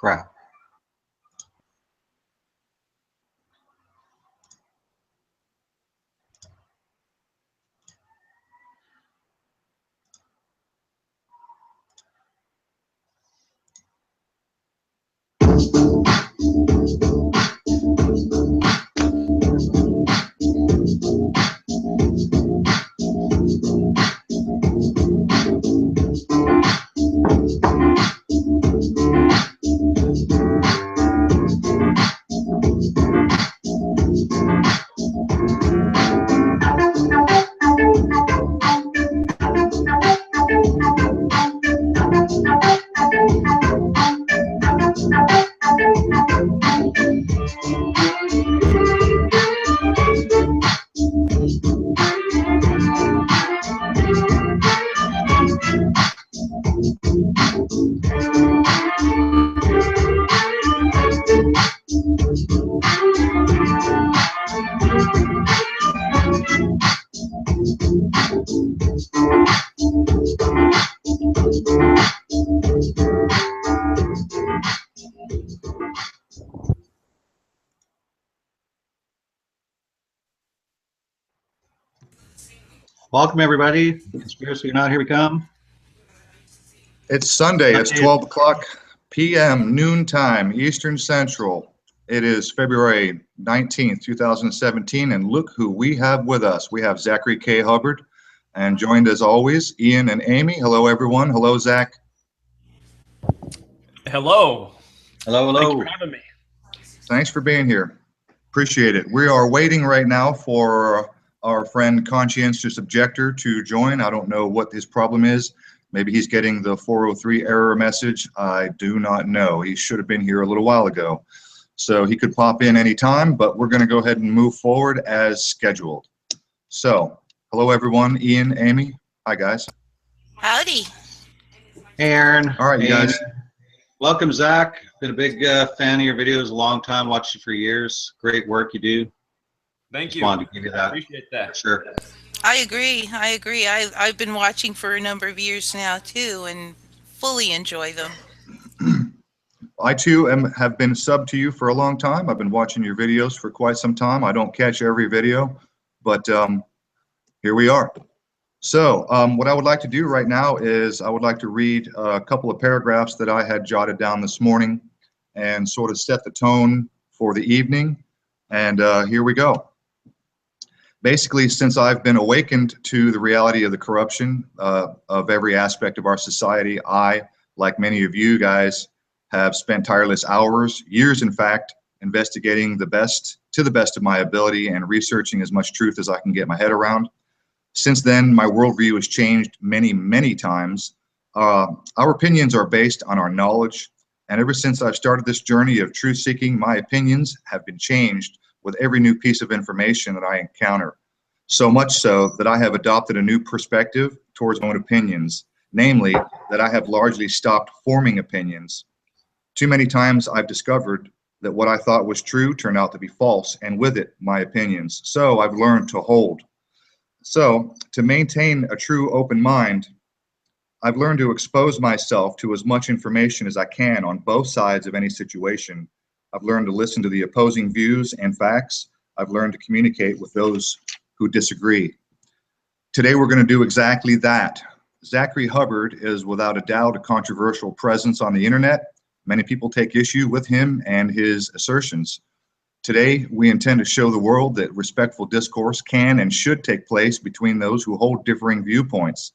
Crap. Welcome, everybody. Conspiracy or Not, here we come. It's Sunday. It's 12 o'clock p.m. noontime Eastern Central. It is February 19th, 2017, and look who we have with us. We have Zachary K. Hubbard, and joined as always, Ian and Amy. Hello, everyone. Hello, Zach. Hello. Hello, hello. Thank you for having me. Thanks for being here. Appreciate it. We are waiting right now for our friend Conscientious Objector to join. I don't know what his problem is. Maybe he's getting the 403 error message. I do not know. He should have been here a little while ago. So he could pop in anytime, but we're going to go ahead and move forward as scheduled. So, hello everyone. Ian, Amy. Hi, guys. Howdy. Hey, Aaron. All right, you guys. Welcome, Zach. Been a big fan of your videos a long time. Watched you for years. Great work you do. Thank you. Just wanted to give you that. Appreciate that. For sure. I agree. I've been watching for a number of years now too, and fully enjoy them. I too have been subbed to you for a long time. I've been watching your videos for quite some time. I don't catch every video, but here we are. So what I would like to do right now is I would like to read a couple of paragraphs that I had jotted down this morning and sort of set the tone for the evening. And here we go. Basically, since I've been awakened to the reality of the corruption of every aspect of our society, I, like many of you guys, have spent tireless hours, years in fact, investigating to the best of my ability and researching as much truth as I can get my head around. Since then, my worldview has changed many, many times. Our opinions are based on our knowledge, and ever since I've started this journey of truth seeking, my opinions have been changed with every new piece of information that I encounter. So much so that I have adopted a new perspective towards my own opinions, namely that I have largely stopped forming opinions. Too many times I've discovered that what I thought was true turned out to be false, and with it, my opinions. So I've learned to hold. So to maintain a true open mind, I've learned to expose myself to as much information as I can on both sides of any situation. I've learned to listen to the opposing views and facts. I've learned to communicate with those who disagree. Today we're going to do exactly that. Zachary Hubbard is without a doubt a controversial presence on the internet. Many people take issue with him and his assertions. Today we intend to show the world that respectful discourse can and should take place between those who hold differing viewpoints.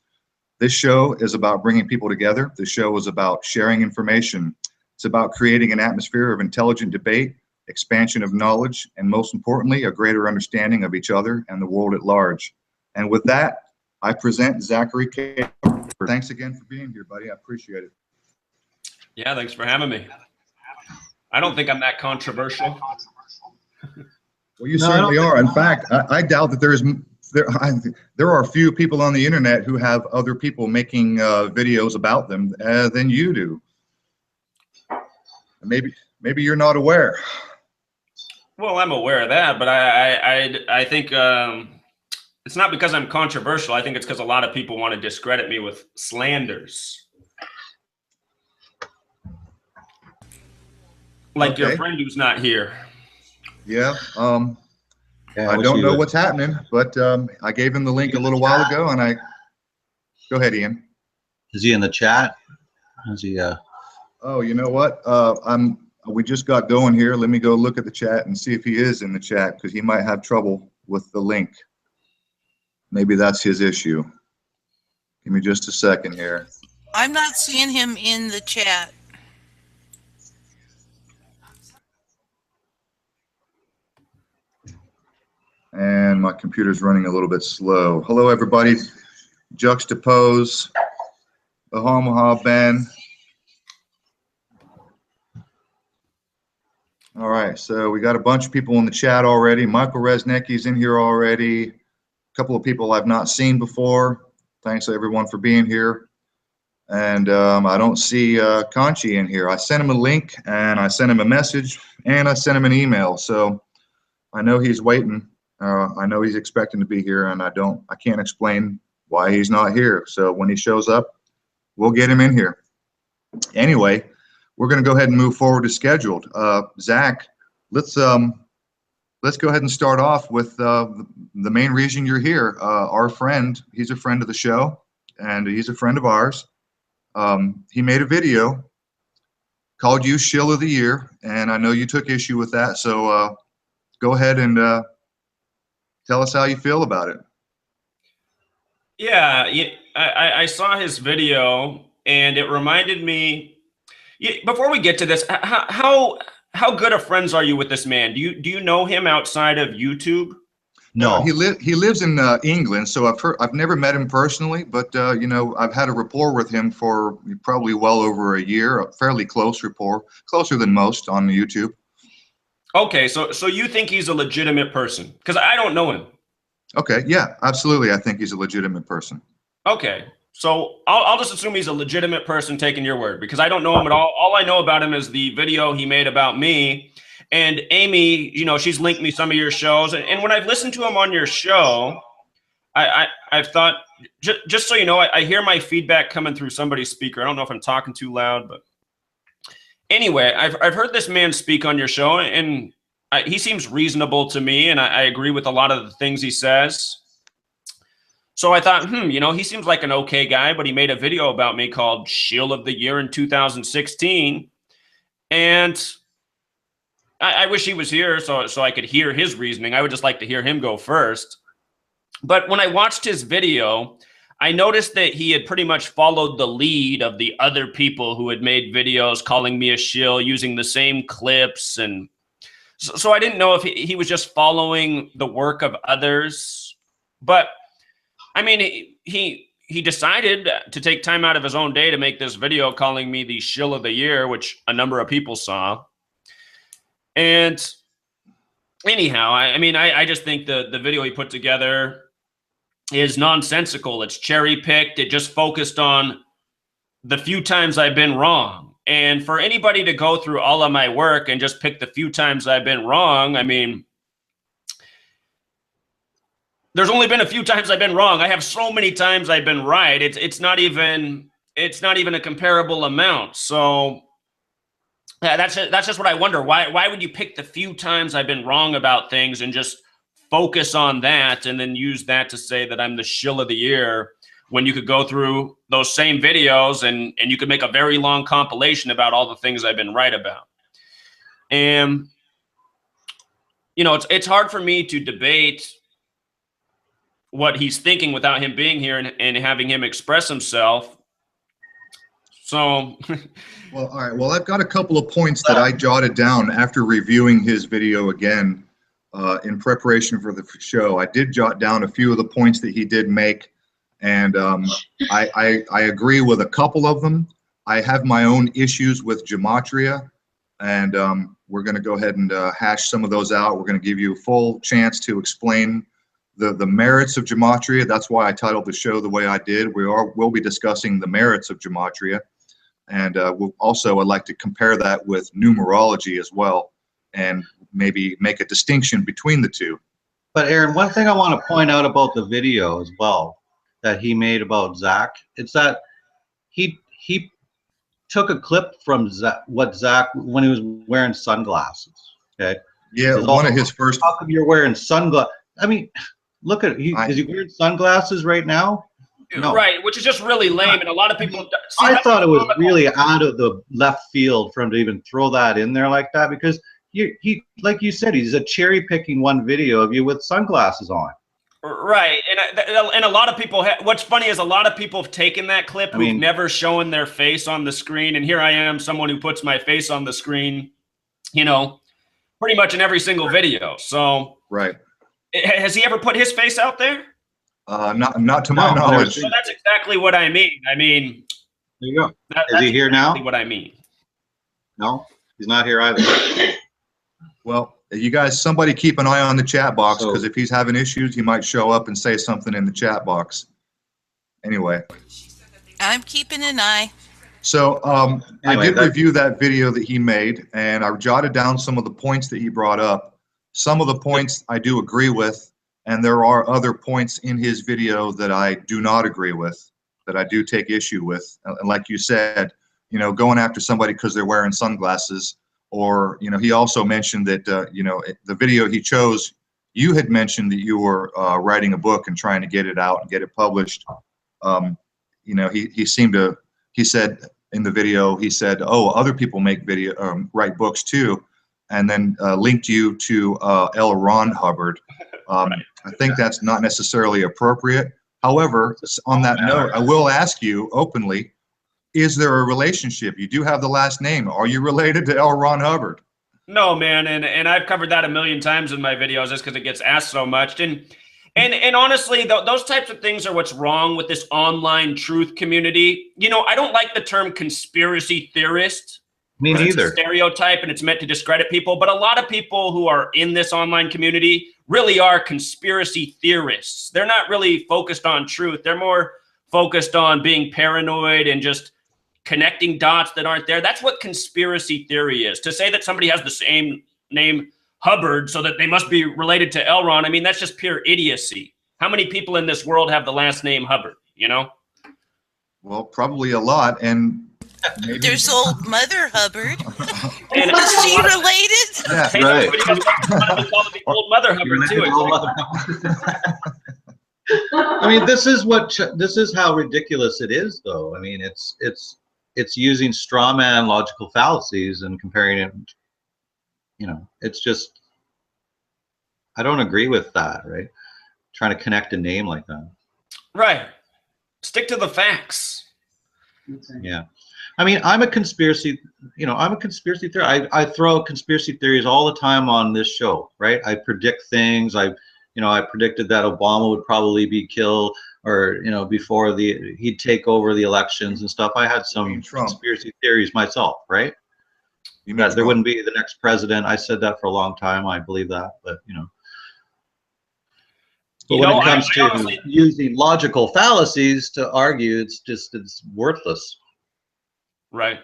This show is about bringing people together. This show is about sharing information. It's about creating an atmosphere of intelligent debate, expansion of knowledge, and most importantly, a greater understanding of each other and the world at large. And with that, I present Zachary K. Thanks again for being here, buddy. I appreciate it. Yeah, thanks for having me. I don't think I'm that controversial. Well, you certainly are. In fact, I doubt that there are a few people on the internet who have other people making videos about them than you do. Maybe you're not aware. Well, I'm aware of that, but I think it's not because I'm controversial. I think it's because a lot of people want to discredit me with slanders. like your Okay. friend who's not here. Yeah. Yeah, I wish don't you know would- what's happening, but I gave him the link a little while ago, and go ahead, Ian. Is he in the chat? Is he? Oh, you know what? We just got going here. Let me go look at the chat and see if he is in the chat, because he might have trouble with the link. Maybe that's his issue. Give me just a second here. I'm not seeing him in the chat. And my computer's running a little bit slow. Hello, everybody. Juxtapose, the Omaha Ben. All right, so we got a bunch of people in the chat already. Michael Resnicki's in here already. A couple of people I've not seen before. Thanks everyone for being here. And I don't see Conchi in here. I sent him a link, and I sent him a message, and I sent him an email. So I know he's waiting. I know he's expecting to be here, and I can't explain why he's not here. So when he shows up, we'll get him in here. Anyway, we're going to go ahead and move forward as scheduled. Zach, let's go ahead and start off with the main reason you're here. Our friend, he's a friend of the show, and he's a friend of ours. He made a video called you Shill of the Year, and I know you took issue with that. So go ahead and tell us how you feel about it. Yeah, I saw his video, and it reminded me. Before we get to this, how good of friends are you with this man? Do you know him outside of YouTube? No. He lives in England, so I've never met him personally, but you know, I've had a rapport with him for probably well over a year, a fairly close rapport, closer than most on YouTube. Okay, so you think he's a legitimate person? Because I don't know him. Okay, yeah, absolutely. I think he's a legitimate person. Okay, so I'll just assume he's a legitimate person, taking your word, because I don't know him at all. All I know about him is the video he made about me. And Amy, you know, she's linked me some of your shows. And when I've listened to him on your show, I've thought, just so you know, I hear my feedback coming through somebody's speaker. I don't know if I'm talking too loud, but anyway, I've heard this man speak on your show, and he seems reasonable to me, and I agree with a lot of the things he says. So I thought, you know, he seems like an okay guy, but he made a video about me called Shill of the Year in 2016. And I wish he was here so I could hear his reasoning. I would just like to hear him go first. But when I watched his video, I noticed that he had pretty much followed the lead of the other people who had made videos calling me a shill, using the same clips. And so I didn't know if he was just following the work of others. But I mean, he decided to take time out of his own day to make this video calling me the shill of the year, which a number of people saw. And anyhow, I mean, I just think the video he put together is nonsensical. It's cherry picked. It just focused on the few times I've been wrong. And for anybody to go through all of my work and just pick the few times I've been wrong, I mean, there's only been a few times I've been wrong. I have so many times I've been right. It's not even a comparable amount. So that's just what I wonder. Why would you pick the few times I've been wrong about things and just focus on that and then use that to say that I'm the shill of the year, when you could go through those same videos and you could make a very long compilation about all the things I've been right about? And you know, it's hard for me to debate what he's thinking without him being here and having him express himself. So Well, all right. Well, I've got a couple of points that I jotted down after reviewing his video again in preparation for the show. I did jot down a few of the points that he did make, and I agree with a couple of them. I have my own issues with Gematria, and we're going to go ahead and hash some of those out. We're going to give you a full chance to explain the merits of Gematria. That's why I titled the show the way I did. We'll be discussing the merits of Gematria. And I'd like to compare that with numerology as well, and maybe make a distinction between the two. But Aaron, one thing I want to point out about the video as well that he made about Zach, it's that he took a clip from Zach, when he was wearing sunglasses. Okay. Yeah, Says, one of his first. How come you're wearing sunglasses? I mean, look at is he wearing sunglasses right now? No. Right, which is just really lame, and a lot of people. See, I thought it was comical. really out of the left field for him to even throw that in there like that, because he like you said, he's a cherry picking one video of you with sunglasses on. Right, and a lot of people. What's funny is a lot of people have taken that clip who've never shown their face on the screen, and here I am, someone who puts my face on the screen, you know, pretty much in every single video. So, right. Has he ever put his face out there? Not to my knowledge. So that's exactly what I mean. I mean, there you go. Is he here exactly now? What I mean. No, he's not here either. Well, you guys, somebody keep an eye on the chat box, because if he's having issues, he might show up and say something in the chat box. Anyway. I'm keeping an eye. So anyway, I did review that video that he made, and I jotted down some of the points that he brought up. Some of the points I do agree with, and there are other points in his video that I do not agree with, that I do take issue with. And like you said, you know, going after somebody because they're wearing sunglasses, or, you know, he also mentioned that, you know, the video he chose, you had mentioned that you were writing a book and trying to get it out and get it published. You know, he seemed to, he said in the video, he said, oh, other people make write books too, and then linked you to L. Ron Hubbard. I think that's not necessarily appropriate. However, on that note, I will ask you openly, is there a relationship? You do have the last name. Are you related to L. Ron Hubbard? No, man, and I've covered that a million times in my videos just because it gets asked so much. And honestly, those types of things are what's wrong with this online truth community. You know, I don't like the term conspiracy theorist. Me neither. It's a stereotype and it's meant to discredit people. But a lot of people who are in this online community really are conspiracy theorists. They're not really focused on truth. They're more focused on being paranoid and just connecting dots that aren't there. That's what conspiracy theory is. To say that somebody has the same name, Hubbard, so that they must be related to L. Ron, I mean, that's just pure idiocy. How many people in this world have the last name Hubbard, you know? Well, probably a lot, and maybe there's old Mother Hubbard. And is she related? Yeah, right. The old Mother Hubbard too. I mean, this is how ridiculous it is, though. I mean, it's using straw man logical fallacies and comparing it. You know, it's just, I don't agree with that, right? Trying to connect a name like that. Right. Stick to the facts. Yeah. I mean, I'm a conspiracy theorist. I throw conspiracy theories all the time on this show, right? I predict things. I predicted that Obama would probably be killed, or, you know, before he'd take over the elections and stuff. I had some conspiracy theories myself, right? That there wouldn't be the next president. I said that for a long time. I believe that, but, you know. But when it comes to honestly, using logical fallacies to argue, it's worthless. Right.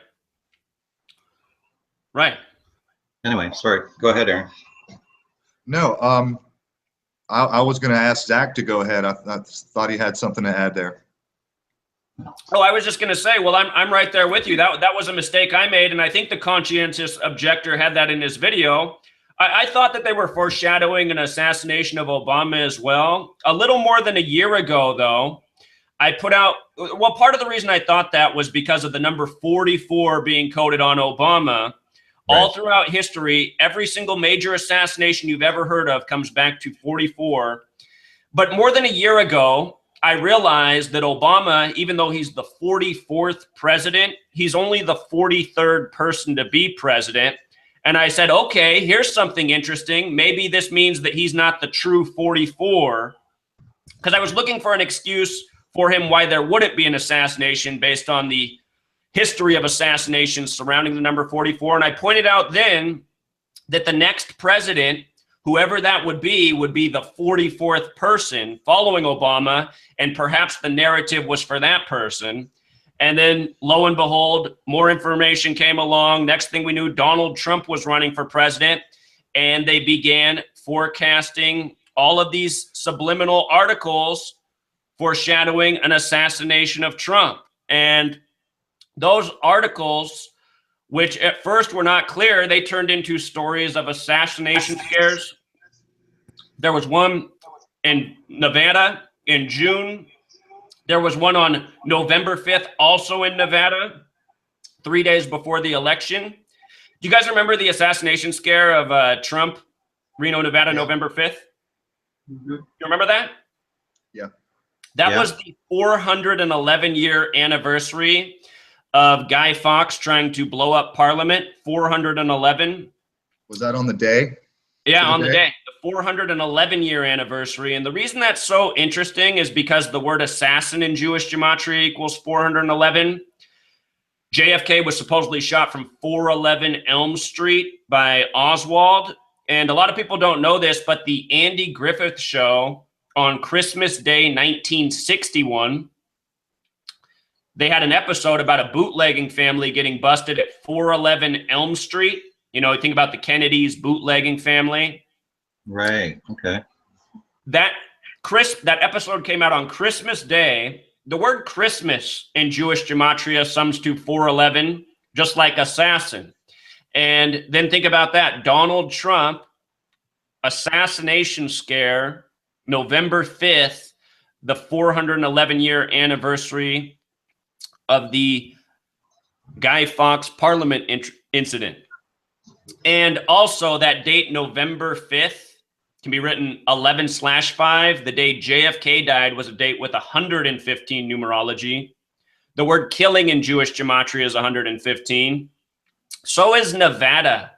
Right. Anyway, sorry. Go ahead, Aaron. No, I was going to ask Zach to go ahead. I thought he had something to add there. Oh, I was just going to say, well, I'm right there with you. That was a mistake I made, and I think the conscientious objector had that in his video. I thought that they were foreshadowing an assassination of Obama as well. A little more than a year ago, though, I put out, well, part of the reason I thought that was because of the number 44 being coded on Obama. Right. All throughout history, every single major assassination you've ever heard of comes back to 44. But more than a year ago, I realized that Obama, even though he's the 44th president, he's only the 43rd person to be president. And I said, okay, here's something interesting. Maybe this means that he's not the true 44. Because I was looking for an excuse for him why there wouldn't be an assassination based on the history of assassinations surrounding the number 44. And I pointed out then that the next president, whoever that would be the 44th person following Obama, and perhaps the narrative was for that person. And then lo and behold, more information came along. Next thing we knew, Donald Trump was running for president, and they began forecasting all of these subliminal articles foreshadowing an assassination of Trump. And those articles, which at first were not clear, they turned into stories of assassination scares. There was one in Nevada in June. There was one on November 5th, also in Nevada, 3 days before the election. Do you guys remember the assassination scare of Trump, Reno, Nevada, November 5th? You remember that? Yeah. That was the 411-year anniversary of Guy Fawkes trying to blow up Parliament. 411. Was that on the day? Yeah, on the day. The 411-year anniversary. And the reason that's so interesting is because the word assassin in Jewish gematria equals 411. JFK was supposedly shot from 411 Elm Street by Oswald. And a lot of people don't know this, but the Andy Griffith Show on Christmas Day 1961, they had an episode about a bootlegging family getting busted at 411 Elm Street. You know, think about the Kennedys bootlegging family. Right. Okay. That episode came out on Christmas Day. The word Christmas in Jewish gematria sums to 411, just like assassin. And then think about that. Donald Trump, assassination scare, November 5th, the 411-year anniversary of the Guy Fawkes Parliament incident. And also that date, November 5th, can be written 11/5. The day JFK died was a date with 115 numerology. The word killing in Jewish gematria is 115. So is Nevada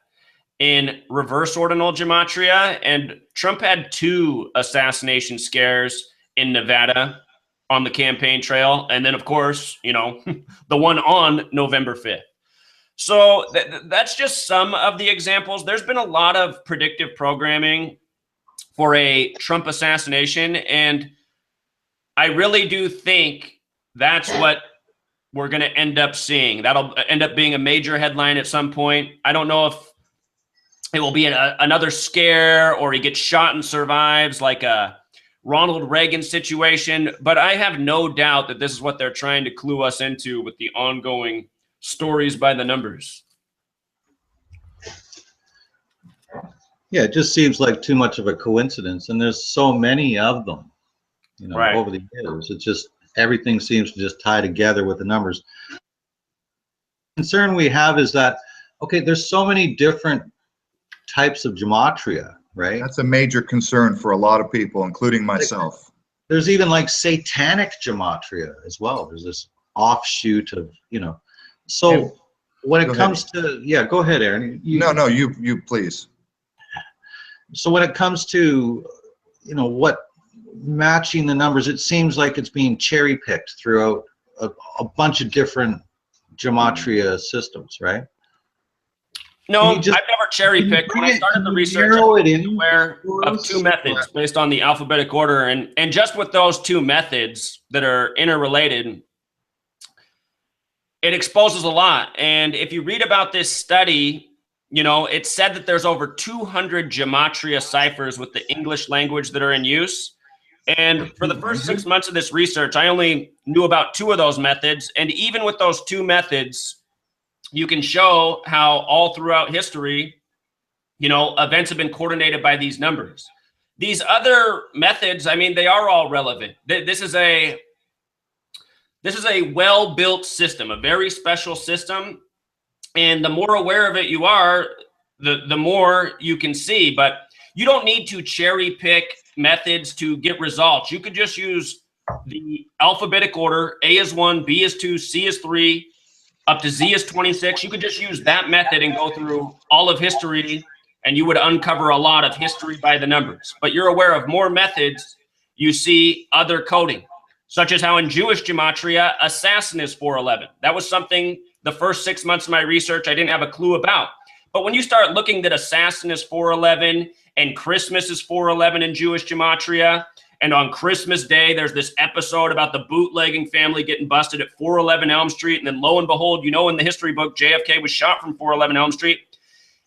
in reverse ordinal gematria. And Trump had 2 assassination scares in Nevada on the campaign trail. And then, of course, you know, the one on November 5th. So that's just some of the examples. There's been a lot of predictive programming for a Trump assassination. And I really do think that's what we're going to end up seeing. That'll end up being a major headline at some point. I don't know if it will be another scare or he gets shot and survives like a Ronald Reagan situation, but I have no doubt that this is what they're trying to clue us into with the ongoing stories by the numbers. Yeah, it just seems like too much of a coincidence, and there's so many of them, you know, over the years. It's just everything seems to just tie together with the numbers. The concern we have is that, okay, there's so many different types of gematria, right? That's a major concern for a lot of people, including myself. There's even like satanic gematria as well. There's this offshoot of, you know, so when it comes to, yeah, go ahead, Aaron. No, you please. So when it comes to, you know, what matching the numbers, it seems like it's being cherry picked throughout a bunch of different gematria systems, right? No, I've never cherry picked. When I started the research, I was aware of 2 methods based on the alphabetic order. And just with those 2 methods that are interrelated, it exposes a lot. And if you read about this study, you know, it said that there's over 200 gematria ciphers with the English language that are in use. And for the first 6 months of this research, I only knew about 2 of those methods. And even with those 2 methods, you can show how all throughout history, you know, events have been coordinated by these numbers. These other methods, I mean, they are all relevant. This is a well-built system, a very special system. And the more aware of it you are, the more you can see. But you don't need to cherry pick methods to get results. You could just use the alphabetic order. A is 1, B is 2, C is 3, up to Z is 26. You could just use that method and go through all of history, and you would uncover a lot of history by the numbers. But you're aware of more methods, you see other coding, such as how in Jewish gematria, assassin is 411. That was something the first 6 months of my research I didn't have a clue about. But when you start looking that assassin is 411 and Christmas is 411 in Jewish gematria, and on Christmas Day, there's this episode about the bootlegging family getting busted at 411 Elm Street. And then lo and behold, you know, in the history book, JFK was shot from 411 Elm Street.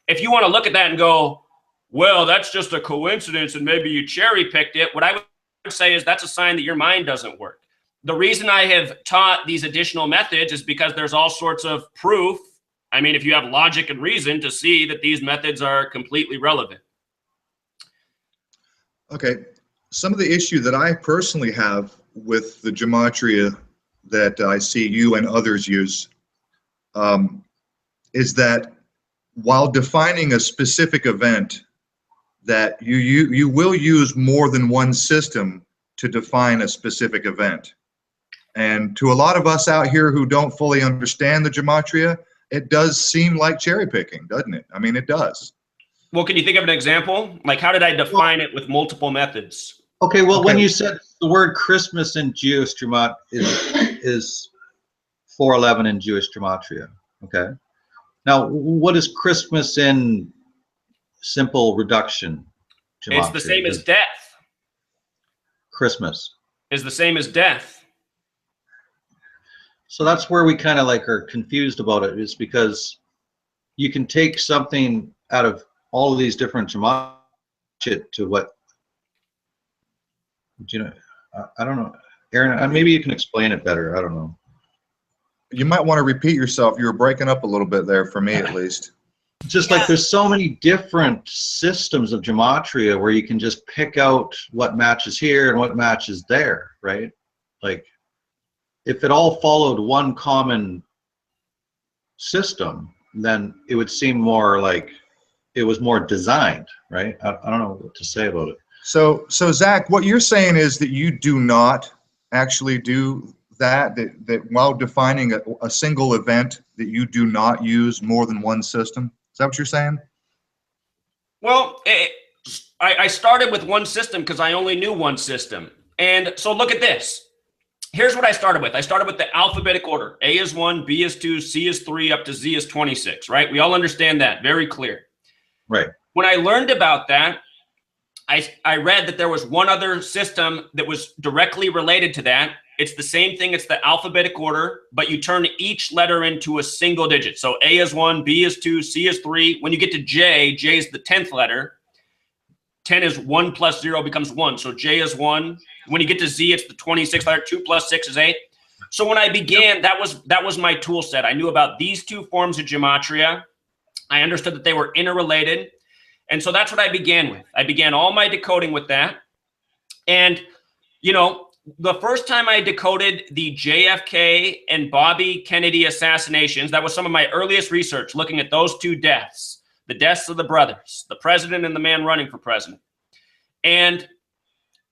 If you want to look at that and go, well, that's just a coincidence and maybe you cherry picked it, what I would say is that's a sign that your mind doesn't work. the reason I have taught these additional methods is because there's all sorts of proof. I mean, if you have logic and reason to see that these methods are completely relevant. Okay. Some of the issue that I personally have with the gematria that I see you and others use is that while defining a specific event, that you will use more than one system to define a specific event. And to a lot of us out here who don't fully understand the gematria, it does seem like cherry picking, doesn't it? I mean, it does. Well, can you think of an example? Like, how did I define it with multiple methods? Okay, well, when you said the word Christmas in Jewish gemat is 411 in Jewish gematria, okay? Now, what is Christmas in simple reduction gematria? It's the same as death. Christmas is the same as death. So that's where we kind of like are confused about it, is because you can take something out of all of these different gematria to what, you know, I don't know, Aaron, maybe you can explain it better. I don't know. You might want to repeat yourself. You were breaking up a little bit there for me, at least. Just like there's so many different systems of gematria where you can just pick out what matches here and what matches there, right? Like, if it all followed one common system, then it would seem more like it was more designed, right? I don't know what to say about it. So Zach, what you're saying is that you do not actually do that while defining a single event, that you do not use more than one system? Is that what you're saying? Well, I started with one system because I only knew one system. And so look at this. Here's what I started with. I started with the alphabetic order. A is 1, B is 2, C is 3, up to Z is 26, right? We all understand that. Very clear. Right. When I learned about that, I read that there was one other system that was directly related to that. It's the same thing. It's the alphabetic order, but you turn each letter into a single digit. So A is 1, B is 2, C is 3. When you get to J, J is the 10th letter. 10 is 1 plus 0 becomes 1. So J is 1. When you get to Z, it's the 26th letter. 2 plus 6 is 8. So when I began, that was my tool set. I knew about these two forms of gematria. I understood that they were interrelated. And so that's what I began with. I began all my decoding with that. And, you know, the first time I decoded the JFK and Bobby Kennedy assassinations, that was some of my earliest research, looking at those two deaths, the deaths of the brothers, the president and the man running for president. And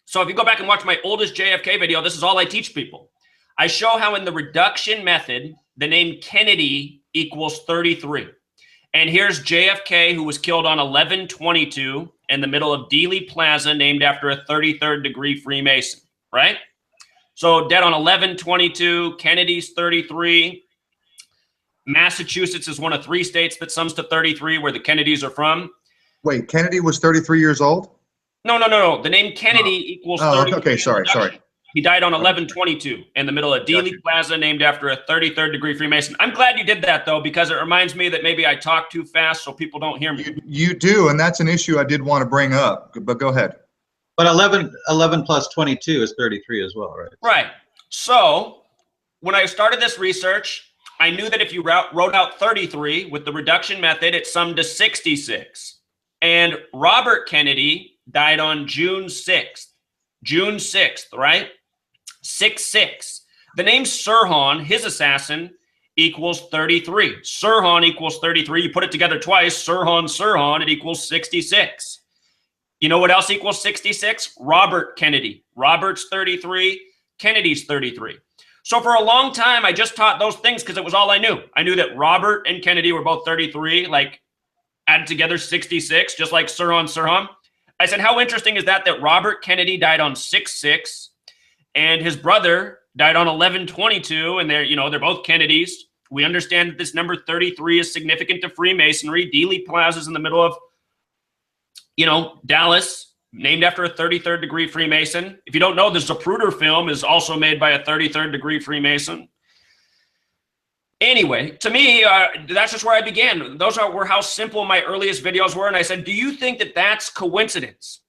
so if you go back and watch my oldest JFK video, this is all I teach people. I show how in the reduction method, the name Kennedy equals 33. And here's JFK, who was killed on 11/22 in the middle of Dealey Plaza, named after a 33rd degree Freemason, right? So dead on 11/22, Kennedy's 33. Massachusetts is one of 3 states that sums to 33 where the Kennedys are from. Wait, Kennedy was 33 years old? No. The name Kennedy equals 33. Okay, sorry. He died on 11/22 in the middle of Dealey Plaza, named after a 33rd degree Freemason. I'm glad you did that, though, because it reminds me that maybe I talk too fast so people don't hear me. You do, and that's an issue I did want to bring up, but go ahead. But 11 plus 22 is 33 as well, right? Right. So when I started this research, I knew that if you wrote out 33 with the reduction method, it summed to 66. And Robert Kennedy died on June 6th. June 6th, right? 6/6. The name Sirhan, his assassin, equals 33. Sirhan equals 33. You put it together twice, Sirhan, it equals 66. You know what else equals 66? Robert Kennedy. Robert's 33, Kennedy's 33. So for a long time, I just taught those things because it was all I knew. I knew that Robert and Kennedy were both 33, like added together 66, just like Sirhan. I said, how interesting is that Robert Kennedy died on 6/6 and his brother died on 11/22, and they're both Kennedys. We understand that this number 33 is significant to Freemasonry. Dealey Plaza is in the middle of, Dallas, named after a 33rd degree Freemason. If you don't know, the Zapruder film is also made by a 33rd degree Freemason. Anyway, to me, that's just where I began. Those were how simple my earliest videos were. And I said, do you think that that's coincidence?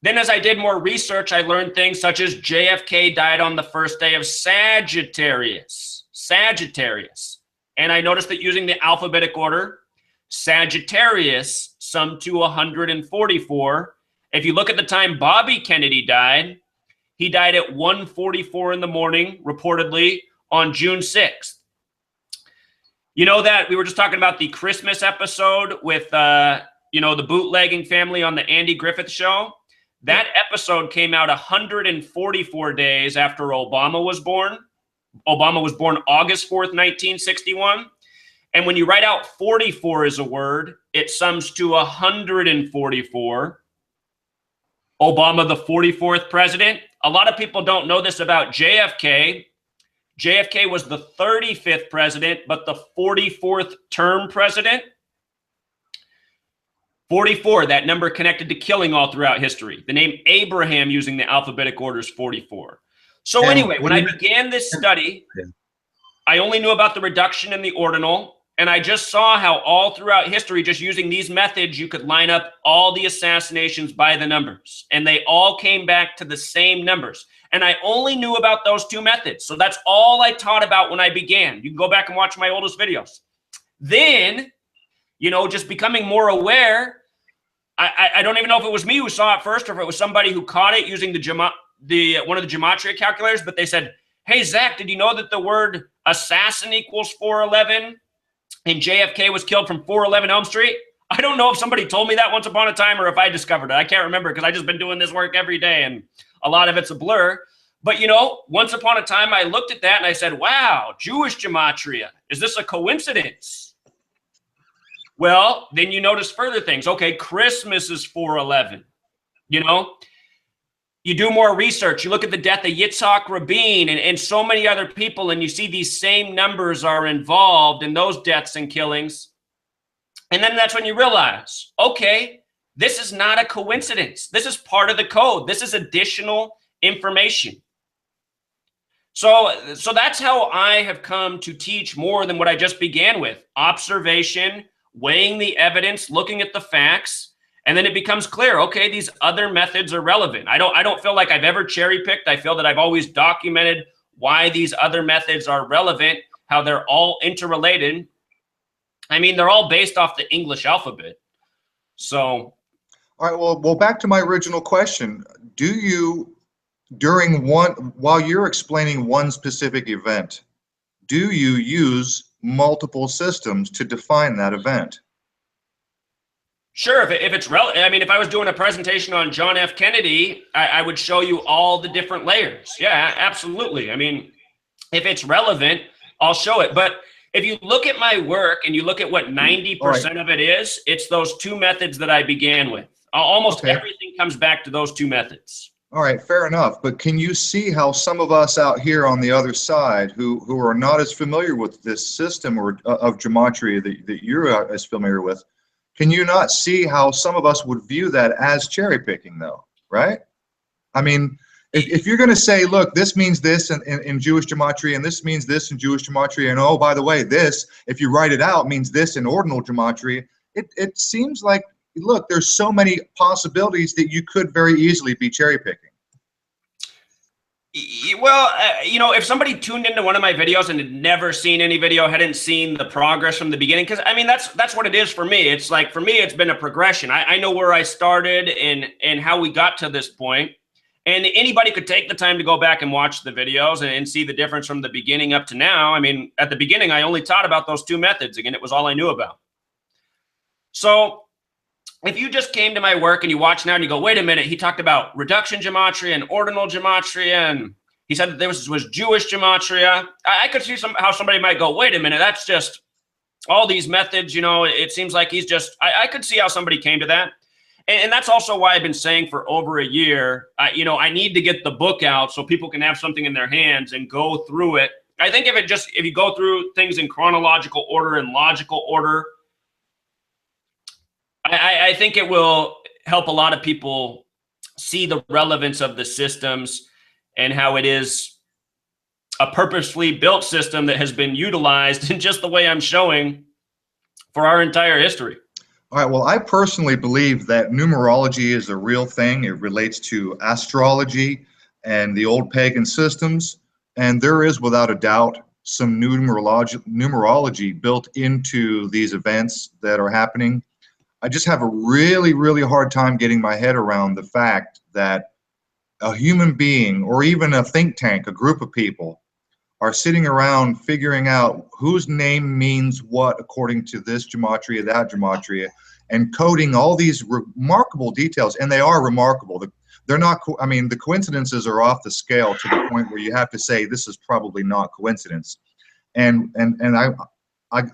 Then as I did more research, I learned things such as JFK died on the first day of Sagittarius. And I noticed that using the alphabetic order, Sagittarius summed to 144. If you look at the time Bobby Kennedy died, he died at 1:44 in the morning, reportedly on June 6th. You know that we were just talking about the Christmas episode with, the bootlegging family on the Andy Griffith show? That episode came out 144 days after Obama was born. Obama was born August 4th, 1961. And when you write out 44 as a word, it sums to 144. Obama, the 44th president. A lot of people don't know this about JFK. JFK was the 35th president, but the 44th term president. 44, that number connected to killing all throughout history. The name Abraham using the alphabetic order is 44. So anyway, when I began this study, I only knew about the reduction in the ordinal, and I just saw how all throughout history, just using these methods, you could line up all the assassinations by the numbers, and they all came back to the same numbers. And I only knew about those two methods. So that's all I taught about when I began. You can go back and watch my oldest videos. Then, just becoming more aware, I don't even know if it was me who saw it first or if it was somebody who caught it using one of the Gematria calculators, but they said, hey, Zach, did you know that the word assassin equals 411 and JFK was killed from 411 Elm Street? I don't know if somebody told me that once upon a time or if I discovered it. I can't remember because I just been doing this work every day and a lot of it's a blur. But, once upon a time, I looked at that and I said, wow, Jewish Gematria. Is this a coincidence? Well, then you notice further things. Okay, Christmas is 411. You do more research. You look at the death of Yitzhak Rabin and so many other people, and you see these same numbers are involved in those deaths and killings. And then that's when you realize, okay, this is not a coincidence. This is part of the code. This is additional information. So that's how I have come to teach more than what I just began with. Observation, weighing the evidence, looking at the facts, and then it becomes clear, okay, these other methods are relevant. I don't feel like I've ever cherry-picked. I feel that I've always documented why these other methods are relevant, how they're all interrelated. I mean, they're all based off the English alphabet. So. All right, well, back to my original question. Do you, while you're explaining one specific event, do you use multiple systems to define that event? Sure, if it's relevant. I mean, if I was doing a presentation on John F. Kennedy, I would show you all the different layers. Yeah, absolutely. I mean, if it's relevant, I'll show it. But if you look at my work and you look at what 90% of it is, it's those two methods that I began with. Almost everything comes back to those two methods. All right, fair enough. But can you see how some of us out here on the other side who are not as familiar with this system of gematria that you're as familiar with, can you not see how some of us would view that as cherry picking though, right? I mean, if you're going to say, look, this means this in Jewish gematria and this means this in Jewish gematria, and oh, by the way, this, if you write it out, means this in ordinal gematria, it seems like, look, there's so many possibilities that you could very easily be cherry picking. Well, if somebody tuned into one of my videos and had never seen any video, hadn't seen the progress from the beginning, because I mean, that's what it is for me. It's like, for me, it's been a progression. I know where I started and how we got to this point. And anybody could take the time to go back and watch the videos and see the difference from the beginning up to now. I mean, at the beginning, I only taught about those two methods. Again, it was all I knew about. So if you just came to my work and you watch now and you go, wait a minute, he talked about reduction gematria and ordinal gematria, and he said that there was Jewish gematria. I could see how somebody might go, wait a minute, that's just all these methods, it seems like he's just, I could see how somebody came to that. And that's also why I've been saying for over a year, I need to get the book out so people can have something in their hands and go through it. I think if you go through things in chronological order and logical order, I think it will help a lot of people see the relevance of the systems and how it is a purposefully built system that has been utilized in just the way I'm showing for our entire history. All right, well, I personally believe that numerology is a real thing. It relates to astrology and the old pagan systems, and there is, without a doubt, some numerology built into these events that are happening. I just have a really, really hard time getting my head around the fact that a human being, or even a think tank, a group of people, are sitting around figuring out whose name means what according to this gematria, that gematria, and coding all these remarkable details. And they are remarkable. They're not, I mean, the coincidences are off the scale to the point where you have to say this is probably not coincidence. And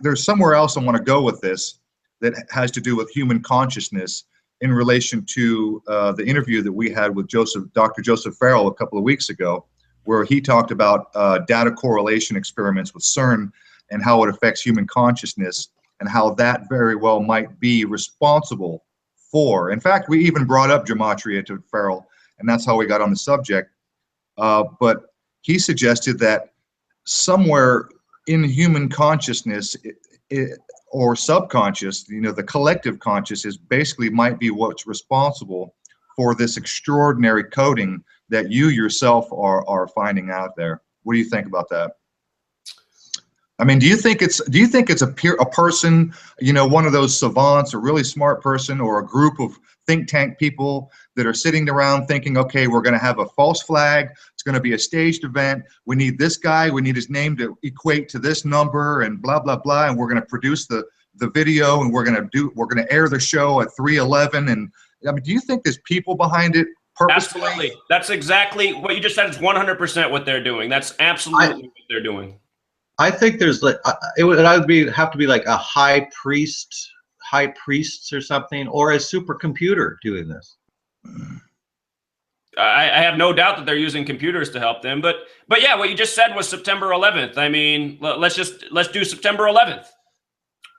there's somewhere else I want to go with this that has to do with human consciousness in relation to the interview that we had with Dr. Joseph Farrell a couple of weeks ago, where he talked about data correlation experiments with CERN and how it affects human consciousness and how that very well might be responsible for. In fact, we even brought up gematria to Farrell, and that's how we got on the subject. But he suggested that somewhere in human consciousness or subconscious, you know, the collective conscious basically might be what's responsible for this extraordinary coding that you yourself are finding out there. What do you think about that? I mean, do you think it's a person, you know, one of those savants, a really smart person, or a group of think tank people that are sitting around thinking, okay, we're going to have a false flag, it's going to be a staged event, we need this guy, we need his name to equate to this number, and blah blah blah, and we're going to produce the video, and we're going to air the show at 3:11, and I mean, do you think there's people behind it purposefully? Absolutely. That's exactly what you just said. Is 100% what they're doing. That's absolutely what they're doing. I think there's like it would have to be like a high priests or something, or a supercomputer doing this. I have no doubt that they're using computers to help them, but yeah, what you just said was September 11th. I mean, let's do September 11th.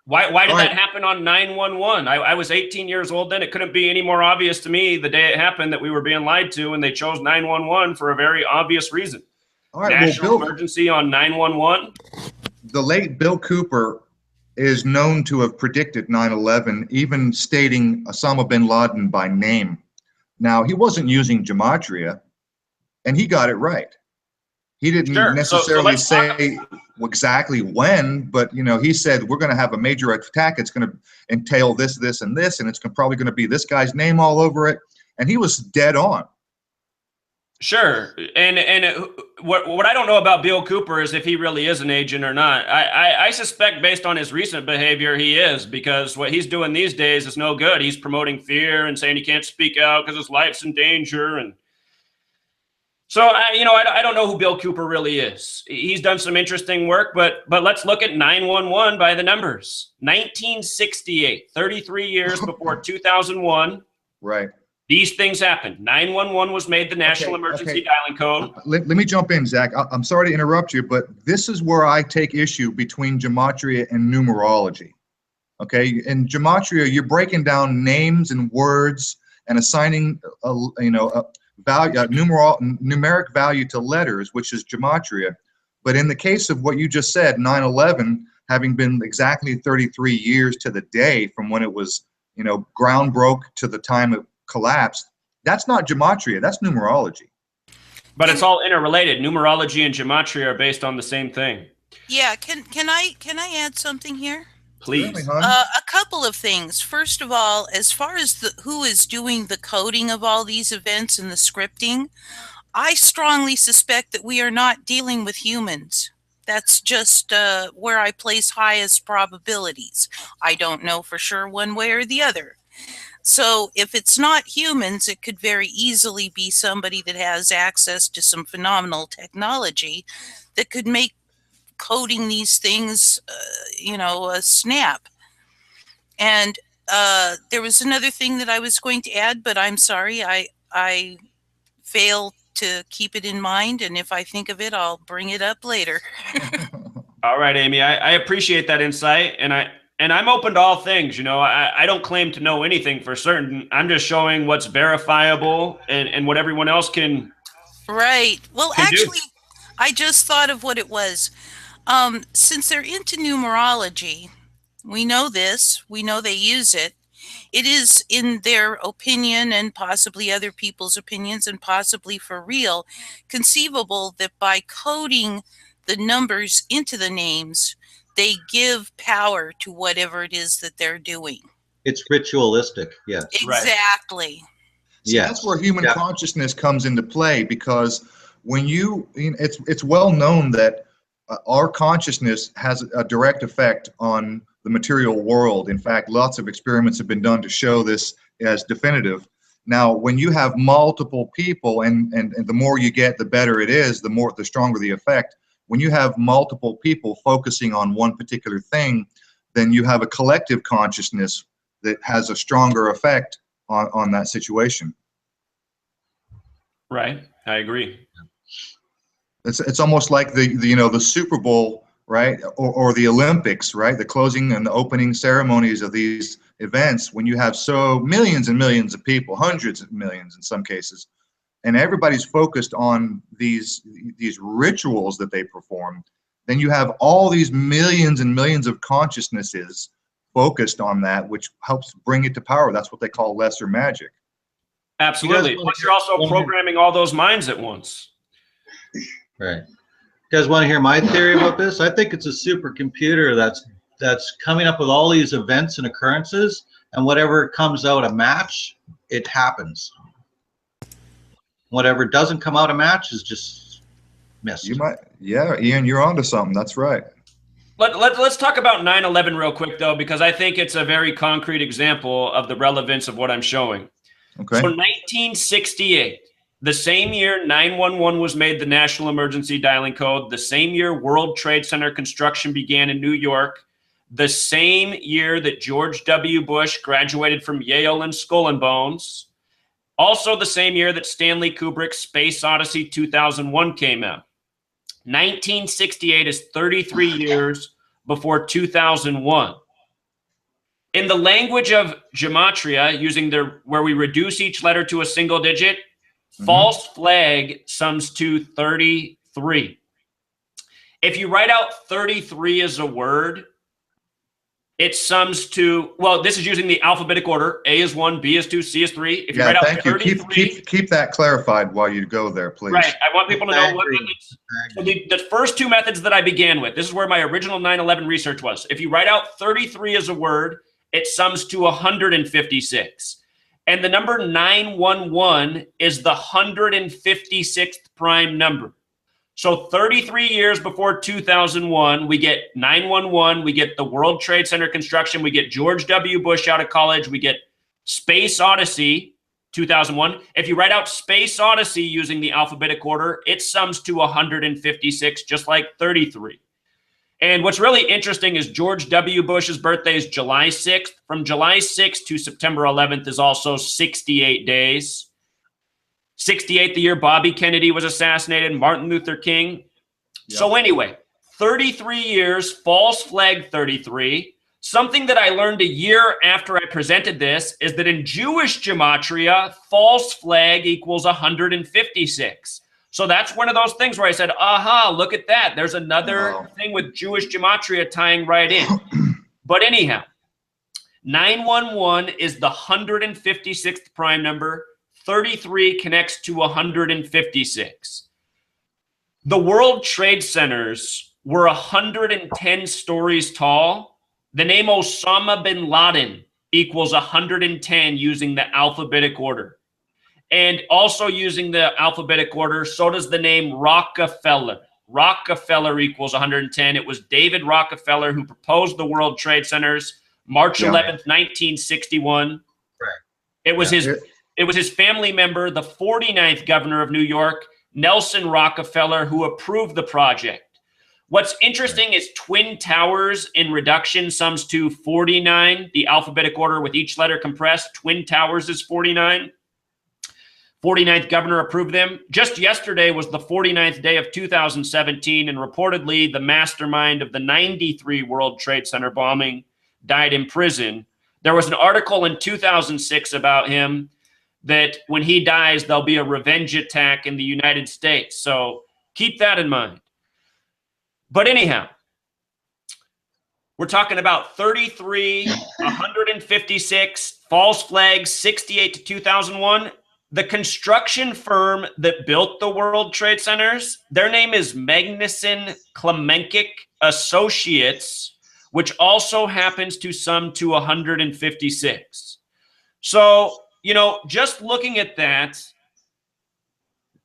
Why did that happen on 9/11? I was 18 years old then. It couldn't be any more obvious to me the day it happened that we were being lied to, and they chose 9/11 for a very obvious reason. All right, National emergency on 9/11. The late Bill Cooper is known to have predicted 9/11, even stating Osama bin Laden by name. Now, he wasn't using gematria, and he got it right. He didn't necessarily say exactly when, but you know, he said we're going to have a major attack. It's going to entail this, this, and this, and it's probably going to be this guy's name all over it. And he was dead on. Sure, and what I don't know about Bill Cooper is if he really is an agent or not. I suspect based on his recent behavior he is, because what he's doing these days is no good. He's promoting fear and saying he can't speak out because his life's in danger, and so I don't know who Bill Cooper really is. He's done some interesting work, but let's look at 911 by the numbers. 1968, 33 years before 2001. Right. These things happened. 911 was made the national emergency dialing code. Let me jump in, Zach. I'm sorry to interrupt you, but this is where I take issue between gematria and numerology. Okay, in gematria, you're breaking down names and words and assigning numeric value to letters, which is gematria. But in the case of what you just said, 9/11 having been exactly 33 years to the day from when it was, you know, ground broke to the time it collapsed, that's not gematria, that's numerology. But it's all interrelated. Numerology and gematria are based on the same thing. Yeah, can I add something here? Please. A couple of things. First of all, as far as who is doing the coding of all these events and the scripting, I strongly suspect that we are not dealing with humans. That's just where I place highest probabilities. I don't know for sure one way or the other. So if it's not humans, it could very easily be somebody that has access to some phenomenal technology that could make coding these things, a snap. And there was another thing that I was going to add, but I'm sorry, I failed to keep it in mind. And if I think of it, I'll bring it up later. All right, Amy, I appreciate that insight. And I'm open to all things. I don't claim to know anything for certain. I'm just showing what's verifiable and what everyone else can. Right. Well, can actually, do. I just thought of what it was. Since they're into numerology, we know this. We know they use it. It is, in their opinion and possibly other people's opinions and possibly for real, conceivable that by coding the numbers into the names, they give power to whatever it is that they're doing. It's ritualistic, yes. Exactly. See, Yes. that's where human consciousness comes into play, because when it's well known that our consciousness has a direct effect on the material world. In fact, lots of experiments have been done to show this as definitive. Now, when you have multiple people, and the more you get, the better it is, the stronger the effect. When you have multiple people focusing on one particular thing, then you have a collective consciousness that has a stronger effect on that situation. Right. I agree. It's almost like the Super Bowl, right? Or the Olympics, right? The closing and the opening ceremonies of these events, when you have so millions and millions of people, hundreds of millions in some cases, and everybody's focused on these rituals that they perform, then you have all these millions and millions of consciousnesses focused on that, which helps bring it to power. That's what they call lesser magic. Absolutely. But you're also programming all those minds at once. Right. You guys want to hear my theory about this? I think it's a supercomputer that's coming up with all these events and occurrences, and whatever comes out a match, it happens. Whatever doesn't come out a match is just missed. Yeah, Ian, you're onto something. That's right. Let's talk about 9/11 real quick, though, because I think it's a very concrete example of the relevance of what I'm showing. Okay. So 1968, the same year 911 was made the national emergency dialing code, the same year World Trade Center construction began in New York, the same year that George W. Bush graduated from Yale and Skull and Bones, also the same year that Stanley Kubrick's Space Odyssey 2001 came out. 1968 is 33 years before 2001. In the language of Gematria, using where we reduce each letter to a single digit, false flag sums to 33. If you write out 33 as a word, it sums to, well, this is using the alphabetic order. A is 1, B is 2, C is 3. If you write out 33, keep that clarified while you go there, please. Right. I want people to know what methods. So the first two methods that I began with, this is where my original 9/11 research was. If you write out 33 as a word, it sums to 156. And the number 911 is the 156th prime number. So 33 years before 2001, we get 911, we get the World Trade Center construction, we get George W. Bush out of college, we get Space Odyssey, 2001. If you write out Space Odyssey using the alphabetic order, it sums to 156, just like 33. And what's really interesting is George W. Bush's birthday is July 6th. From July 6th to September 11th is also 68 days. 68, the year Bobby Kennedy was assassinated, Martin Luther King. Yep. So anyway, 33 years, false flag 33. Something that I learned a year after I presented this is that in Jewish gematria, false flag equals 156. So that's one of those things where I said, aha, look at that. There's another thing with Jewish gematria tying right in. But anyhow, 911 is the 156th prime number. 33 connects to 156. The World Trade Centers were 110 stories tall. The name Osama bin Laden equals 110 using the alphabetic order. And also using the alphabetic order, so does the name Rockefeller. Rockefeller equals 110. It was David Rockefeller who proposed the World Trade Centers, March 11th, 1961. Right. It was his family member, the 49th governor of New York, Nelson Rockefeller, who approved the project. What's interesting is Twin Towers in reduction sums to 49, the alphabetic order with each letter compressed. Twin Towers is 49. 49th governor approved them. Just yesterday was the 49th day of 2017, and reportedly the mastermind of the 93 World Trade Center bombing died in prison. There was an article in 2006 about him that when he dies, there'll be a revenge attack in the United States. So keep that in mind. But anyhow, We're talking about 33, 156, false flags, 68 to 2001. The construction firm that built the World Trade Centers, their name is Magnuson Klemenkic Associates, which also happens to sum to 156. So, you know, just looking at that,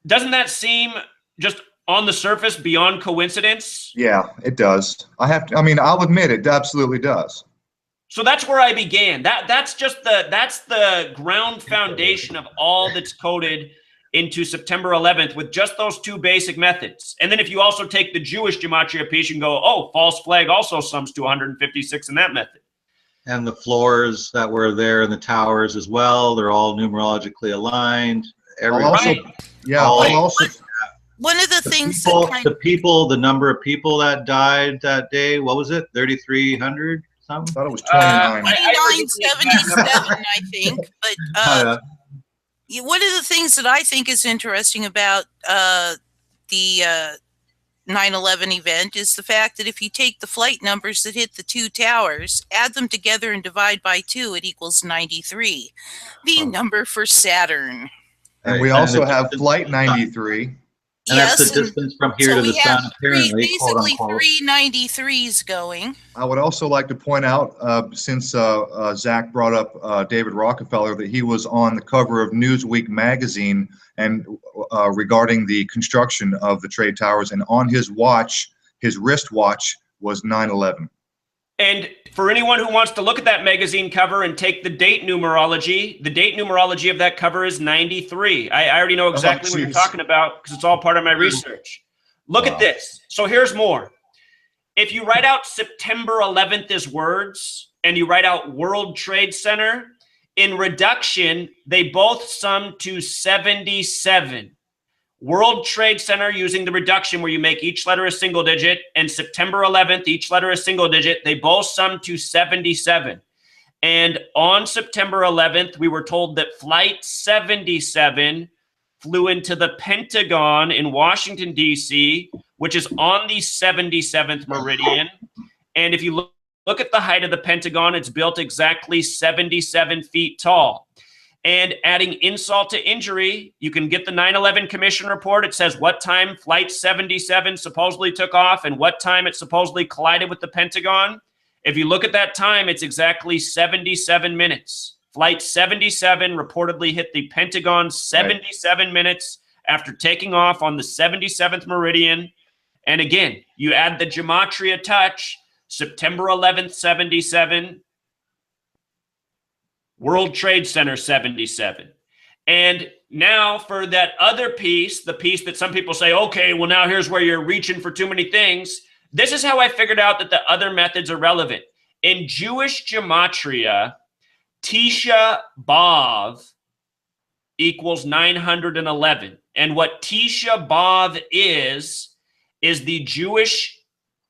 doesn't that seem just on the surface beyond coincidence? Yeah, it does. I mean, I'll admit it absolutely does. So that's where I began. That's the ground foundation of all that's coded into September 11th with just those two basic methods. And then if you also take the Jewish Gematria piece, you can go, oh, false flag also sums to 156 in that method. And the floors that were there in the towers as well, they're all numerologically aligned. Right. Yeah, also one of the things the number of people that died that day, what was it? 3,300 something? I thought it was 29. 2977, I think. But one of the things that I think is interesting about the 9/11 event is the fact that if you take the flight numbers that hit the two towers, add them together and divide by 2, it equals 93, the number for Saturn. And we also have Flight 93. And yes, that's the distance from here to the sun, apparently. Basically, 3 93s going. I would also like to point out, since Zach brought up David Rockefeller, that he was on the cover of Newsweek magazine and regarding the construction of the trade towers, and on his watch, his wristwatch was 9/11. And for anyone who wants to look at that magazine cover and take the date numerology, the date numerology of that cover is 93. I already know exactly what you're talking about because it's all part of my research. Look at this. So here's more. If you write out September 11th as words and you write out World Trade Center, in reduction, they both sum to 77. World Trade Center using the reduction where you make each letter a single digit, and September 11th, each letter a single digit, they both sum to 77. And on September 11th, we were told that Flight 77 flew into the Pentagon in Washington, D.C., which is on the 77th meridian. And if you look at the height of the Pentagon, it's built exactly 77 feet tall. And adding insult to injury, you can get the 9/11 Commission report. It says what time Flight 77 supposedly took off and what time it supposedly collided with the Pentagon. If you look at that time, it's exactly 77 minutes. Flight 77 reportedly hit the Pentagon 77 minutes after taking off on the 77th meridian. And again, you add the Gematria touch, September 11th, 77, World Trade Center 77. And now for that other piece, the piece that some people say, okay, well now here's where you're reaching for too many things. This is how I figured out that the other methods are relevant. In Jewish Gematria, Tisha B'Av equals 911. And what Tisha B'Av is the Jewish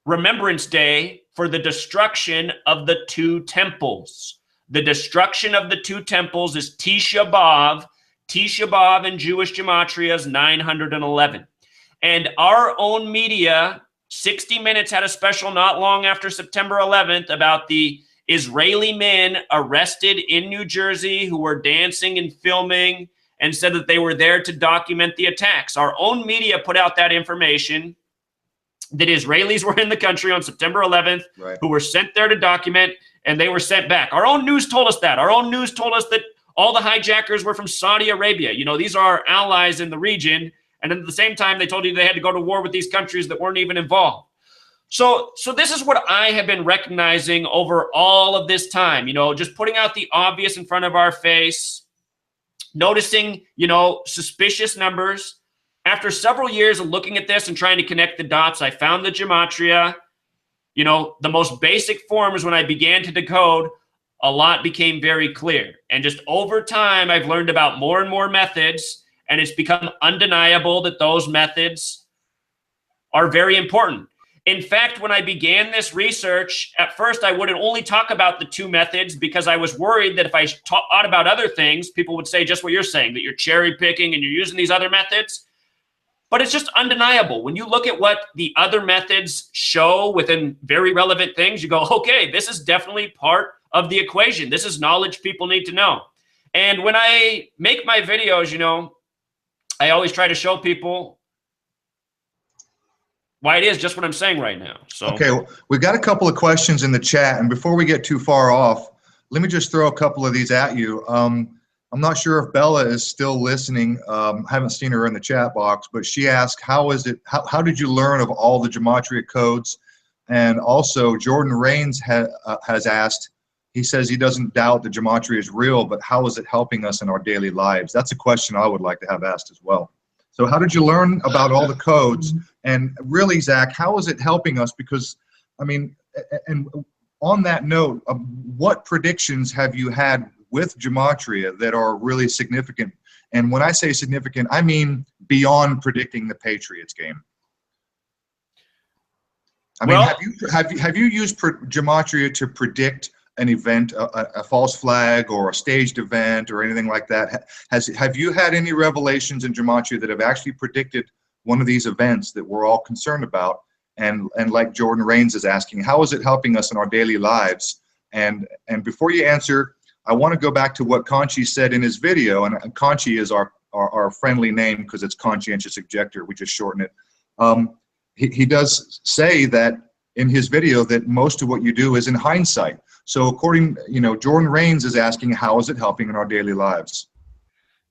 Remembrance Day for the destruction of the two temples. The destruction of the two temples is Tisha B'Av. Tisha B'Av in Jewish Gematria is 911. And our own media, 60 Minutes had a special not long after September 11th about the Israeli men arrested in New Jersey who were dancing and filming and said that they were there to document the attacks. Our own media put out that information that Israelis were in the country on September 11th, who were sent there to document, and they were sent back. Our own news told us that. Our own news told us that all the hijackers were from Saudi Arabia. You know, these are our allies in the region. And at the same time, they told you they had to go to war with these countries that weren't even involved. So this is what I have been recognizing over all of this time, you know, just putting out the obvious in front of our face, noticing, you know, suspicious numbers. After several years of looking at this and trying to connect the dots, I found the Gematria. You know, the most basic forms when I began to decode, a lot became very clear. And just over time, I've learned about more and more methods, and it's become undeniable that those methods are very important. In fact, when I began this research, at first I wouldn't only talk about the two methods because I was worried that if I taught about other things, people would say just what you're saying, that you're cherry picking and you're using these other methods. But it's just undeniable. When you look at what the other methods show within very relevant things, you go, okay, this is definitely part of the equation. This is knowledge people need to know. And when I make my videos, you know, I always try to show people why it is just what I'm saying right now. So okay, we've got a couple of questions in the chat, and before we get too far off, let me just throw a couple of these at you. I'm not sure if Bella is still listening. Haven't seen her in the chat box, but she asked, how did you learn of all the Gematria codes? And also Jordan Rains has asked, he says he doesn't doubt the Gematria is real, but how is it helping us in our daily lives? That's a question I would like to have asked as well. So how did you learn about all the codes? And really, Zach, how is it helping us? Because, I mean, and on that note, what predictions have you had with Gematria that are really significant? And when I say significant, I mean beyond predicting the Patriots game. I mean, have you used Gematria to predict an event, a false flag or a staged event or anything like that? Have you had any revelations in Gematria that have actually predicted one of these events that we're all concerned about? And like Jordan Rains is asking, how is it helping us in our daily lives? And before you answer, I want to go back to what Conchi said in his video, and Conchi is our friendly name because it's Conscientious Objector. We just shorten it. He does say that in his video that most of what you do is in hindsight. So according, you know, Jordan Rains is asking, how is it helping in our daily lives?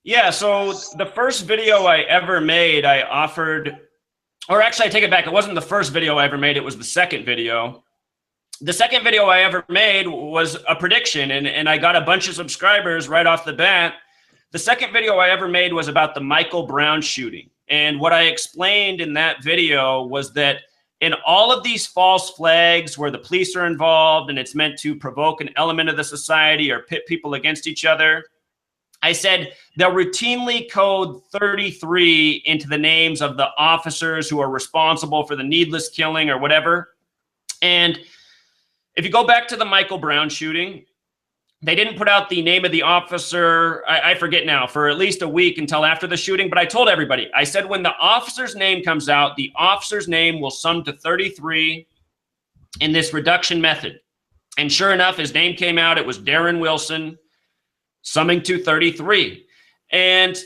yeah, so the first video I ever made, I offered, or actually I take it back, it wasn't the first video I ever made, it was the second video. The second video I ever made was a prediction, and I got a bunch of subscribers right off the bat. The second video I ever made was about the Michael Brown shooting. And what I explained in that video was that in all of these false flags where the police are involved and it's meant to provoke an element of the society or pit people against each other, I said they'll routinely code 33 into the names of the officers who are responsible for the needless killing or whatever. And if you go back to the Michael Brown shooting, they didn't put out the name of the officer, I forget now, for at least a week until after the shooting. But I told everybody, I said, when the officer's name comes out, the officer's name will sum to 33 in this reduction method. And sure enough, his name came out. It was Darren Wilson, summing to 33. And,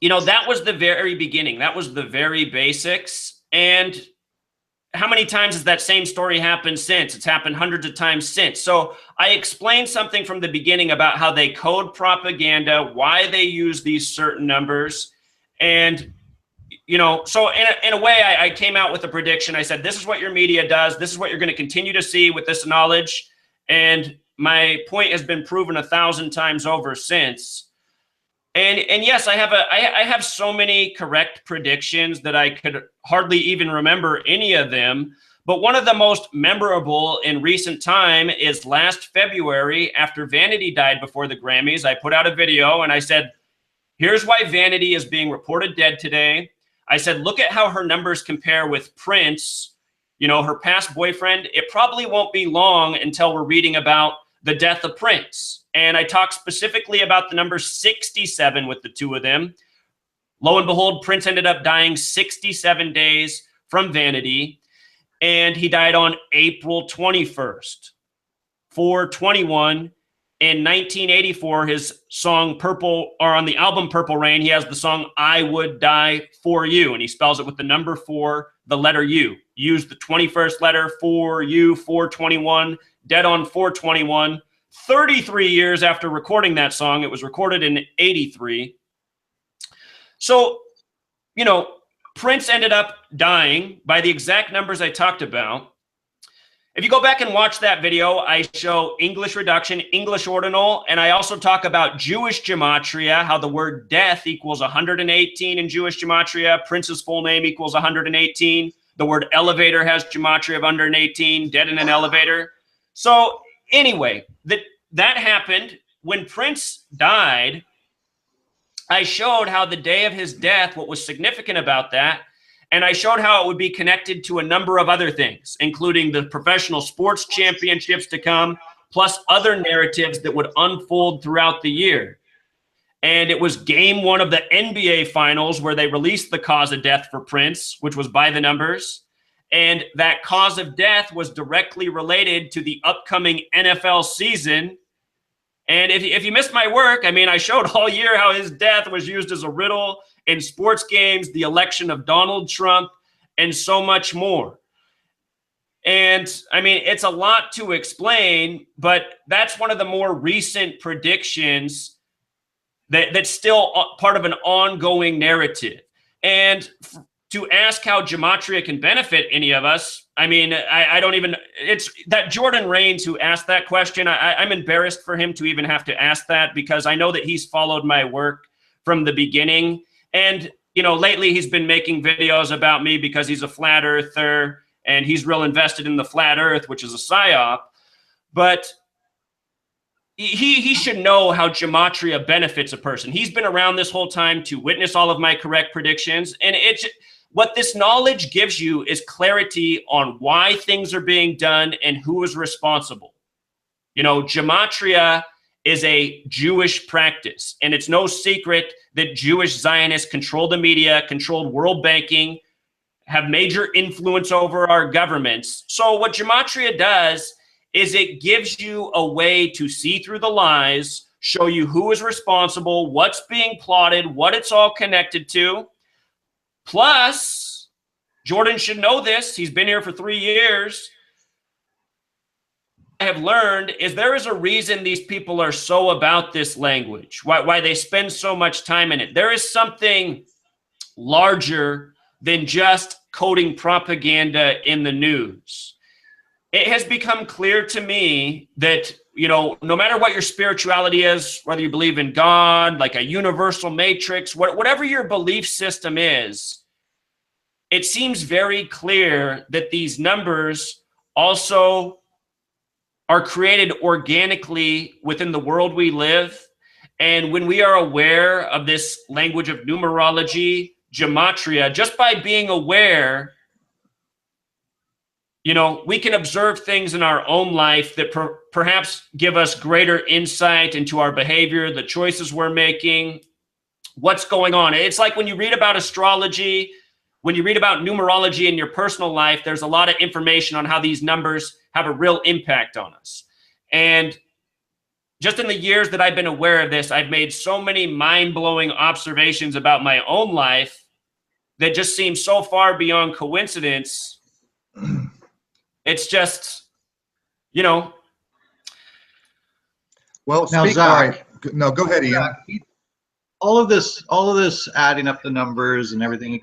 you know, that was the very beginning. That was the very basics. And how many times has that same story happened since? It's happened hundreds of times since. So I explained something from the beginning about how they code propaganda, why they use these certain numbers. And, you know, so in a way, I came out with a prediction. I said, this is what your media does. This is what you're going to continue to see with this knowledge. And my point has been proven 1,000 times over since. And yes, I have so many correct predictions that I could hardly even remember any of them. But one of the most memorable in recent time is last February, after Vanity died before the Grammys. I put out a video and I said, here's why Vanity is being reported dead today. I said, look at how her numbers compare with Prince, you know, her past boyfriend. It probably won't be long until we're reading about the death of Prince. And I talked specifically about the number 67 with the two of them. Lo and behold, Prince ended up dying 67 days from Vanity, and he died on April 21st, 4/21. In 1984, his song Purple, or on the album Purple Rain, he has the song I Would Die For You, and he spells it with the number 4, the letter U. Used the 21st letter for you, 4/21, dead on 4/21. 33 years after recording that song. It was recorded in 83. So, you know, Prince ended up dying by the exact numbers I talked about. If you go back and watch that video, I show English reduction, English ordinal, and I also talk about Jewish Gematria, how the word death equals 118 in Jewish Gematria. Prince's full name equals 118. The word elevator has Gematria of 118, dead in an elevator. So anyway, that happened. When Prince died, I showed how the day of his death, what was significant about that, and I showed how it would be connected to a number of other things, including the professional sports championships to come, plus other narratives that would unfold throughout the year. And it was game 1 of the NBA finals where they released the cause of death for Prince, which was by the numbers. And that cause of death was directly related to the upcoming NFL season. And if you missed my work, I mean, I showed all year how his death was used as a riddle in sports games, the election of Donald Trump, and so much more. And I mean, it's a lot to explain, but that's one of the more recent predictions that's still part of an ongoing narrative. And to ask how Gematria can benefit any of us, I mean, I don't even, it's that Jordan Rains who asked that question. I'm embarrassed for him to even have to ask that, because I know that he's followed my work from the beginning. And, you know, lately he's been making videos about me because he's a flat earther and he's real invested in the flat earth, which is a psyop. But he should know how Gematria benefits a person. He's been around this whole time to witness all of my correct predictions. And what this knowledge gives you is clarity on why things are being done and who is responsible. You know, Gematria is a Jewish practice, and it's no secret that Jewish Zionists control the media, controlled world banking, have major influence over our governments. So what Gematria does is it gives you a way to see through the lies, show you who is responsible, what's being plotted, what it's all connected to. Plus, Jordan should know this. He's been here for 3 years. I have learned is there is a reason these people are so about this language, why they spend so much time in it. There is something larger than just coding propaganda in the news. It has become clear to me that, you know, no matter what your spirituality is, whether you believe in God, like a universal matrix, whatever your belief system is, it seems very clear that these numbers also are created organically within the world we live. And when we are aware of this language of numerology, Gematria, just by being aware, you know, we can observe things in our own life that perhaps give us greater insight into our behavior, the choices we're making, what's going on. It's like when you read about astrology, when you read about numerology in your personal life, there's a lot of information on how these numbers have a real impact on us. And just in the years that I've been aware of this, I've made so many mind-blowing observations about my own life that just seem so far beyond coincidence. It's just, you know. Well, now, Zach, all right. No, go ahead, Ian. All of this adding up the numbers and everything,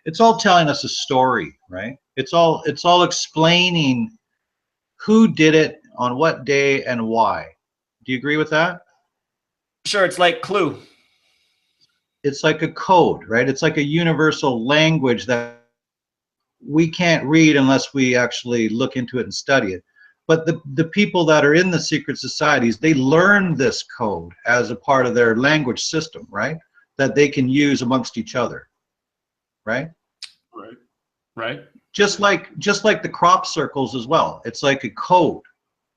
it's all telling us a story, right? It's all explaining who did it on what day and why. Do you agree with that? Sure, it's like Clue. It's like a code, right? It's like a universal language that we can't read unless we actually look into it and study it. But the people that are in the secret societies, they learn this code as a part of their language system, right? That they can use amongst each other, right? Right. Just like the crop circles as well. It's like a code,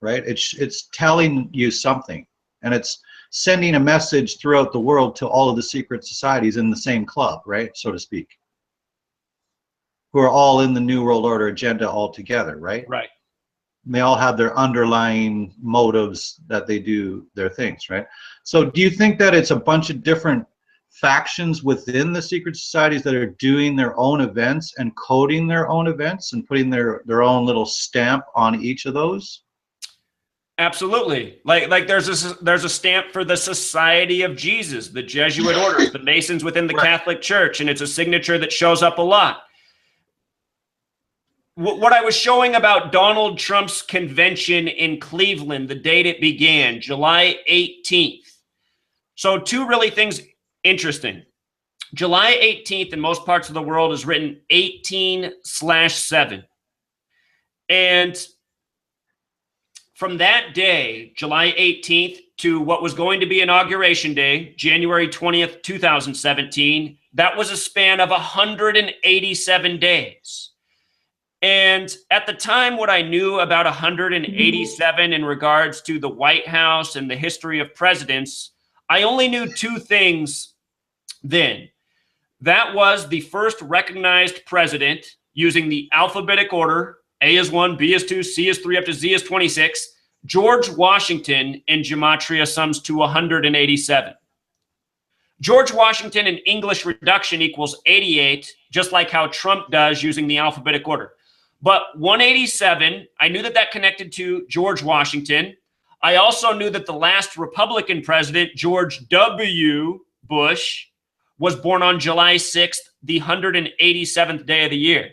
right? It's telling you something, and it's sending a message throughout the world to all of the secret societies in the same club, right? So to speak, who are all in the New World Order agenda all together, right? Right. And they all have their underlying motives that they do their things, right? So do you think that it's a bunch of different factions within the secret societies that are doing their own events and coding their own events and putting their own little stamp on each of those? Absolutely. Like there's a stamp for the Society of Jesus, the Jesuit orders, the Masons within the Right. Catholic Church, and it's a signature that shows up a lot. What I was showing about Donald Trump's convention in Cleveland, the date it began, July 18th. So two really things interesting. July 18th in most parts of the world is written 18/7. And from that day, July 18th, to what was going to be Inauguration Day, January 20th, 2017, that was a span of 187 days. And at the time, what I knew about 187 in regards to the White House and the history of presidents, I only knew two things then. That was the first recognized president using the alphabetic order. A is 1, B is 2, C is 3, up to Z is 26. George Washington in Gematria sums to 187. George Washington in English reduction equals 88, just like how Trump does using the alphabetic order. But 187, I knew that that connected to George Washington. I also knew that the last Republican president, George W. Bush, was born on July 6th, the 187th day of the year.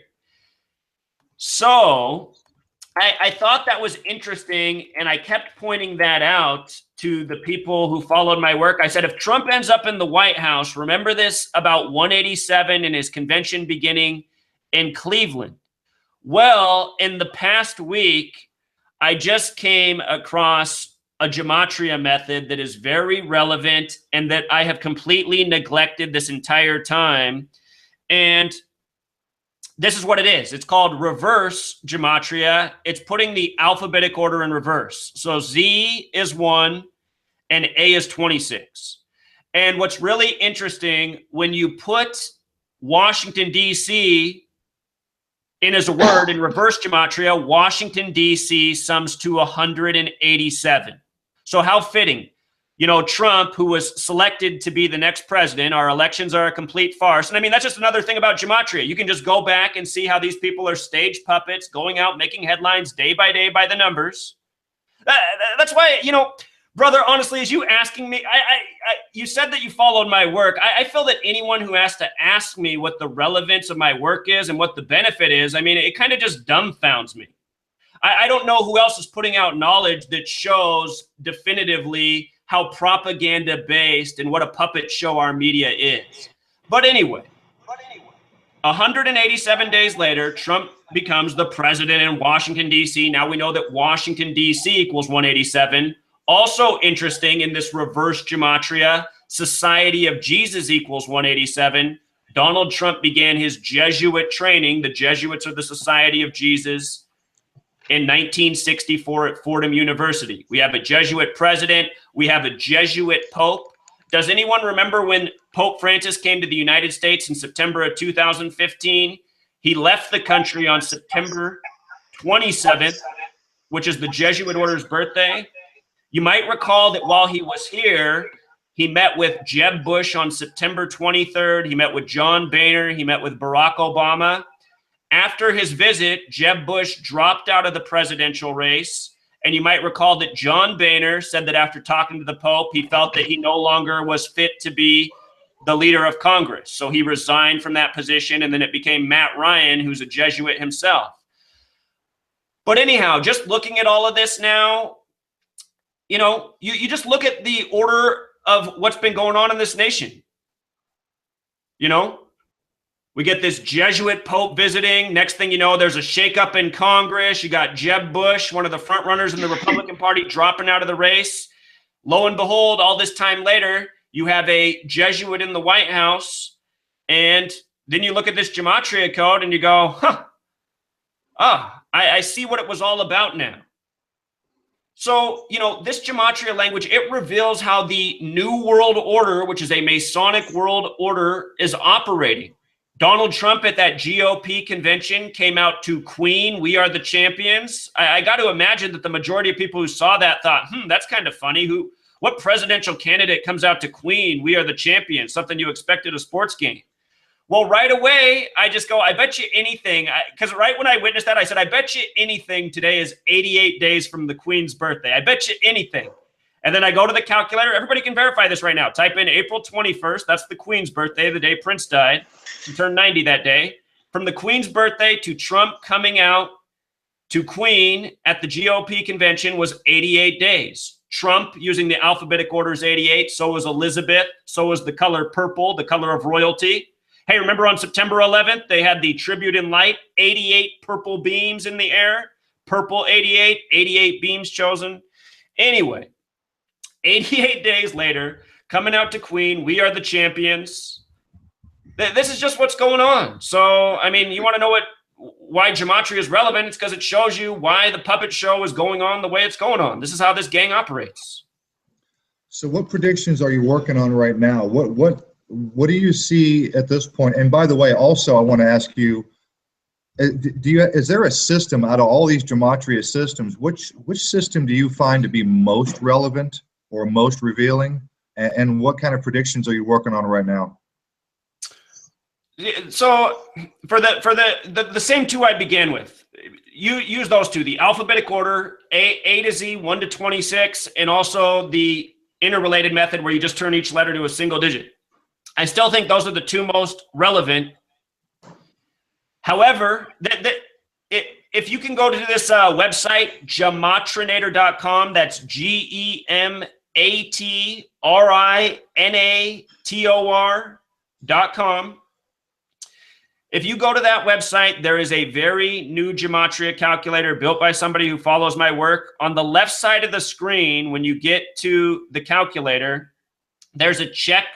So I thought that was interesting, and I kept pointing that out to the people who followed my work. I said, if Trump ends up in the White House, remember this about 187 and his convention beginning in Cleveland. Well, in the past week, I just came across a Gematria method that is very relevant and that I have completely neglected this entire time. And this is what it is. It's called reverse Gematria. It's putting the alphabetic order in reverse. So Z is 1 and A is 26. And what's really interesting, when you put Washington, D.C. in as a word in reverse Gematria, Washington, D.C. sums to 187. So how fitting. You know, Trump, who was selected to be the next president, our elections are a complete farce. And I mean, that's just another thing about Gematria. You can just go back and see how these people are stage puppets going out, making headlines day by the numbers. That's why, you know, brother, honestly, as you asking me, you said that you followed my work. I feel that anyone who has to ask me what the relevance of my work is and what the benefit is, I mean, it kind of just dumbfounds me. I don't know who else is putting out knowledge that shows definitively how propaganda-based and what a puppet show our media is. But anyway, 187 days later, Trump becomes the president in Washington, D.C. Now we know that Washington, D.C. equals 187. Also interesting in this reverse Gematria, Society of Jesus equals 187. Donald Trump began his Jesuit training. The Jesuits are the Society of Jesus. In 1964 at Fordham University. We have a Jesuit president. We have a Jesuit pope. Does anyone remember when Pope Francis came to the United States in September of 2015? He left the country on September 27th, which is the Jesuit order's birthday. You might recall that while he was here, he met with Jeb Bush on September 23rd. He met with John Boehner. He met with Barack Obama. After his visit, Jeb Bush dropped out of the presidential race. And you might recall that John Boehner said that after talking to the Pope, he felt that he no longer was fit to be the leader of Congress. So he resigned from that position, and then it became Matt Ryan, who's a Jesuit himself. But anyhow, just looking at all of this now, you know, you just look at the order of what's been going on in this nation. You know? We get this Jesuit Pope visiting. Next thing you know, there's a shakeup in Congress. You got Jeb Bush, one of the front runners in the Republican Party, dropping out of the race. Lo and behold, all this time later, you have a Jesuit in the White House. And then you look at this Gematria code and you go, I see what it was all about now. So, you know, this Gematria language, it reveals how the New World Order, which is a Masonic world order, is operating. Donald Trump at that GOP convention came out to Queen, we are the champions. I got to imagine that the majority of people who saw that thought, that's kind of funny. What presidential candidate comes out to Queen, we are the champions, something you expect at a sports game? Well, right away, I just go, I bet you anything. Because right when I witnessed that, I said, I bet you anything today is 88 days from the Queen's birthday. I bet you anything. And then I go to the calculator. Everybody can verify this right now. Type in April 21st. That's the Queen's birthday, the day Prince died. She turned 90 that day. From the Queen's birthday to Trump coming out to Queen at the GOP convention was 88 days. Trump, using the alphabetic order, is 88. So was Elizabeth. So was the color purple, the color of royalty. Hey, remember on September 11th, they had the tribute in light, 88 purple beams in the air. Purple 88, 88 beams chosen. Anyway. 88 days later, coming out to Queen, we are the champions. This is just what's going on. So, I mean, you want to know why Gematria is relevant? It's because it shows you why the puppet show is going on the way it's going on. This is how this gang operates. So what predictions are you working on right now? What do you see at this point? And by the way, also I want to ask you, is there a system out of all these Gematria systems, which system do you find to be most relevant or most revealing? And what kind of predictions are you working on right now? So for the same two I began with, you use those two, the alphabetic order, A to Z, 1 to 26, and also the interrelated method where you just turn each letter to a single digit. I still think those are the two most relevant. However, if you can go to this website, gematrinator.com, that's GEMATRINATOR.com. If you go to that website, there is a very new Gematria calculator built by somebody who follows my work. On the left side of the screen, when you get to the calculator, there's check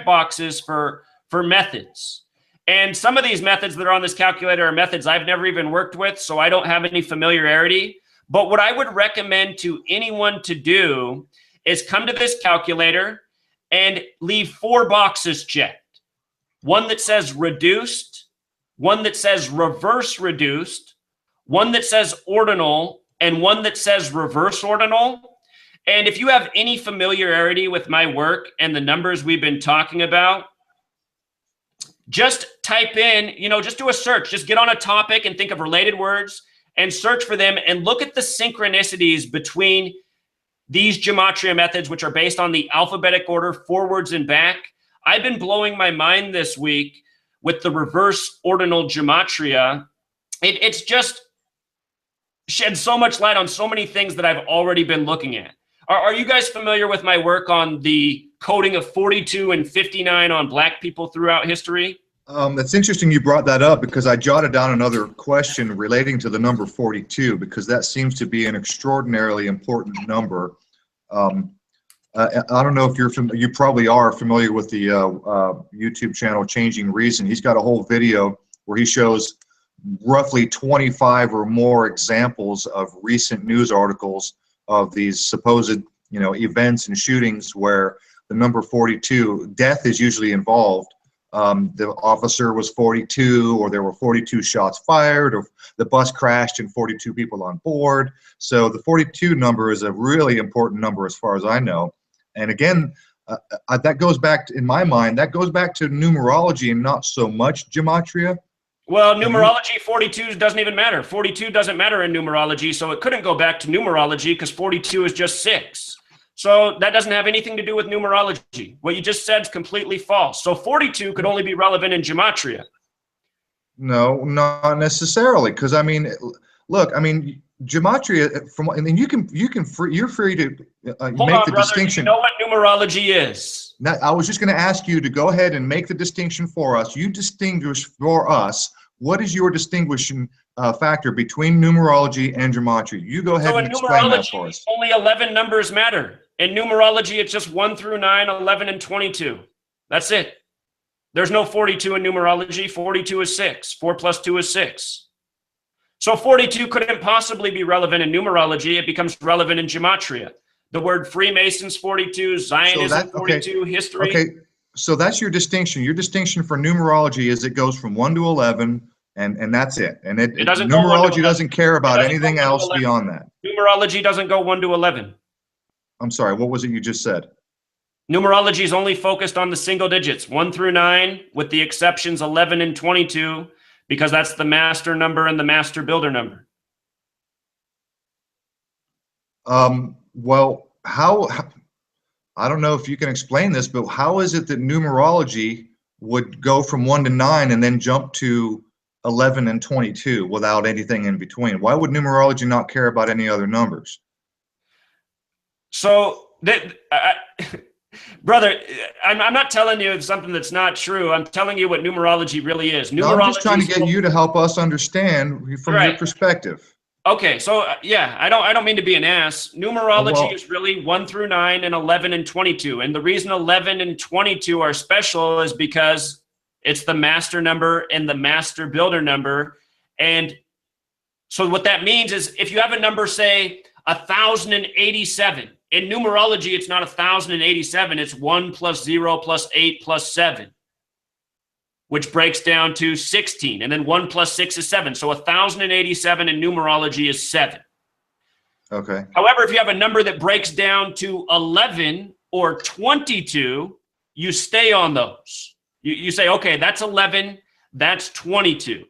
boxes for methods. And some of these methods that are on this calculator are methods I've never even worked with, so I don't have any familiarity. But what I would recommend to anyone to do is come to this calculator and leave 4 boxes checked. One that says reduced, one that says reverse reduced, one that says ordinal, and one that says reverse ordinal. And if you have any familiarity with my work and the numbers we've been talking about, just type in, just do a search. Just get on a topic and think of related words and search for them and look at the synchronicities between these Gematria methods, which are based on the alphabetic order forwards and back. I've been blowing my mind this week with the reverse ordinal Gematria. It's just shed so much light on so many things that I've already been looking at. Are you guys familiar with my work on the coding of 42 and 59 on Black people throughout history? That's interesting you brought that up, because I jotted down another question relating to the number 42, because that seems to be an extraordinarily important number. I don't know if you probably are familiar with the YouTube channel Changing Reason. He's got a whole video where he shows roughly 25 or more examples of recent news articles of these supposed, events and shootings where the number 42, death is usually involved. The officer was 42, or there were 42 shots fired, or the bus crashed and 42 people on board. So the 42 number is a really important number as far as I know. And again, that goes back to, in my mind, that goes back to numerology and not so much Gematria. Well, numerology 42 doesn't even matter. 42 doesn't matter in numerology, so it couldn't go back to numerology because 42 is just 6. So that doesn't have anything to do with numerology. What you just said is completely false. So 42 could only be relevant in Gematria. No, not necessarily, because look, Gematria, you're free to make the distinction. You know what numerology is. Now, I was just going to ask you to go ahead and make the distinction for us. You distinguish for us. What is your distinguishing factor between numerology and Gematria? You go ahead and explain that for us. Only 11 numbers matter. In numerology, it's just 1 through 9, 11, and 22. That's it. There's no 42 in numerology. 42 is 6. 4 plus 2 is 6. So 42 couldn't possibly be relevant in numerology. It becomes relevant in Gematria. The word Freemasons 42, Zionism 42, history. Okay, so that's your distinction. Your distinction for numerology is it goes from 1 to 11, and that's it. And it doesn't. Numerology doesn't care about anything else beyond that. Numerology doesn't go 1 to 11. I'm sorry. What was it you just said? Numerology is only focused on the single digits, 1 through 9, with the exceptions 11 and 22. Because that's the master number and the master builder number. Well, I don't know if you can explain this, but how is it that numerology would go from 1 to 9 and then jump to 11 and 22 without anything in between? Why would numerology not care about any other numbers? So, brother, I'm not telling you something that's not true. I'm telling you what numerology really is. I'm just trying to get you to help us understand from your perspective. Okay, so yeah, I don't mean to be an ass. Numerology is really 1 through 9 and 11 and 22. And the reason 11 and 22 are special is because it's the master number and the master builder number. And so what that means is if you have a number, say 1,087, in numerology, it's not 1,087. It's 1 plus 0 plus 8 plus 7, which breaks down to 16. And then 1 plus 6 is 7. So 1,087 in numerology is 7. Okay. However, if you have a number that breaks down to 11 or 22, you stay on those. You say, okay, that's 11, that's 22.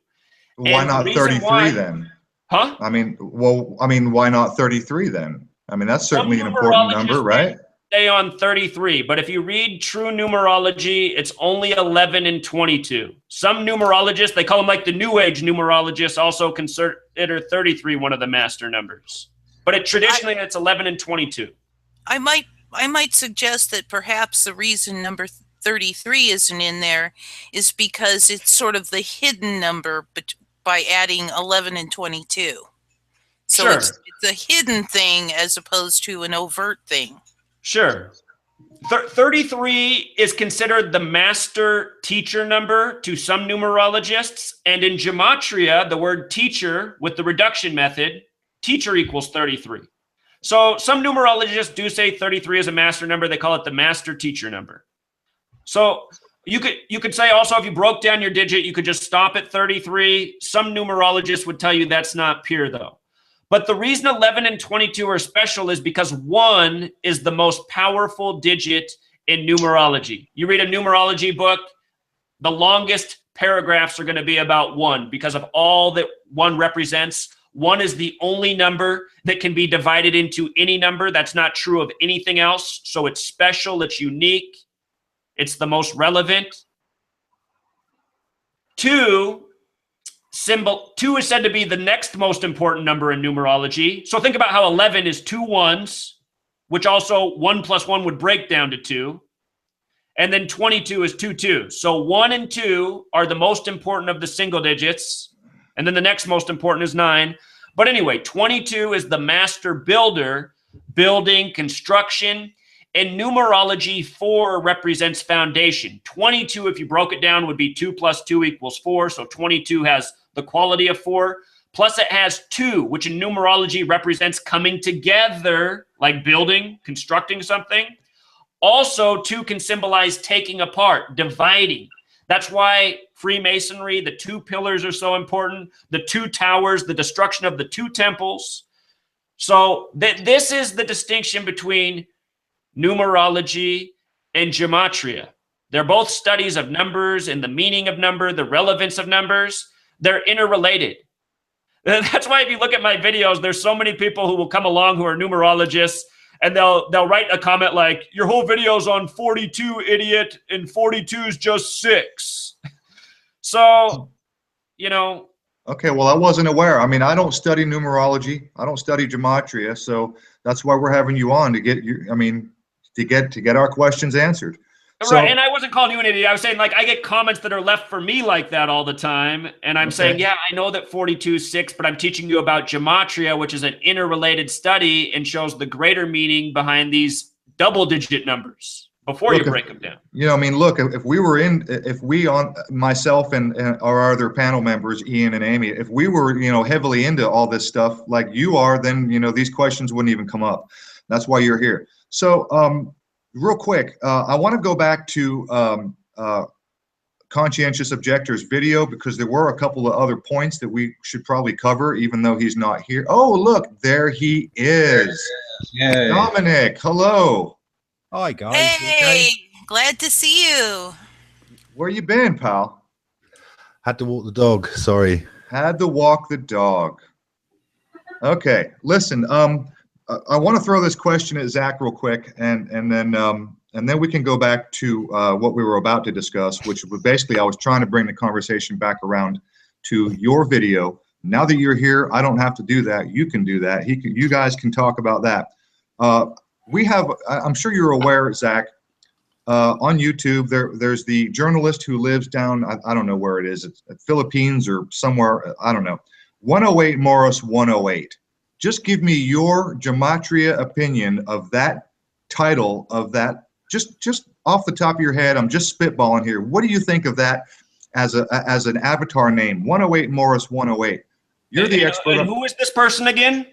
Why And not the reason 33 why- then? Huh? I mean, why not 33 then? I mean, that's certainly an important number, right? Stay on 33, but if you read true numerology, it's only 11 and 22. Some numerologists, they call them like the New Age numerologists, also consider 33 one of the master numbers. But traditionally, it's 11 and 22. I might suggest that perhaps the reason number 33 isn't in there is because it's sort of the hidden number by adding 11 and 22. So Sure. it's a hidden thing as opposed to an overt thing. Sure. 33 is considered the master teacher number to some numerologists. And in Gematria, the word teacher with the reduction method, teacher equals 33. So some numerologists do say 33 is a master number. They call it the master teacher number. So you could say also, if you broke down your digit, you could just stop at 33. Some numerologists would tell you that's not pure though. But the reason 11 and 22 are special is because 1 is the most powerful digit in numerology. You read a numerology book, the longest paragraphs are going to be about 1 because of all that 1 represents. 1 is the only number that can be divided into any number. That's not true of anything else. So it's special, it's unique, it's the most relevant. 2 is said to be the next most important number in numerology. So think about how 11 is 2 1s, which also 1 plus 1 would break down to 2. And then 22 is 2 2s. So 1 and 2 are the most important of the single digits. And then the next most important is 9. But anyway, 22 is the master builder, building, construction. In numerology, 4 represents foundation. 22, if you broke it down, would be 2 plus 2 equals 4. So 22 has the quality of 4. Plus it has 2, which in numerology represents coming together, like building, constructing something. Also, 2 can symbolize taking apart, dividing. That's why Freemasonry, the 2 pillars are so important, the 2 towers, the destruction of the 2 temples. So this is the distinction between numerology and Gematria. They're both studies of numbers and the meaning of number, the relevance of numbers. They're interrelated. That's why if you look at my videos, there's so many people who will come along who are numerologists, and they'll write a comment like, your whole video's on 42, idiot, and 42 is just 6. So, you know. Okay, well, I wasn't aware. I mean, I don't study numerology. I don't study Gematria, so that's why we're having you on to get you. I mean, to get our questions answered. So, right, and I wasn't calling you an idiot. I was saying, like, I get comments that are left for me like that all the time, and I'm saying, yeah, I know that 42 is 6, but I'm teaching you about Gematria, which is an interrelated study and shows the greater meaning behind these double-digit numbers before you break them down. You know, I mean, look, if we on myself and our other panel members, Ian and Amy, if we were, you know, heavily into all this stuff like you are, then, you know, these questions wouldn't even come up. That's why you're here. So, real quick, I want to go back to Conscientious Objector's video because there were a couple of other points that we should probably cover, even though he's not here. Oh, look, there he is. Yay. Dominic, hello. Hi, guys. Hey, glad to see you. Where you been, pal? Had to walk the dog, sorry. Had to walk the dog. Okay, listen, I want to throw this question at Zach real quick, and then we can go back to what we were about to discuss, which was basically I was trying to bring the conversation back around to your video. Now that you're here, I don't have to do that. You can do that. You guys can talk about that. We have, I'm sure you're aware, Zach, on YouTube, there's the journalist who lives down, I don't know where it is, it's Philippines or somewhere, I don't know, 108 Morris 108. Just give me your Gematria opinion of that title of that, just off the top of your head. I'm just spitballing here. What do you think of that as an avatar name? 108 Morris 108. You're the expert. And who is this person again?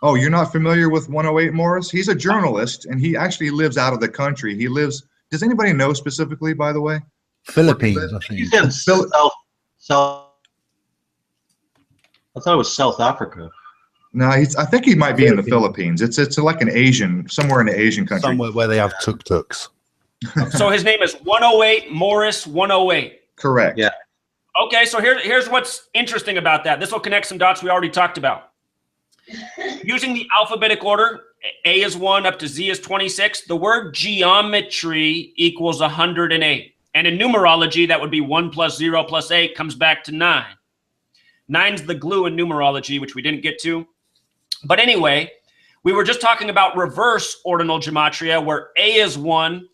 Oh, you're not familiar with 108 Morris? He's a journalist, and he actually lives out of the country. He lives. Does anybody know specifically, by the way? Philippines, I He's think. in South. I thought it was South Africa. No, I think he might be in the Philippines. It's like an Asian, somewhere in an Asian country. Somewhere where they have tuk-tuks. So his name is 108 Morris 108. Correct. Yeah. Okay, so here's what's interesting about that. This will connect some dots we already talked about. Using the alphabetic order, A is 1 up to Z is 26, the word geometry equals 108. And in numerology, that would be 1 plus 0 plus 8 comes back to 9. 9's the glue in numerology, which we didn't get to. But anyway, we were just talking about reverse ordinal gematria, where A is 1,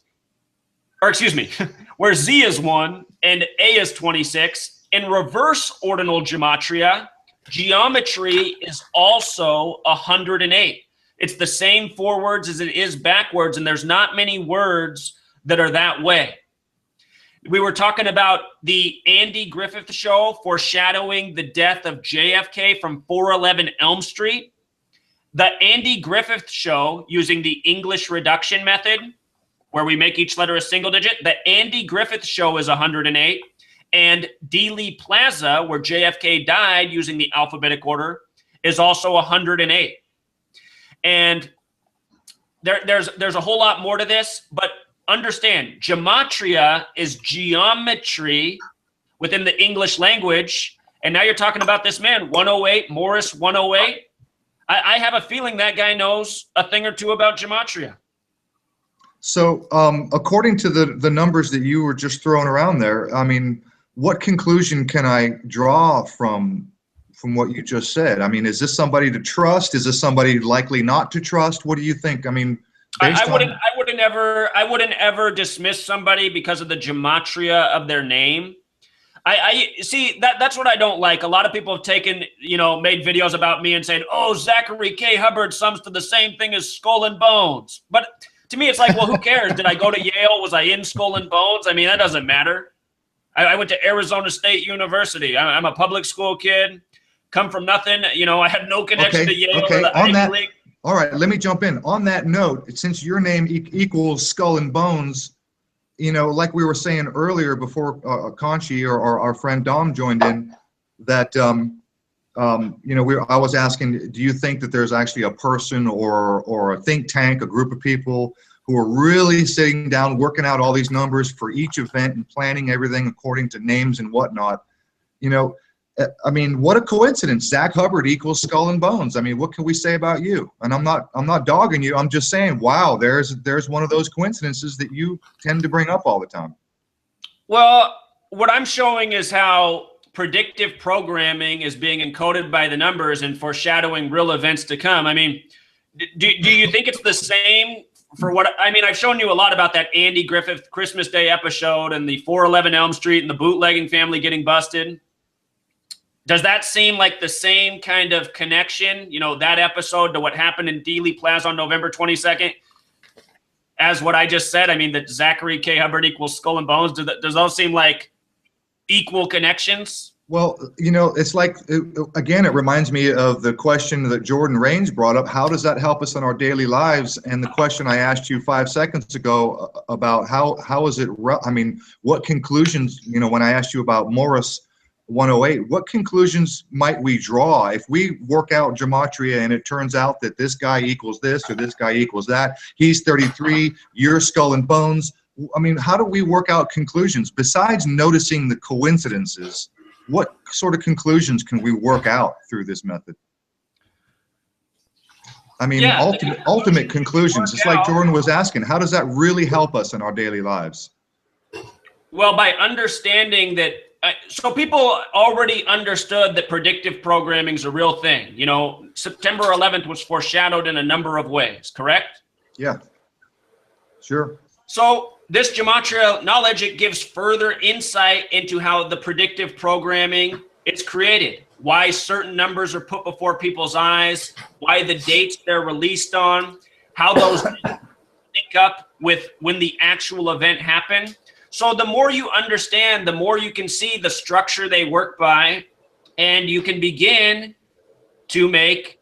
or excuse me, where Z is 1 and A is 26. In reverse ordinal gematria, geometry is also 108. It's the same forwards as it is backwards, and there's not many words that are that way. We were talking about the Andy Griffith Show foreshadowing the death of JFK from 411 Elm Street. The Andy Griffith Show, using the English reduction method, where we make each letter a single digit, the Andy Griffith Show is 108. And Dealey Plaza, where JFK died using the alphabetic order, is also 108. And there's a whole lot more to this, but understand, gematria is geometry within the English language. And now you're talking about this man, 108, Morris 108. I have a feeling that guy knows a thing or two about gematria. So according to the numbers that you were just throwing around there, I mean, what conclusion can I draw from what you just said? I mean, is this somebody to trust? Is this somebody likely not to trust? What do you think? I mean, I wouldn't ever dismiss somebody because of the gematria of their name. I see that's what I don't like. A lot of people have taken, made videos about me and saying, "Oh, Zachary K. Hubbard sums to the same thing as Skull and Bones." But to me, it's like, well, who cares? Did I go to Yale? Was I in Skull and Bones? I mean, that doesn't matter. I went to Arizona State University. I'm a public school kid, come from nothing. I had no connection to Yale or the Ivy League. All right, let me jump in. On that note, since your name equals Skull and Bones, like we were saying earlier before Conchi or our friend Dom joined in, that, I was asking, do you think that there's actually a person or a think tank, a group of people who are really sitting down, working out all these numbers for each event and planning everything according to names and whatnot? I mean, what a coincidence. Zach Hubbard equals Skull and Bones. I mean, what can we say about you? And I'm not dogging you. I'm just saying, wow, there's one of those coincidences that you tend to bring up all the time. Well, what I'm showing is how predictive programming is being encoded by the numbers and foreshadowing real events to come. I mean, do you think it's the same for what, I mean, I've shown you a lot about that Andy Griffith Christmas Day episode and the 411 Elm Street and the bootlegging family getting busted. Does that seem like the same kind of connection, that episode to what happened in Dealey Plaza on November 22nd, as what I just said? I mean, that Zachary K. Hubbard equals Skull and Bones. Does those seem like equal connections? Well, it's like, again, it reminds me of the question that Jordan Raines brought up. How does that help us in our daily lives? And the question I asked you 5 seconds ago about how is it, I mean, what conclusions, when I asked you about Morris 108, what conclusions might we draw if we work out gematria and it turns out that this guy equals this or this guy equals that? He's 33, you're Skull and Bones. I mean, how do we work out conclusions besides noticing the coincidences? What sort of conclusions can we work out through this method? I mean, yeah, ultimate conclusions. It's like Jordan was asking, how does that really help us in our daily lives? Well, by understanding that, so people already understood that predictive programming is a real thing. September 11th was foreshadowed in a number of ways, correct? Yeah, sure. So this gematria knowledge, it gives further insight into how the predictive programming is created, why certain numbers are put before people's eyes, why the dates they're released on, how those link up with when the actual event happened. So the more you understand, the more you can see the structure they work by, and you can begin to make,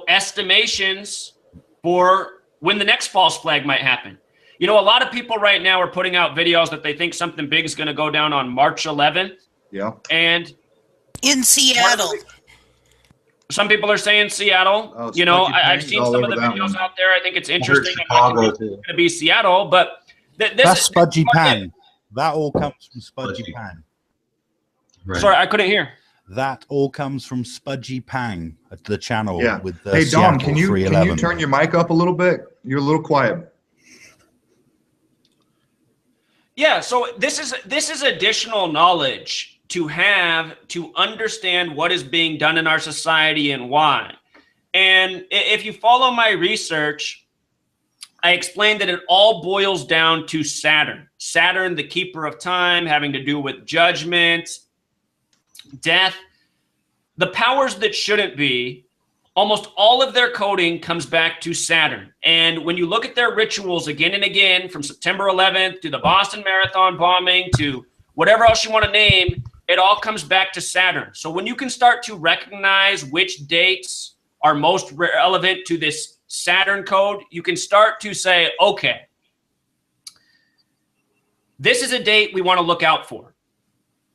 estimations for when the next false flag might happen. A lot of people right now are putting out videos that they think something big is going to go down on March 11th. Yeah. And in Seattle. Some people are saying Seattle. Oh, I've seen some of the videos out there. I think it's interesting. Chicago It's too. going to be Seattle, but That's Spudgy Pan. That all comes from Spudgy Pan. Right. Sorry, I couldn't hear. That all comes from Spudgy Pang, the channel with the Hey, Dom, Seattle can you 311. turn your mic up a little bit? You're a little quiet. Yeah, so this is additional knowledge to have to understand what is being done in our society and why. And if you follow my research, I explained that it all boils down to Saturn. Saturn, the keeper of time, having to do with judgment, death, the powers that shouldn't be. Almost all of their coding comes back to Saturn. And when you look at their rituals again and again, from September 11th to the Boston Marathon bombing to whatever else you want to name, it all comes back to Saturn. So when you can start to recognize which dates are most relevant to this Saturn code, you can start to say, okay, this is a date we want to look out for.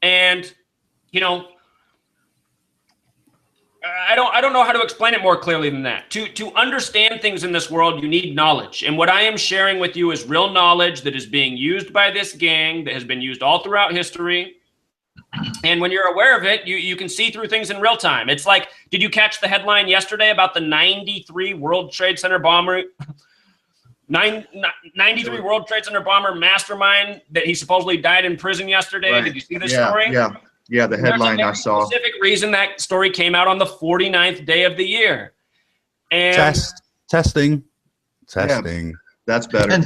And, I don't know how to explain it more clearly than that. To understand things in this world, you need knowledge. And what I am sharing with you is real knowledge that is being used by this gang, that has been used all throughout history. And when you're aware of it, you can see through things in real time. It's like, did you catch the headline yesterday about the 93 World Trade Center bomber? 93 World Trade Center bomber mastermind that he supposedly died in prison yesterday. Right. Did you see this story? Yeah, the headline I saw. Specific reason that story came out on the 49th day of the year. And Testing. Yeah, that's better. And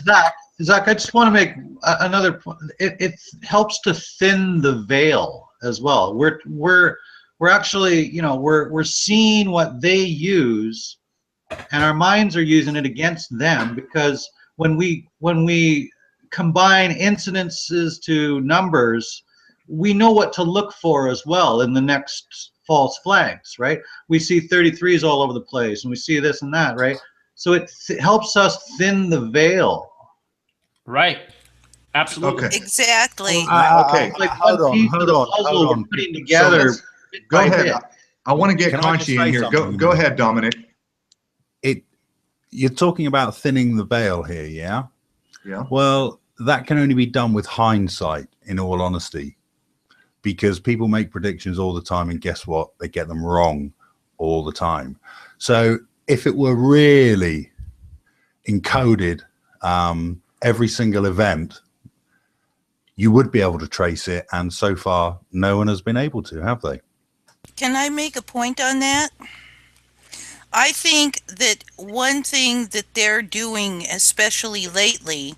Zach, I just want to make another point. It helps to thin the veil as well. We're actually, we're seeing what they use, and our minds are using it against them, because when we combine incidences to numbers, we know what to look for as well in the next false flags, right? We see 33s all over the place, and we see this and that, right? So it helps us thin the veil. Right. Absolutely. Okay. Exactly. Okay. Like Hold one piece of the on, puzzle hold on. we're putting together. So go ahead. I want to get Can I just Conchi say in here. something? Go ahead, Dominic. You're talking about thinning the veil here, yeah? Yeah. Well, that can only be done with hindsight, in all honesty, because people make predictions all the time, and guess what? They get them wrong all the time. So if it were really encoded, every single event, you would be able to trace it, and so far no one has been able to, have they? Can I make a point on that? I think that one thing that they're doing, especially lately,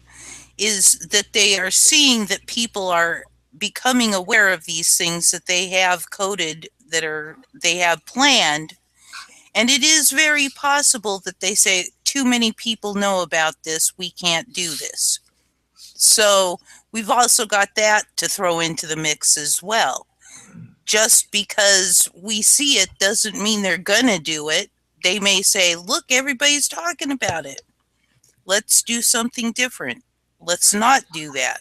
is that they are seeing that people are becoming aware of these things that they have coded, they have planned. And it is very possible that they say, too many people know about this, we can't do this. So we've also got that to throw into the mix as well. Just because we see it doesn't mean they're gonna do it. They may say, look, everybody's talking about it. Let's do something different. Let's not do that.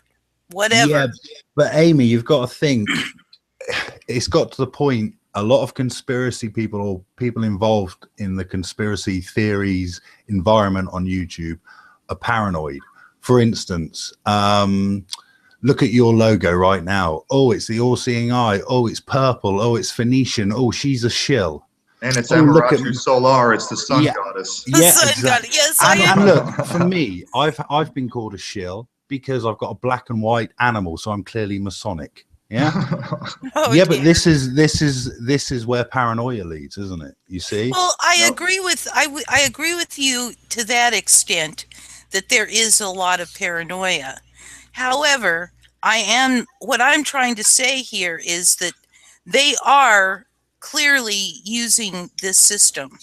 Whatever. Yeah, but Amy, you've got to think, it's got to the point, a lot of conspiracy people, or people involved in the conspiracy theories environment on YouTube, are paranoid. For instance, look at your logo right now. Oh, it's the all-seeing eye. Oh, it's purple. Oh, it's Phoenician. Oh, she's a shill. And it's Amaratu Solar. It's the sun goddess. Yeah, sun exactly. goddess. Yes, and look, for me, I've been called a shill because I've got a black and white animal, so I'm clearly Masonic. Yeah. Oh, yeah, dear. but this is where paranoia leads, isn't it? You see? Well, I agree with you to that extent, that there is a lot of paranoia. However, what I'm trying to say here is that they are clearly using this system.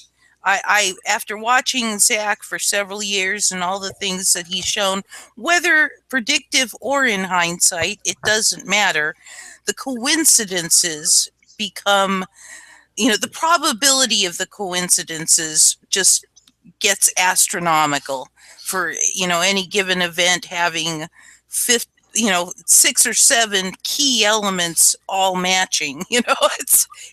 I after watching Zach for several years and all the things that he's shown, whether predictive or in hindsight, it doesn't matter. The coincidences become the probability of the coincidences just gets astronomical for, any given event having 6 or 7 key elements all matching.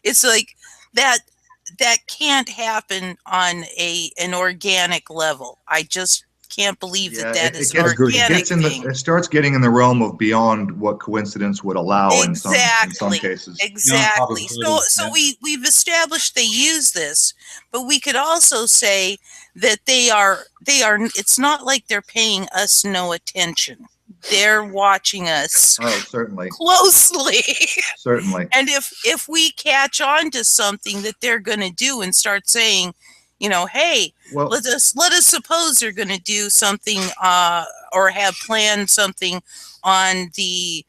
It's like that can't happen on an organic level. I just can't believe that is an organic thing. It starts getting in the realm of beyond what coincidence would allow in some cases. Exactly. So we've established they use this, but we could also say that they are. It's not like they're paying us no attention. They're watching us certainly closely. Certainly. And if we catch on to something that they're going to do and start saying, hey, let us suppose they're going to do something or have planned something on the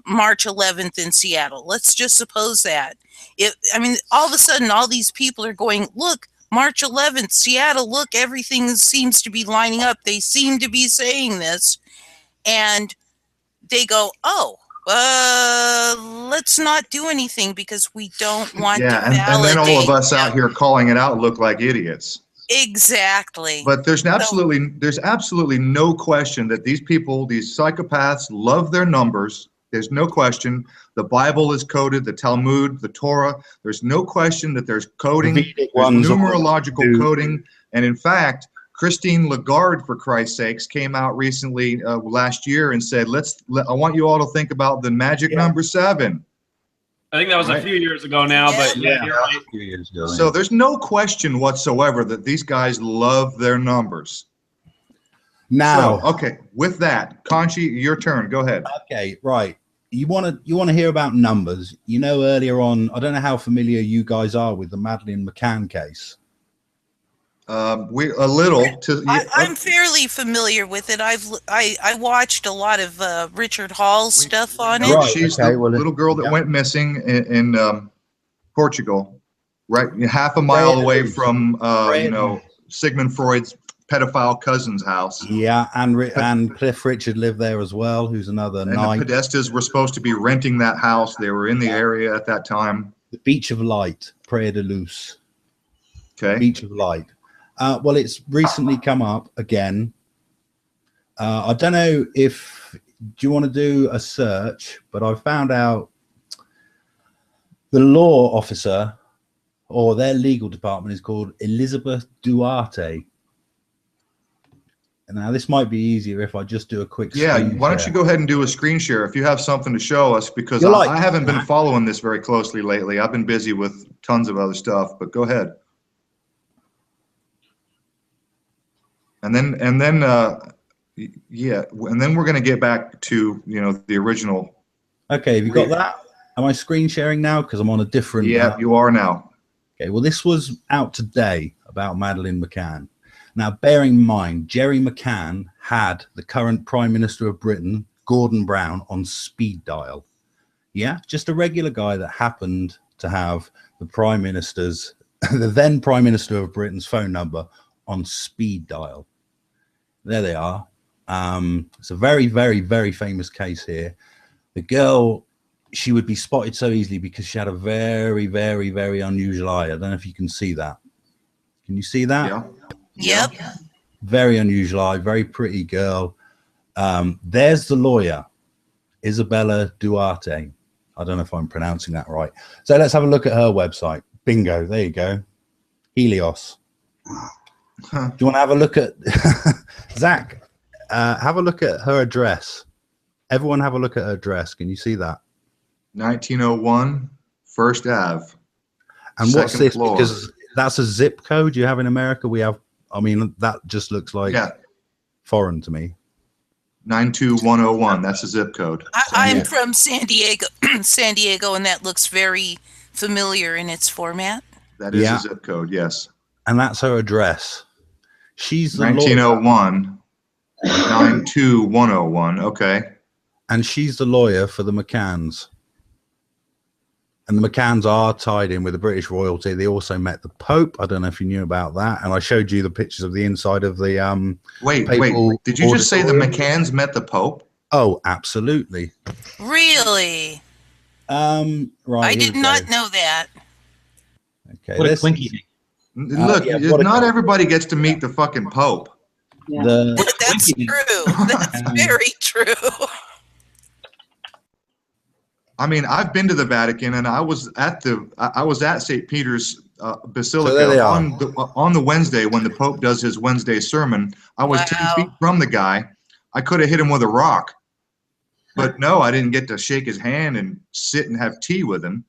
March 11th in Seattle. Let's just suppose that. All of a sudden, all these people are going, look, March 11th, Seattle, look, everything seems to be lining up. They seem to be saying this. And they go, let's not do anything because we don't want to validate. And then all of us out here calling it out look like idiots. Exactly. But there's absolutely no question that these people, these psychopaths, love their numbers. There's no question. The Bible is coded, the Talmud, the Torah. There's no question that there's coding, there's numerological coding. And in fact, Christine Lagarde, for Christ's sakes, came out recently last year and said, I want you all to think about the magic number 7. I think that was a few years ago now, but you're right. A few years ago, so there's no question whatsoever that these guys love their numbers. Now, okay, with that, Conchi, your turn. Go ahead. Okay, right. You want to hear about numbers? Earlier on, I don't know how familiar you guys are with the Madeleine McCann case. I'm fairly familiar with it. I watched a lot of Richard Hall's stuff on it. Right, she's the little girl that went missing in Portugal, right? Half a mile away from Sigmund Freud's pedophile cousin's house. Yeah, and Cliff Richard lived there as well, who's another knight. The Podestas were supposed to be renting that house. They were in the area at that time. The Beach of Light, Praia de Luz. Okay. Beach of Light. Well, it's recently come up again. I don't know if you want to do a search, but I found out the law officer or their legal department is called Elizabeth Duarte. And now this might be easier if I just do a quick screen why don't you go ahead and do a screen share if you have something to show us, because I haven't been following this very closely lately. I've been busy with tons of other stuff, but go ahead. And then we're going to get back to the original. Okay, have you got that? Am I screen sharing now? Because I'm on a different. Yeah, you are now. Okay, well, this was out today about Madeleine McCann. Now, bearing in mind, Jerry McCann had the current Prime Minister of Britain, Gordon Brown, on speed dial. Yeah, just a regular guy that happened to have the the then Prime Minister of Britain's phone number on speed dial. There they are. It's a very, very, very famous case here. The girl, she would be spotted so easily because she had a very, very, very unusual eye. I don't know if you can see that. Can you see that? Yeah. Yep. Very unusual eye, very pretty girl. There's the lawyer, Isabella Duarte. I don't know if I'm pronouncing that right. So let's have a look at her website. Bingo, there you go. Helios. Do you want to have a look at Zach? Have a look at her address. Everyone have a look at her address. Can you see that? 1901 First Ave. And what's this? Floor. Because that's a zip code you have in America. We have, that just looks like foreign to me. 92101. That's a zip code. I'm from San Diego, and that looks very familiar in its format. That is a zip code, yes. And that's her address. She's the 1901 92101. Okay. And she's the lawyer for the McCanns. And the McCanns are tied in with the British royalty. They also met the Pope. I don't know if you knew about that. And I showed you the pictures of the inside of the Wait. Did you just say the McCanns met the Pope? Oh, absolutely. Really? Right. I did not know that. Okay, What a this Twinkie. Look, yeah, what a- not everybody gets to meet the fucking Pope. That's true. That's very true. I mean, I've been to the Vatican, and I was at St. Peter's Basilica So there they are. on the Wednesday when the Pope does his Wednesday sermon. I was 10 Wow. feet from the guy. I could have hit him with a rock, but no, I didn't get to shake his hand and sit and have tea with him.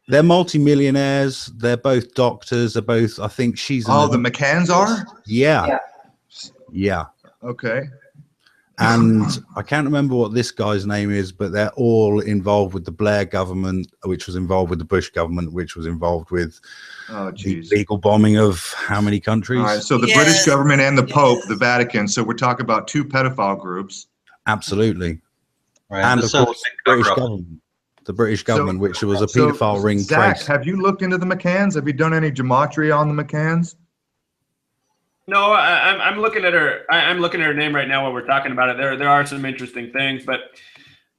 They're multimillionaires. They're both doctors. They're both. I think she's. Oh, the McCanns are? Yeah. Yeah. Okay. And I can't remember what this guy's name is, but they're all involved with the Blair government, which was involved with the Bush government, which was involved with the illegal bombing of how many countries? All right, so the British government and the Pope, the Vatican. So we're talking about two pedophile groups. Absolutely. Right. And This of is course, a big the British cover-up. government. The British government, which was a paedophile ring Zach, trace. have you looked into the McCanns? Have you done any gematria on the McCanns? No, I'm looking at her. I'm looking at her name right now while we're talking about it. There are some interesting things, but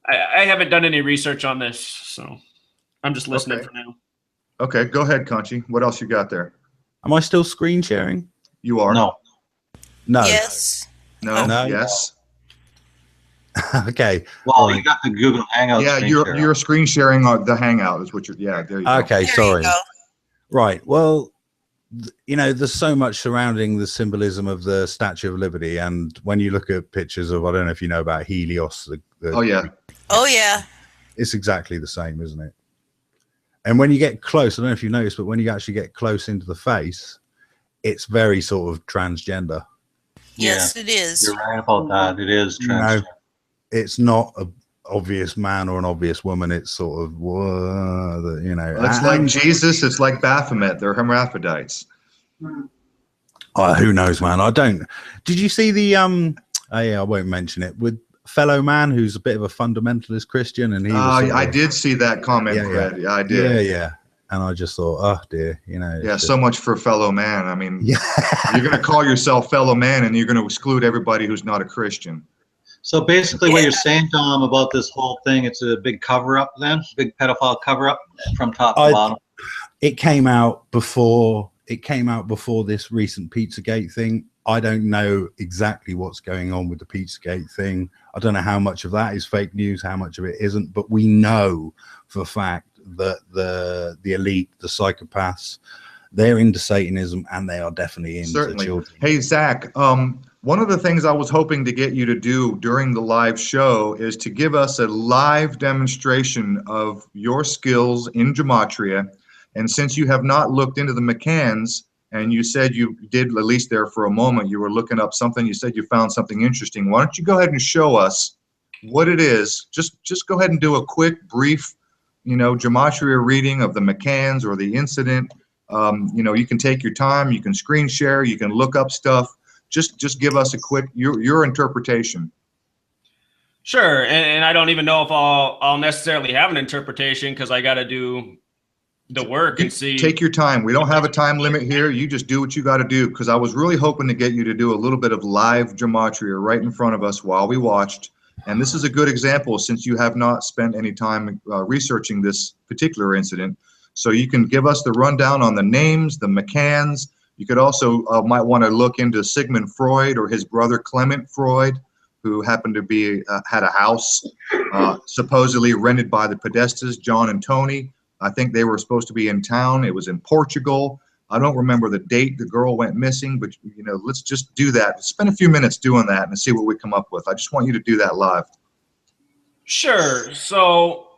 I haven't done any research on this, so I'm just listening for now. Okay, go ahead, Conchi. What else you got there? Am I still screen sharing? You are? No. No. Yes. No? No. Yes. Okay. Well, you got the Google Hangout. Yeah, screen share. you're screen sharing the Hangout is what you're. Yeah, there you go. Okay, There sorry. you go. Right. Well, there's so much surrounding the symbolism of the Statue of Liberty, and when you look at pictures of, I don't know if you know about Helios. Oh yeah. Oh yeah. It's exactly the same, isn't it? And when you get close, I don't know if you noticed, but when you actually get close into the face, it's very sort of transgender. Yes, it is. You're right about that. It is No, trans. it's not an obvious man or an obvious woman. It's sort of, It's like Jesus. It's like Baphomet. They're hermaphrodites. Who knows, man? I don't. Did you see the yeah, I won't mention it, with fellow man who's a bit of a fundamentalist Christian, and he was sort I of, did see that comment, Yeah, Fred. Yeah, I did. yeah. And I just thought, oh dear, Yeah, it's so much for fellow man. I mean, Yeah. you're going to call yourself fellow man, and you're going to exclude everybody who's not a Christian. So basically what you're saying, Tom, about this whole thing, it's a big cover-up then? Big pedophile cover-up from top to bottom? It came out before this recent Pizzagate thing. I don't know exactly what's going on with the Pizzagate thing. I don't know how much of that is fake news, how much of it isn't, but we know for a fact that the elite, the psychopaths, they're into Satanism, and they are definitely into children. Hey, Zach, one of the things I was hoping to get you to do during the live show is to give us a live demonstration of your skills in gematria. And since you have not looked into the McCanns, and you said you did, at least there for a moment, you were looking up something, you said you found something interesting. Why don't you go ahead and show us what it is? Just go ahead and do a quick, brief, gematria reading of the McCanns or the incident. You can take your time, you can screen share, you can look up stuff. Just give us a quick, your interpretation. Sure, and I don't even know if I'll necessarily have an interpretation, because I got to do the work and see. Take your time. We don't have a time limit here. You just do what you got to do, because I was really hoping to get you to do a little bit of live gematria right in front of us while we watched. And this is a good example, since you have not spent any time researching this particular incident. So you can give us the rundown on the names, the McCanns. You could also might want to look into Sigmund Freud or his brother Clement Freud, who happened to be had a house supposedly rented by the Podestas, John and Tony. I think they were supposed to be in town. It was in Portugal. I don't remember the date the girl went missing, but let's just do that. Spend a few minutes doing that and see what we come up with. I just want you to do that live. Sure. So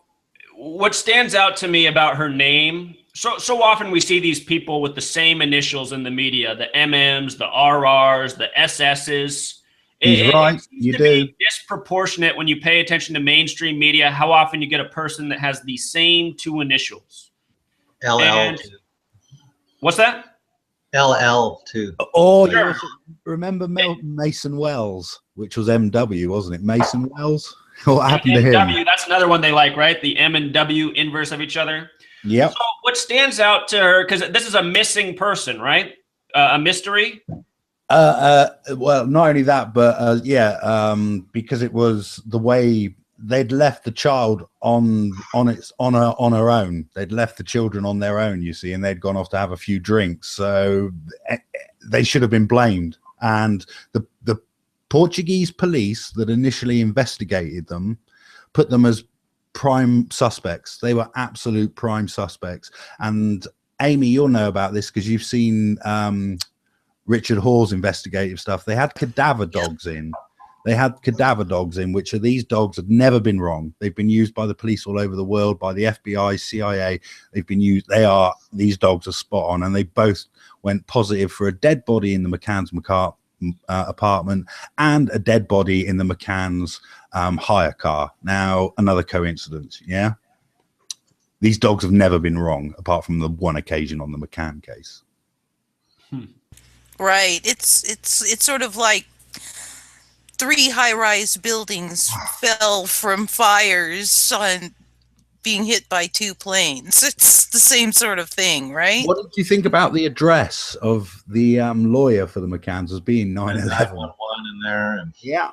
what stands out to me about her name, so often we see these people with the same initials in the media, the MMs, the RRs, the SSs. He's right. You do. Be disproportionate when you pay attention to mainstream media, how often you get a person that has the same two initials. LL. And, what's that? LL too. Oh, Sure. you also remember Mason Wells, which was MW, wasn't it? Mason Wells. What happened to him? W, that's another one they like, right? The M and W inverse of each other. Yep. So what stands out to her, because this is a missing person, right? A mystery. Well, not only that, but because it was the way they'd left the child on her own. They'd left the children on their own, you see, and they'd gone off to have a few drinks. So they should have been blamed. And the Portuguese police that initially investigated them put them as prime suspects. They were absolute prime suspects. And Amy, you'll know about this because you've seen Richard Hall's investigative stuff. They had cadaver dogs in. They had cadaver dogs in, which are these dogs have never been wrong. They've been used by the police all over the world, by the FBI, CIA. They've been used. These dogs are spot on, and they both went positive for a dead body in the McCann's apartment and a dead body in the McCann's hire car. Now, another coincidence, yeah? These dogs have never been wrong, apart from the one occasion on the McCann case. Right. It's sort of like 3 high-rise buildings fell from fires on being hit by 2 planes. It's the same sort of thing, right? What did you think about the address of the lawyer for the McCanns as being 911? 911 in there. And yeah.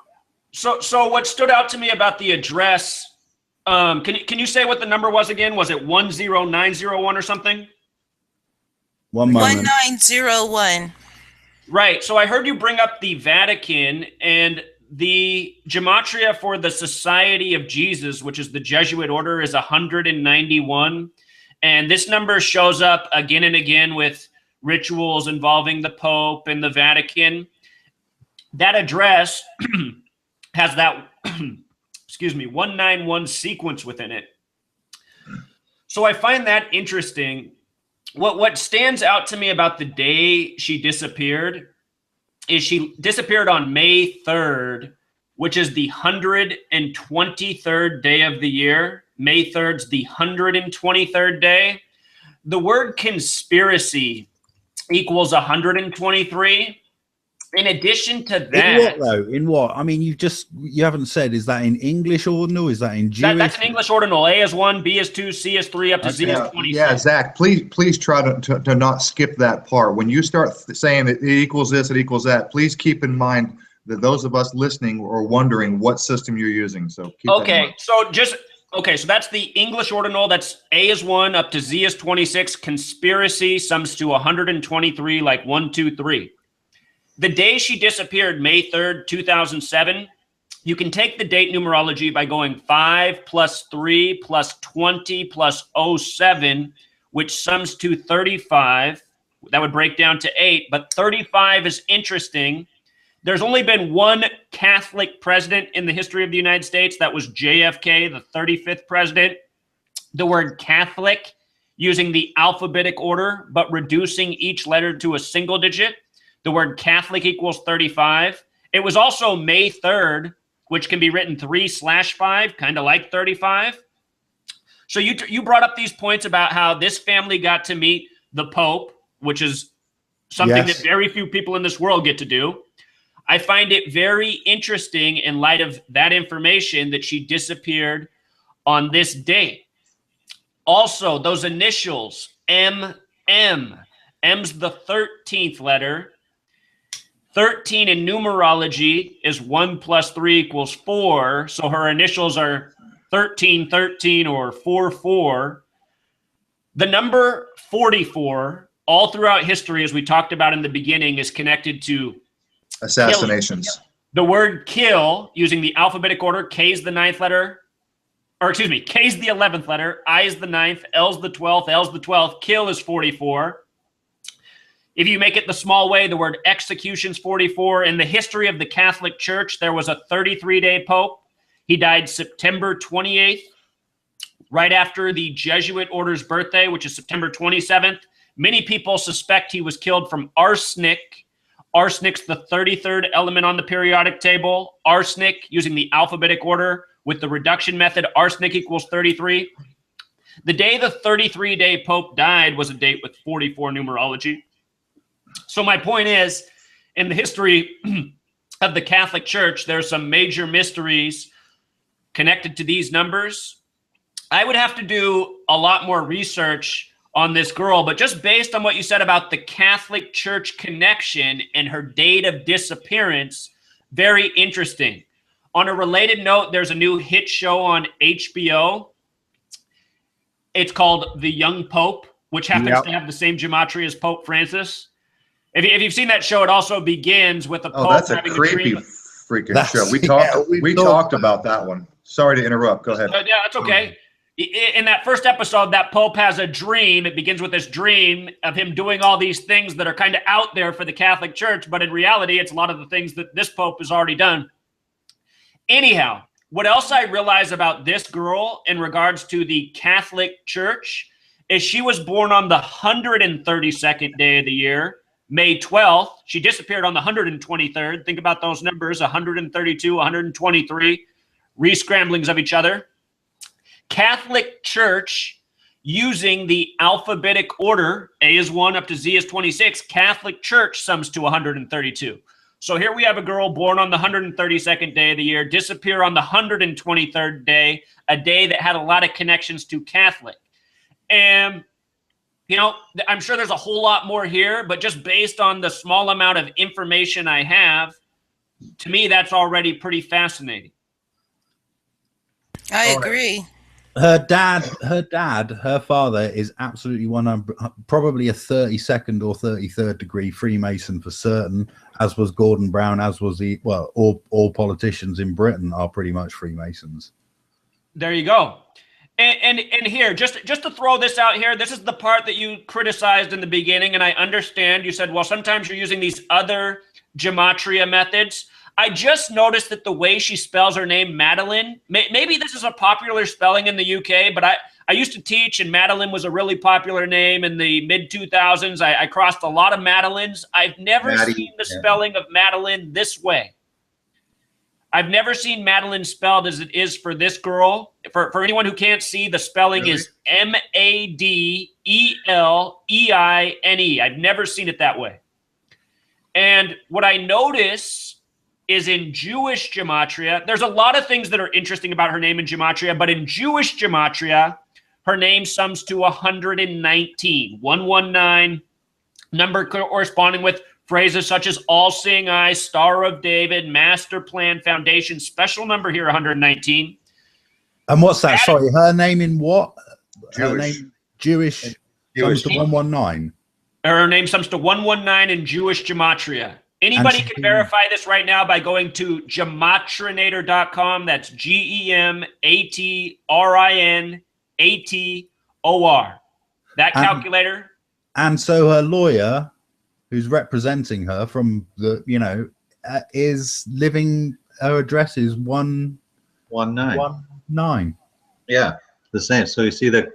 So what stood out to me about the address, can you say what the number was again? Was it 10901 or something? One moment. 1901. Right. So I heard you bring up the Vatican and the Gematria for the Society of Jesus, which is the Jesuit order, is 191. And this number shows up again and again with rituals involving the Pope and the Vatican. That address has that, 191 sequence within it. So I find that interesting. What stands out to me about the day she disappeared is she disappeared on May 3rd, which is the 123rd day of the year. May 3rd's the 123rd day. The word conspiracy equals 123. In addition to that, in what though? In what? I mean, you haven't said. Is that in English ordinal? Is that in Jewish? That's an English ordinal. A is 1, B is 2, C is 3, up to Z is 26. Yeah, Zach, please try to not skip that part. When you start saying it equals this, it equals that, please keep in mind that those of us listening are wondering what system you're using. So keep that in mind. So that's the English ordinal. That's A is 1, up to Z is 26. Conspiracy sums to 123, like 1, 2, 3. The day she disappeared, May 3rd, 2007, you can take the date numerology by going 5 plus 3 plus 20 plus 07, which sums to 35. That would break down to 8, but 35 is interesting. There's only been one Catholic president in the history of the United States. That was JFK, the 35th president. The word Catholic, using the alphabetic order, but reducing each letter to a single digit. The word Catholic equals 35. It was also May 3rd, which can be written 3/5, kind of like 35. So you brought up these points about how this family got to meet the Pope, which is something that very few people in this world get to do. I find it very interesting in light of that information that she disappeared on this date. Also, those initials, MM. M's the 13th letter. 13 in numerology is 1 plus 3 equals 4. So her initials are 1313 or 44. The number 44, all throughout history, as we talked about in the beginning, is connected to assassinations. Killing. The word kill, using the alphabetic order, K is the 9th letter, or excuse me, K is the 11th letter, I is the 9th, L's the 12th, L's the 12th, kill is 44. If you make it the small way, the word execution's 44. In the history of the Catholic Church, there was a 33-day pope. He died September 28th, right after the Jesuit order's birthday, which is September 27th. Many people suspect he was killed from arsenic. Arsenic's the 33rd element on the periodic table. Arsenic, using the alphabetic order with the reduction method, arsenic equals 33. The day the 33-day pope died was a date with 44 numerology. So my point is, in the history of the Catholic Church, there's some major mysteries connected to these numbers. I would have to do a lot more research on this girl, but just based on what you said about the Catholic Church connection and her date of disappearance, very interesting. On a related note, there's a new hit show on HBO. It's called The Young Pope, which happens to have the same gematria as Pope Francis. If you've seen that show, it also begins with a Pope that's a having creepy a dream. freaking show. We talked about that one. Sorry to interrupt. Go ahead. Yeah, that's okay. In that first episode, that Pope has a dream. It begins with this dream of him doing all these things that are kind of out there for the Catholic Church, but in reality, it's a lot of the things that this Pope has already done. Anyhow, what else I realize about this girl in regards to the Catholic Church is she was born on the 132nd day of the year, May 12th. She disappeared on the 123rd. Think about those numbers, 132, 123, re-scramblings of each other. Catholic Church, using the alphabetic order, A is 1 up to Z is 26, Catholic Church sums to 132. So here we have a girl born on the 132nd day of the year, disappear on the 123rd day, a day that had a lot of connections to Catholic. And, you know, I'm sure there's a whole lot more here, but just based on the small amount of information I have, to me, that's already pretty fascinating. I agree. Her father is absolutely probably a 32nd or 33rd degree Freemason for certain, as was Gordon Brown, as was all politicians in Britain are pretty much Freemasons. There you go. And here, just to throw this out here, this is the part that you criticized in the beginning, and I understand. You said, well, sometimes you're using these other gematria methods. I just noticed that the way she spells her name, Madeline, maybe this is a popular spelling in the UK, but I used to teach, and Madeline was a really popular name in the mid-2000s. I crossed a lot of Madelines. I've never seen the spelling of Madeline this way. I've never seen Madeline spelled as it is for this girl. For anyone who can't see, the spelling is Madeline. I've never seen it that way. And what I notice is in Jewish gematria, there's a lot of things that are interesting about her name in gematria, but in Jewish gematria, her name sums to 119, 119, number corresponding with phrases such as all-seeing eye, Star of David, master plan, foundation, special number here, 119. And what's that? Sorry, her name in what? Jewish. Her name, Jewish. Sums to 119. Her name sums to 119 in Jewish gematria. Anybody can verify this right now by going to gematrinator.com. That's GEMATRINATOR. That calculator. And so her lawyer, who's representing her from the, is living, her address is 119. Yeah, the same. So you see that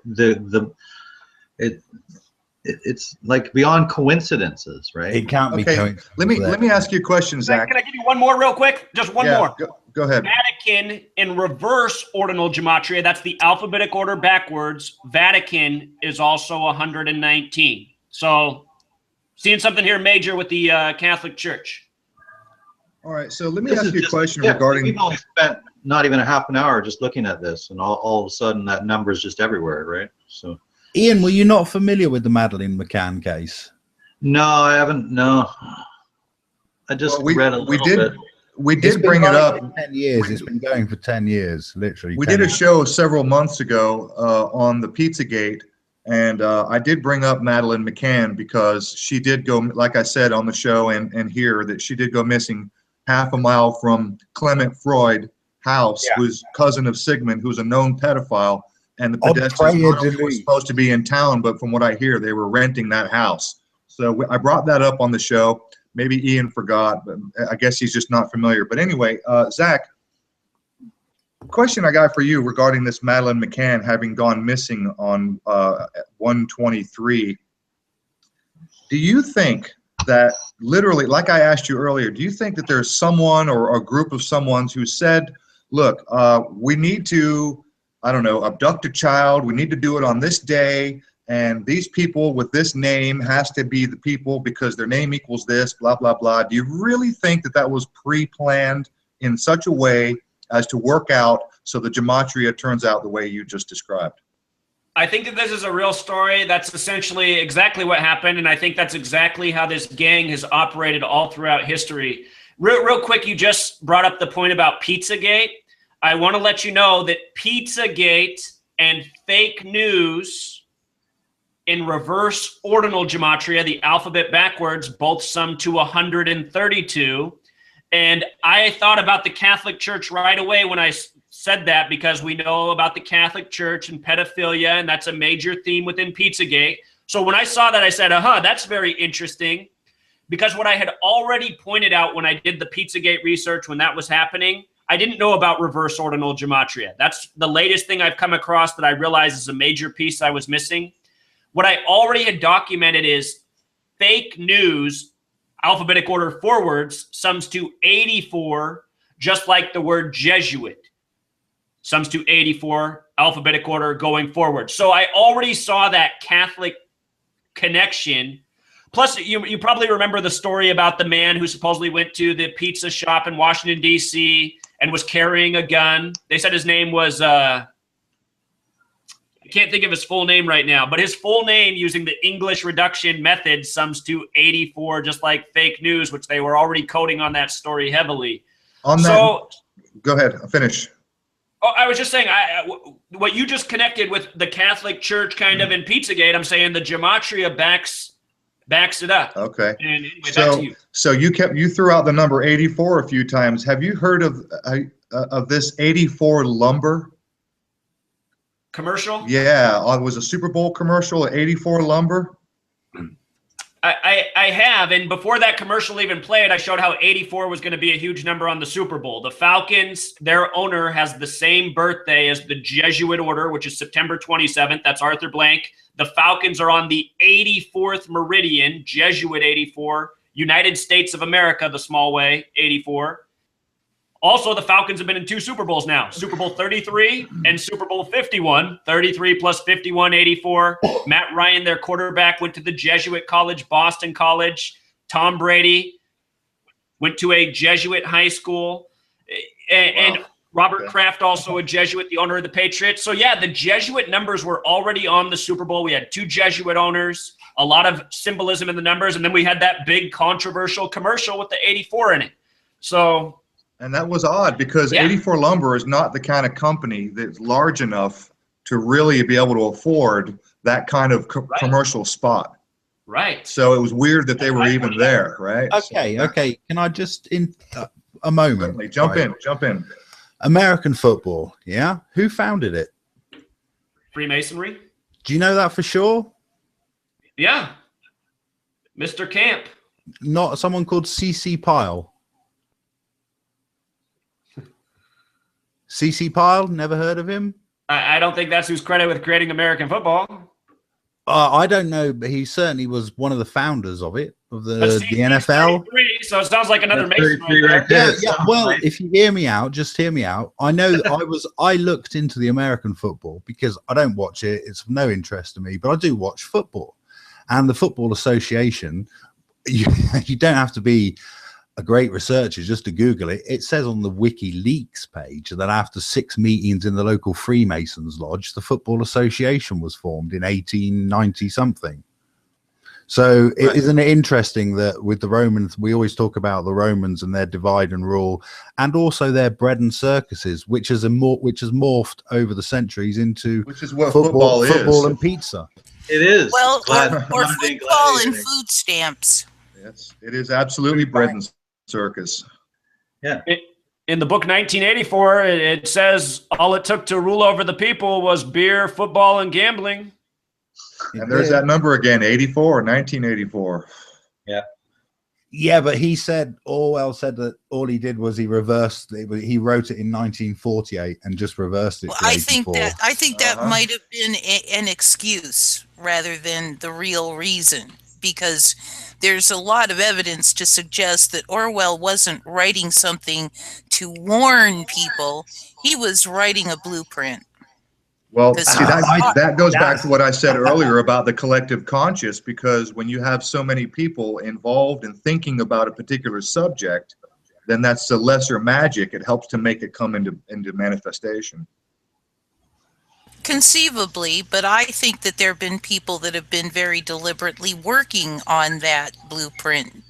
it's like beyond coincidences, right? It can't be coincidence. Let me ask you a question, Zach. Can I give you one more real quick? Just one more. Go ahead. Vatican in reverse ordinal gematria, that's the alphabetic order backwards. Vatican is also 119. So seeing something here major with the Catholic Church. All right, so let me ask you a question regarding... We've only spent not even a half an hour just looking at this, and all of a sudden that number is just everywhere, right? So, Ian, were you not familiar with the Madeleine McCann case? No, I haven't. No, I just read a little bit. We did bring it up. 10 years. It's been going for 10 years, literally. We did a show several months ago on the Pizzagate, and I did bring up Madeleine McCann because she did go, like I said on the show and here, that she did go missing half a mile from Clement Freud's house, who's cousin of Sigmund, who's a known pedophile. And the pedestrians were supposed to be in town, but from what I hear, they were renting that house. So I brought that up on the show. Maybe Ian forgot, but I guess he's just not familiar. But anyway, Zach, question I got for you regarding this Madeleine McCann having gone missing on 123. Do you think that literally, like I asked you earlier, do you think that there's someone or a group of someone who said, look, we need to, I don't know, abduct a child, we need to do it on this day, and these people with this name has to be the people because their name equals this, blah, blah, blah. Do you really think that that was pre-planned in such a way as to work out so the gematria turns out the way you just described? I think that this is a real story. That's essentially exactly what happened, and I think that's exactly how this gang has operated all throughout history. Real quick, you just brought up the point about Pizzagate. I want to let you know that Pizzagate and fake news in reverse ordinal gematria, the alphabet backwards, both sum to 132. And I thought about the Catholic Church right away when I said that, because we know about the Catholic Church and pedophilia, and that's a major theme within Pizzagate. So when I saw that, I said, that's very interesting. Because what I had already pointed out when I did the Pizzagate research when that was happening, I didn't know about reverse ordinal gematria. That's the latest thing I've come across that I realized is a major piece I was missing. What I already had documented is fake news, alphabetic order forwards, sums to 84, just like the word Jesuit sums to 84, alphabetic order going forward. So I already saw that Catholic connection. Plus, you probably remember the story about the man who supposedly went to the pizza shop in Washington, D.C. and was carrying a gun. They said his name was, I can't think of his full name right now, but his full name using the English reduction method sums to 84, just like fake news, which they were already coding on that story heavily. Go ahead, finish. Oh, I was just saying, what you just connected with the Catholic Church kind of in Pizzagate, I'm saying the gematria backs it up. Okay. And anyway, back to you. So you threw out the number 84 a few times. Have you heard of this 84 lumber commercial? Yeah, it was a Super Bowl commercial at 84 lumber. I have, and before that commercial even played, I showed how 84 was going to be a huge number on the Super Bowl. The Falcons, their owner has the same birthday as the Jesuit order, which is September 27th. That's Arthur Blank. The Falcons are on the 84th meridian, Jesuit 84, United States of America, the small way, 84. Also, the Falcons have been in 2 Super Bowls now, Super Bowl 33 and Super Bowl 51, 33 plus 51, 84. Matt Ryan, their quarterback, went to the Jesuit college, Boston College. Tom Brady went to a Jesuit high school. And Robert Kraft, also a Jesuit, the owner of the Patriots. So, yeah, the Jesuit numbers were already on the Super Bowl. We had 2 Jesuit owners, a lot of symbolism in the numbers, and then we had that big controversial commercial with the 84 in it. So... And that was odd because 84 Lumber is not the kind of company that's large enough to really be able to afford that kind of commercial spot. Right. So it was weird that they were even there, right? Okay, okay. Can I just, in a moment. Certainly. Jump in. American football, yeah? Who founded it? Freemasonry. Do you know that for sure? Yeah. Mr. Camp. Not someone called C.C. Pyle? C.C. Pyle, never heard of him? I don't think that's who's credited with creating American football. I don't know, but he certainly was one of the founders of it, of the NFL. So it sounds like another Mason right there. Yeah, well, if you hear me out, just hear me out. I know that I looked into the American football because I don't watch it. It's of no interest to me, but I do watch football. And the Football Association, you don't have to be a great researcher just to Google it. It says on the WikiLeaks page that after 6 meetings in the local Freemasons Lodge, the Football Association was formed in 1890 something. So isn't it interesting that with the Romans, we always talk about the Romans and their divide and rule, and also their bread and circuses, which has morphed over the centuries into football and pizza. It is. Well, or football and food stamps. Yes, it is absolutely bread and circus. Yeah. In the book 1984, it says all it took to rule over the people was beer, football, and gambling. And there's that number again, 84, 1984. Yeah. Yeah, but he said, Orwell said that all he did was he reversed it. He wrote it in 1948 and just reversed it. Well, I think that might have been an excuse rather than the real reason, because there's a lot of evidence to suggest that Orwell wasn't writing something to warn people. He was writing a blueprint. Well, see, that goes back to what I said earlier about the collective conscious, because when you have so many people involved in thinking about a particular subject, then that's the lesser magic. It helps to make it come into manifestation. Conceivably, but I think that there have been people that have been very deliberately working on that blueprint.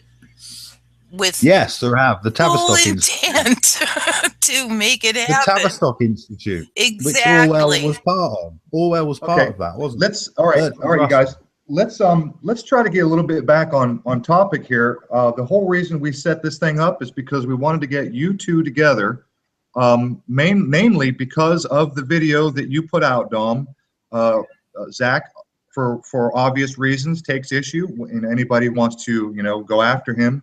with Yes, there have. The full Tavistock Institute. intent to make it The happen. Tavistock Institute, Exactly. which Orwell was part of. Orwell was part of that, wasn't it? All right, Bertrand you Russell. guys. Let's try to get a little bit back on topic here. The whole reason we set this thing up is because we wanted to get you two together, mainly because of the video that you put out, Dom. Zach, for obvious reasons, takes issue, and anybody wants to, go after him.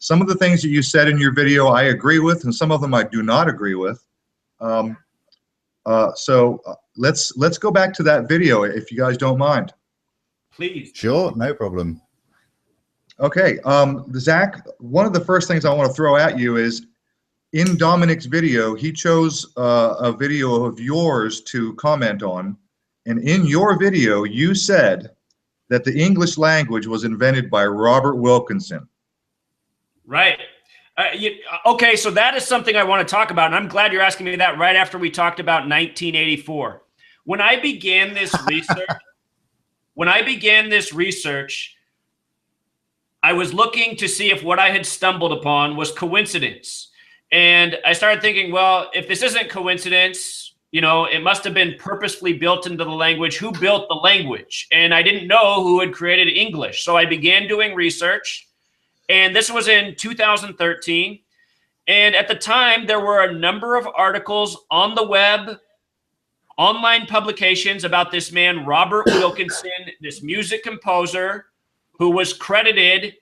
Some of the things that you said in your video I agree with, and some of them I do not agree with. So let's go back to that video if you guys don't mind. Please. Sure, no problem. Okay, Zach, one of the first things I want to throw at you is, in Dominic's video, he chose a video of yours to comment on, and in your video, you said that the English language was invented by Robert Wilkinson. Right. Okay, so that is something I want to talk about, and I'm glad you're asking me that right after we talked about 1984. When I began this research, I was looking to see if what I had stumbled upon was coincidence. And I started thinking, well, if this isn't coincidence, it must have been purposefully built into the language. Who built the language? And I didn't know who had created English. So I began doing research. And this was in 2013. And at the time, there were a number of articles on the web, online publications about this man, Robert Wilkinson, this music composer who was credited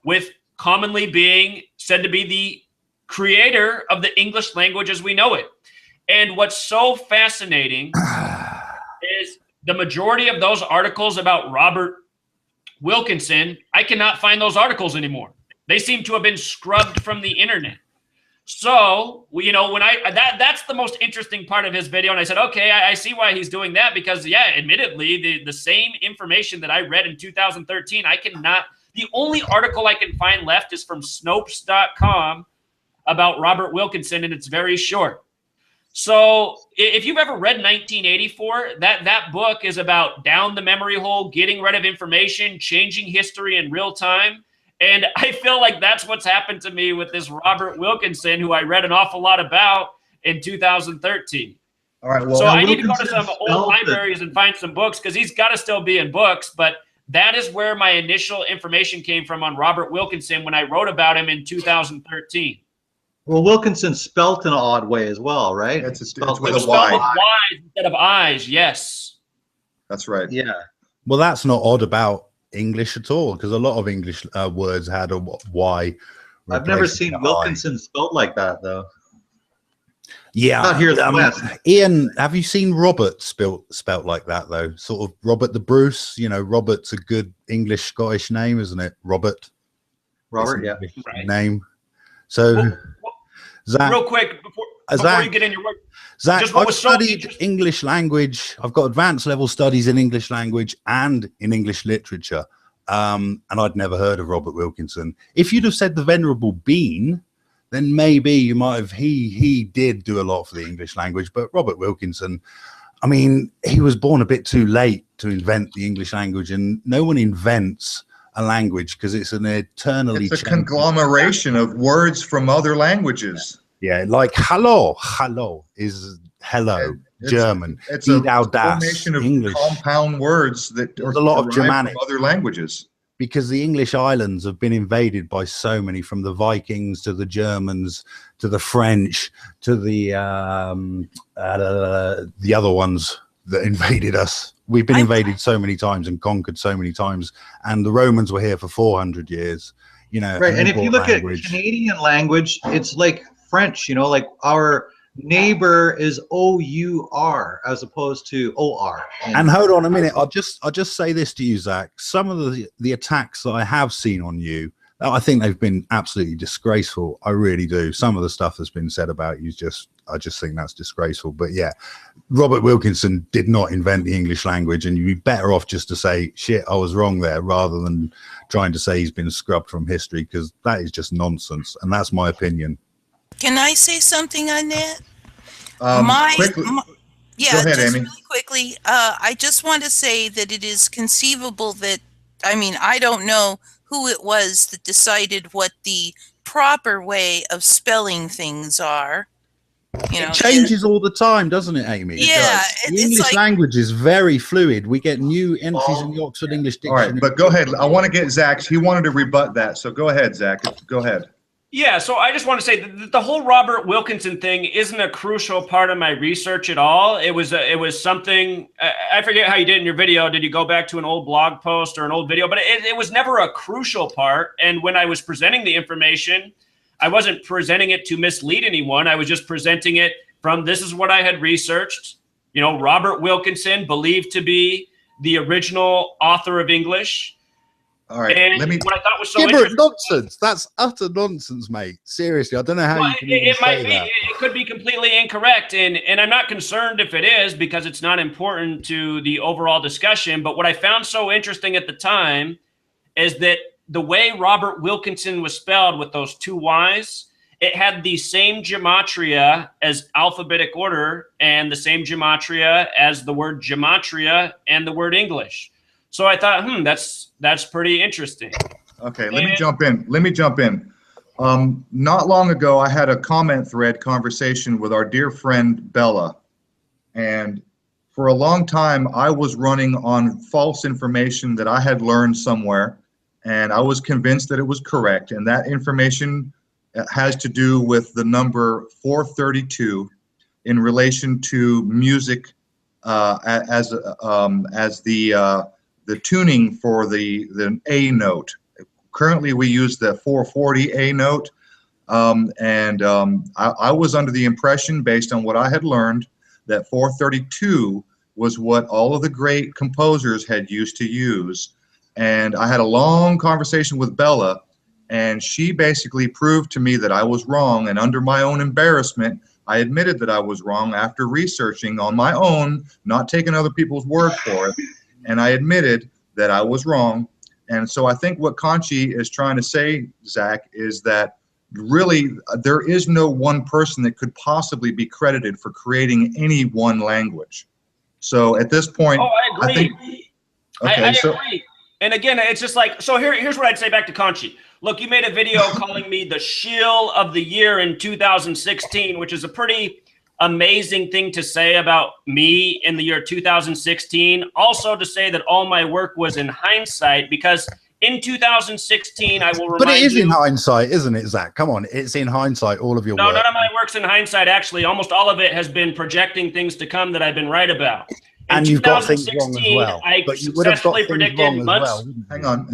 with commonly being said to be the creator of the English language as we know it. And what's so fascinating is the majority of those articles about Robert Wilkinson, I cannot find those articles anymore. They seem to have been scrubbed from the internet. So, that's the most interesting part of his video. And I said, okay, I see why he's doing that, because admittedly, the same information that I read in 2013, the only article I can find left is from Snopes.com about Robert Wilkinson, and it's very short. So if you've ever read 1984, that book is about down the memory hole, getting rid of information, changing history in real time. And I feel like that's what's happened to me with this Robert Wilkinson, who I read an awful lot about in 2013. All right. Well, so I need to go to some old libraries and find some books, because he's got to still be in books. But that is where my initial information came from on Robert Wilkinson when I wrote about him in 2013. Well, Wilkinson spelt in an odd way as well, right? It's spelt with with a Y. Y's instead of I's, yes. That's right. Yeah. Well, that's not odd about English at all, because a lot of English words had a Y. I've never seen Wilkinson spelled like that, though. Yeah. Not here in the West. Ian, have you seen Robert spelt like that, though? Sort of Robert the Bruce. Robert's a good English Scottish name, isn't it? Robert, yeah. Right. Name. So, Zach, real quick, before you get in your work, Zach, I've studied English language. I've got advanced level studies in English language and in English literature. And I'd never heard of Robert Wilkinson. If you'd have said the Venerable Bean, then maybe you might have, he did do a lot for the English language, but Robert Wilkinson, I mean, he was born a bit too late to invent the English language, and no one invents a language because it's an eternally it's a conglomeration of words from other languages. Yeah, like hello is hello, German. It's a das, formation of English. Compound words that are a lot of Germanic from other languages. Because the English islands have been invaded by so many, from the Vikings to the Germans to the French to the other ones that invaded us. We've been invaded so many times and conquered so many times, and the Romans were here for 400 years. Right. And if you look at Canadian language, it's like French. Like our neighbor is O-U-R as opposed to O-R. And hold on a minute, I'll just say this to you, Zach. Some of the attacks that I have seen on you, I think they've been absolutely disgraceful. I really do. Some of the stuff that's been said about you, I just think that's disgraceful. But yeah, Robert Wilkinson did not invent the English language, and you'd be better off just to say, shit, I was wrong there, rather than trying to say he's been scrubbed from history, because that is just nonsense. And that's my opinion. Can I say something on that? Quickly. Yeah, go ahead, just Amy. really quickly. I just want to say that it is conceivable that, I don't know who it was that decided what the proper way of spelling things are. You know, It changes all the time, doesn't it, Amy? Yeah, The it's English like, language is very fluid. We get new entries in the Oxford English All Dictionary. right, but go ahead. I want to get Zach's. He wanted to rebut that. So go ahead, Zach. Go ahead. Yeah, so I just want to say that the whole Robert Wilkinson thing isn't a crucial part of my research at all. It was something, I forget how you did in your video. Did you go back to an old blog post or an old video? But it was never a crucial part. And when I was presenting the information, I wasn't presenting it to mislead anyone. I was just presenting it from, this is what I had researched. You know, Robert Wilkinson, believed to be the original author of English. All right, And what I thought was so interesting. Nonsense. That's utter nonsense, mate. Seriously, I don't know how you can even say that. It could be completely incorrect, and I'm not concerned if it is, because it's not important to the overall discussion. But what I found so interesting at the time is that the way Robert Wilkinson was spelled with those two Y's, it had the same gematria as alphabetic order and the same gematria as the word gematria and the word English. So I thought, that's pretty interesting. Okay, let me jump in. Not long ago, I had a comment thread conversation with our dear friend Bella, and for a long time, I was running on false information that I had learned somewhere, and I was convinced that it was correct, and that information has to do with the number 432 in relation to music as the tuning for the A note. Currently, we use the 440 A note, I was under the impression, based on what I had learned, that 432 was what all of the great composers had used to use. And I had a long conversation with Bella, and she basically proved to me that I was wrong. And under my own embarrassment, I admitted that I was wrong after researching on my own, not taking other people's word for it. And I admitted that I was wrong. And so I think what Conchi is trying to say, Zach, is that really there is no one person that could possibly be credited for creating any one language. So at this point, I agree. I agree. And again, it's just like, so here's what I'd say back to Conchi. Look, you made a video calling me the shill of the year in 2016, which is a pretty amazing thing to say about me in the year 2016. Also to say that all my work was in hindsight, because in 2016, I will remind you. But it is in hindsight, isn't it, Zach? Come on, it's in hindsight, all of your work. No, none of my work's in hindsight, actually. Almost all of it has been projecting things to come that I've been right about. And you've got things wrong as well. I but you would have got things wrong as well. Hang on.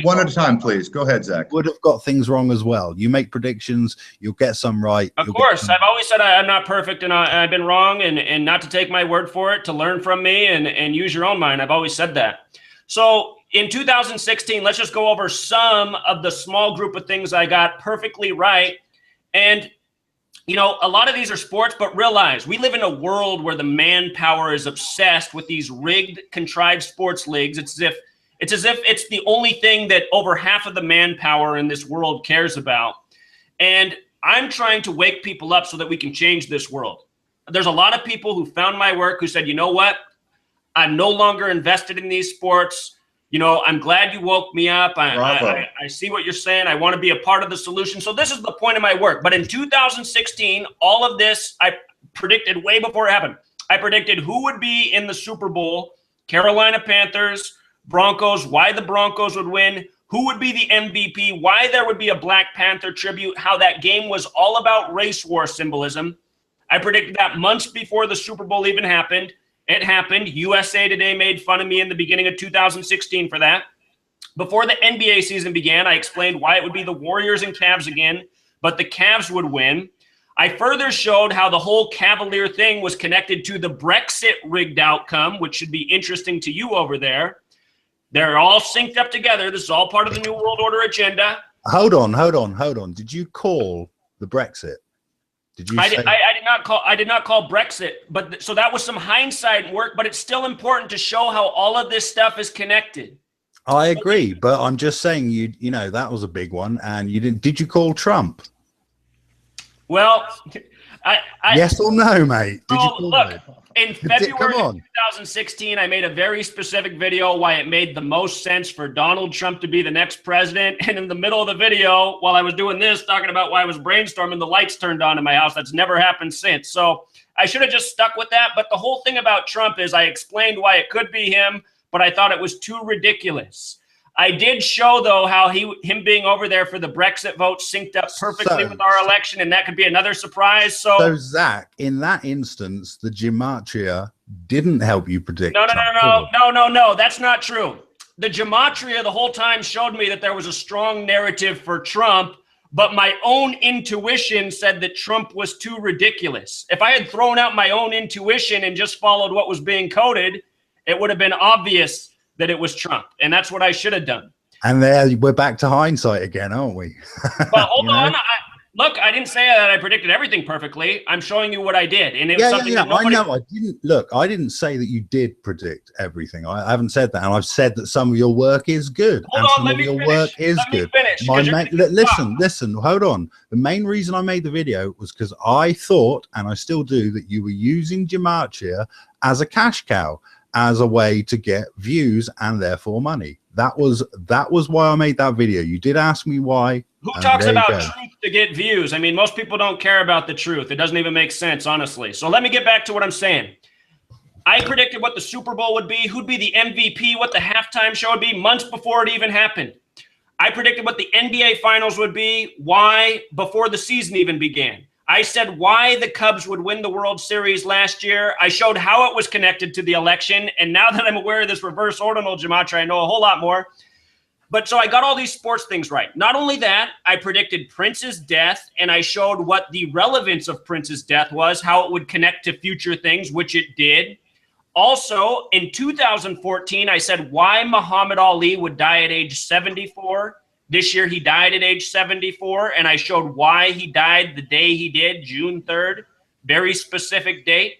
One at a time, please. Go ahead, Zach. Would have got things wrong as well. You make predictions, you'll get some right. Of course. I've always said I'm not perfect, and I've been wrong, and not to take my word for it, to learn from me and use your own mind. I've always said that. So in 2016, let's just go over some of the small group of things I got perfectly right. And you know, a lot of these are sports, but realize we live in a world where the manpower is obsessed with these rigged, contrived sports leagues. It's as if it's the only thing that over half of the manpower in this world cares about. And I'm trying to wake people up so that we can change this world. There's a lot of people who found my work who said, you know what? I'm no longer invested in these sports. You know, I'm glad you woke me up. I see what you're saying. I want to be a part of the solution. So this is the point of my work. But in 2016, all of this I predicted way before it happened. I predicted who would be in the Super Bowl, Carolina Panthers, Broncos, why the Broncos would win, who would be the MVP, why there would be a Black Panther tribute, how that game was all about race war symbolism. I predicted that months before the Super Bowl even happened. It happened. USA Today made fun of me in the beginning of 2016 for that. Before the NBA season began, I explained why it would be the Warriors and Cavs again, but the Cavs would win. I further showed how the whole Cavalier thing was connected to the Brexit rigged outcome, which should be interesting to you over there. They're all synced up together. This is all part of the New World Order agenda. Hold on. Did you call the Brexit? Did you? I did not call Brexit, but so that was some hindsight work. But it's still important to show how all of this stuff is connected. I agree, but I'm just saying you know that was a big one, and you didn't. Did you call Trump? Well, yes or no, mate? Did you call look, him? In February Come of on. 2016, I made a very specific video why it made the most sense for Donald Trump to be the next president. And in the middle of the video, while I was doing this, talking about why I was brainstorming, the lights turned on in my house. That's never happened since. So I should have just stuck with that. But the whole thing about Trump is I explained why it could be him, but I thought it was too ridiculous. I did show, though, how him being over there for the Brexit vote synced up perfectly with our election, and that could be another surprise. So Zach, in that instance, the Gematria didn't help you predict. No. Trump. That's not true. The Gematria the whole time showed me that there was a strong narrative for Trump, but my own intuition said that Trump was too ridiculous. If I had thrown out my own intuition and just followed what was being coded, it would have been obvious that it was Trump. And that's what I should have done. And there we're back to hindsight again, aren't we? But hold on. Look, I didn't say that I predicted everything perfectly. I'm showing you what I did. And it was something that nobody... I know. I didn't say that you did predict everything. I haven't said that. And I've said that some of your work is good. Hold on, let me finish. Listen, hold on. The main reason I made the video was because I thought, and I still do, that you were using Gematria as a cash cow, as a way to get views and therefore money. That was why I made that video. You did ask me why. Who talks about truth to get views? I mean, most people don't care about the truth. It doesn't even make sense, honestly. So let me get back to what I'm saying. I predicted what the Super Bowl would be, who'd be the MVP, what the halftime show would be months before it even happened. I predicted what the NBA Finals would be, why, before the season even began. I said why the Cubs would win the World Series last year. I showed how it was connected to the election. And now that I'm aware of this reverse ordinal gematria, I know a whole lot more. But so I got all these sports things right. Not only that, I predicted Prince's death, and I showed what the relevance of Prince's death was, how it would connect to future things, which it did. Also, in 2014, I said why Muhammad Ali would die at age 74. This year, he died at age 74, and I showed why he died the day he did, June 3rd, very specific date.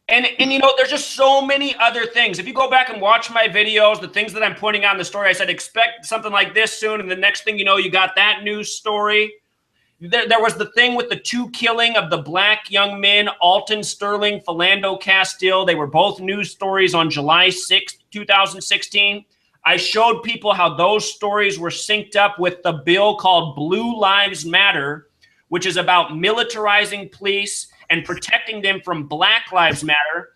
And you know, there's just so many other things. If you go back and watch my videos, the things that I'm pointing out in the story, I said, expect something like this soon, and the next thing you know, you got that news story. There was the thing with the 2 killing of the black young men, Alton Sterling, Philando Castile. They were both news stories on July 6th, 2016. I showed people how those stories were synced up with the bill called Blue Lives Matter, which is about militarizing police and protecting them from Black Lives Matter.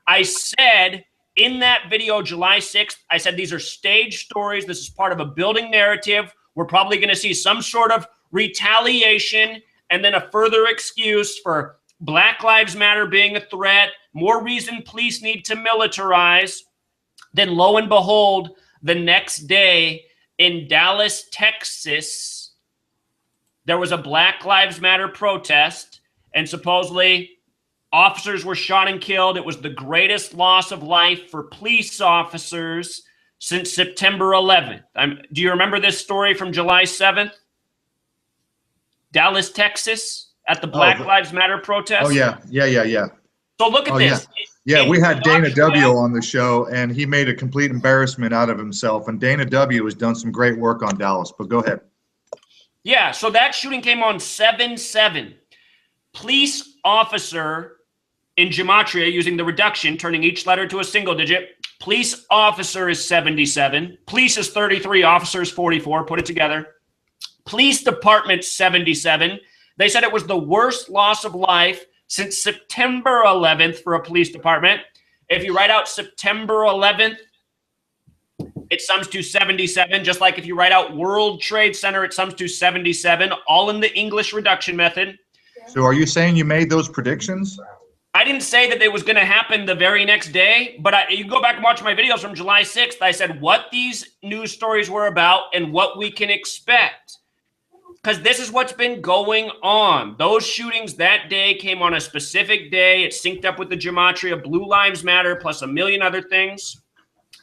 I said in that video, July 6th, I said these are staged stories. This is part of a building narrative. We're probably going to see some sort of retaliation and then a further excuse for Black Lives Matter being a threat, more reason police need to militarize. Then lo and behold, the next day in Dallas, Texas, there was a Black Lives Matter protest, and supposedly officers were shot and killed. It was the greatest loss of life for police officers since September 11th. Do you remember this story from July 7th? Dallas, Texas, at the Black Lives Matter protest? Oh, yeah. So look at this. Yeah, we had Dana W. on the show, and he made a complete embarrassment out of himself. And Dana W. has done some great work on Dallas, but go ahead. Yeah, so that shooting came on 7/7. Police officer in Gematria, using the reduction, turning each letter to a single digit. Police officer is 77. Police is 33. Officers 44. Put it together. Police department 77. They said it was the worst loss of life since September 11th for a police department. If you write out September 11th, it sums to 77. Just like if you write out World Trade Center, it sums to 77, all in the English reduction method. So are you saying you made those predictions? I didn't say that it was going to happen the very next day, but you go back and watch my videos from July 6th. I said what these news stories were about and what we can expect. Because this is what's been going on. Those shootings that day came on a specific day. It synced up with the Gematria, Blue Lives Matter, plus a million other things.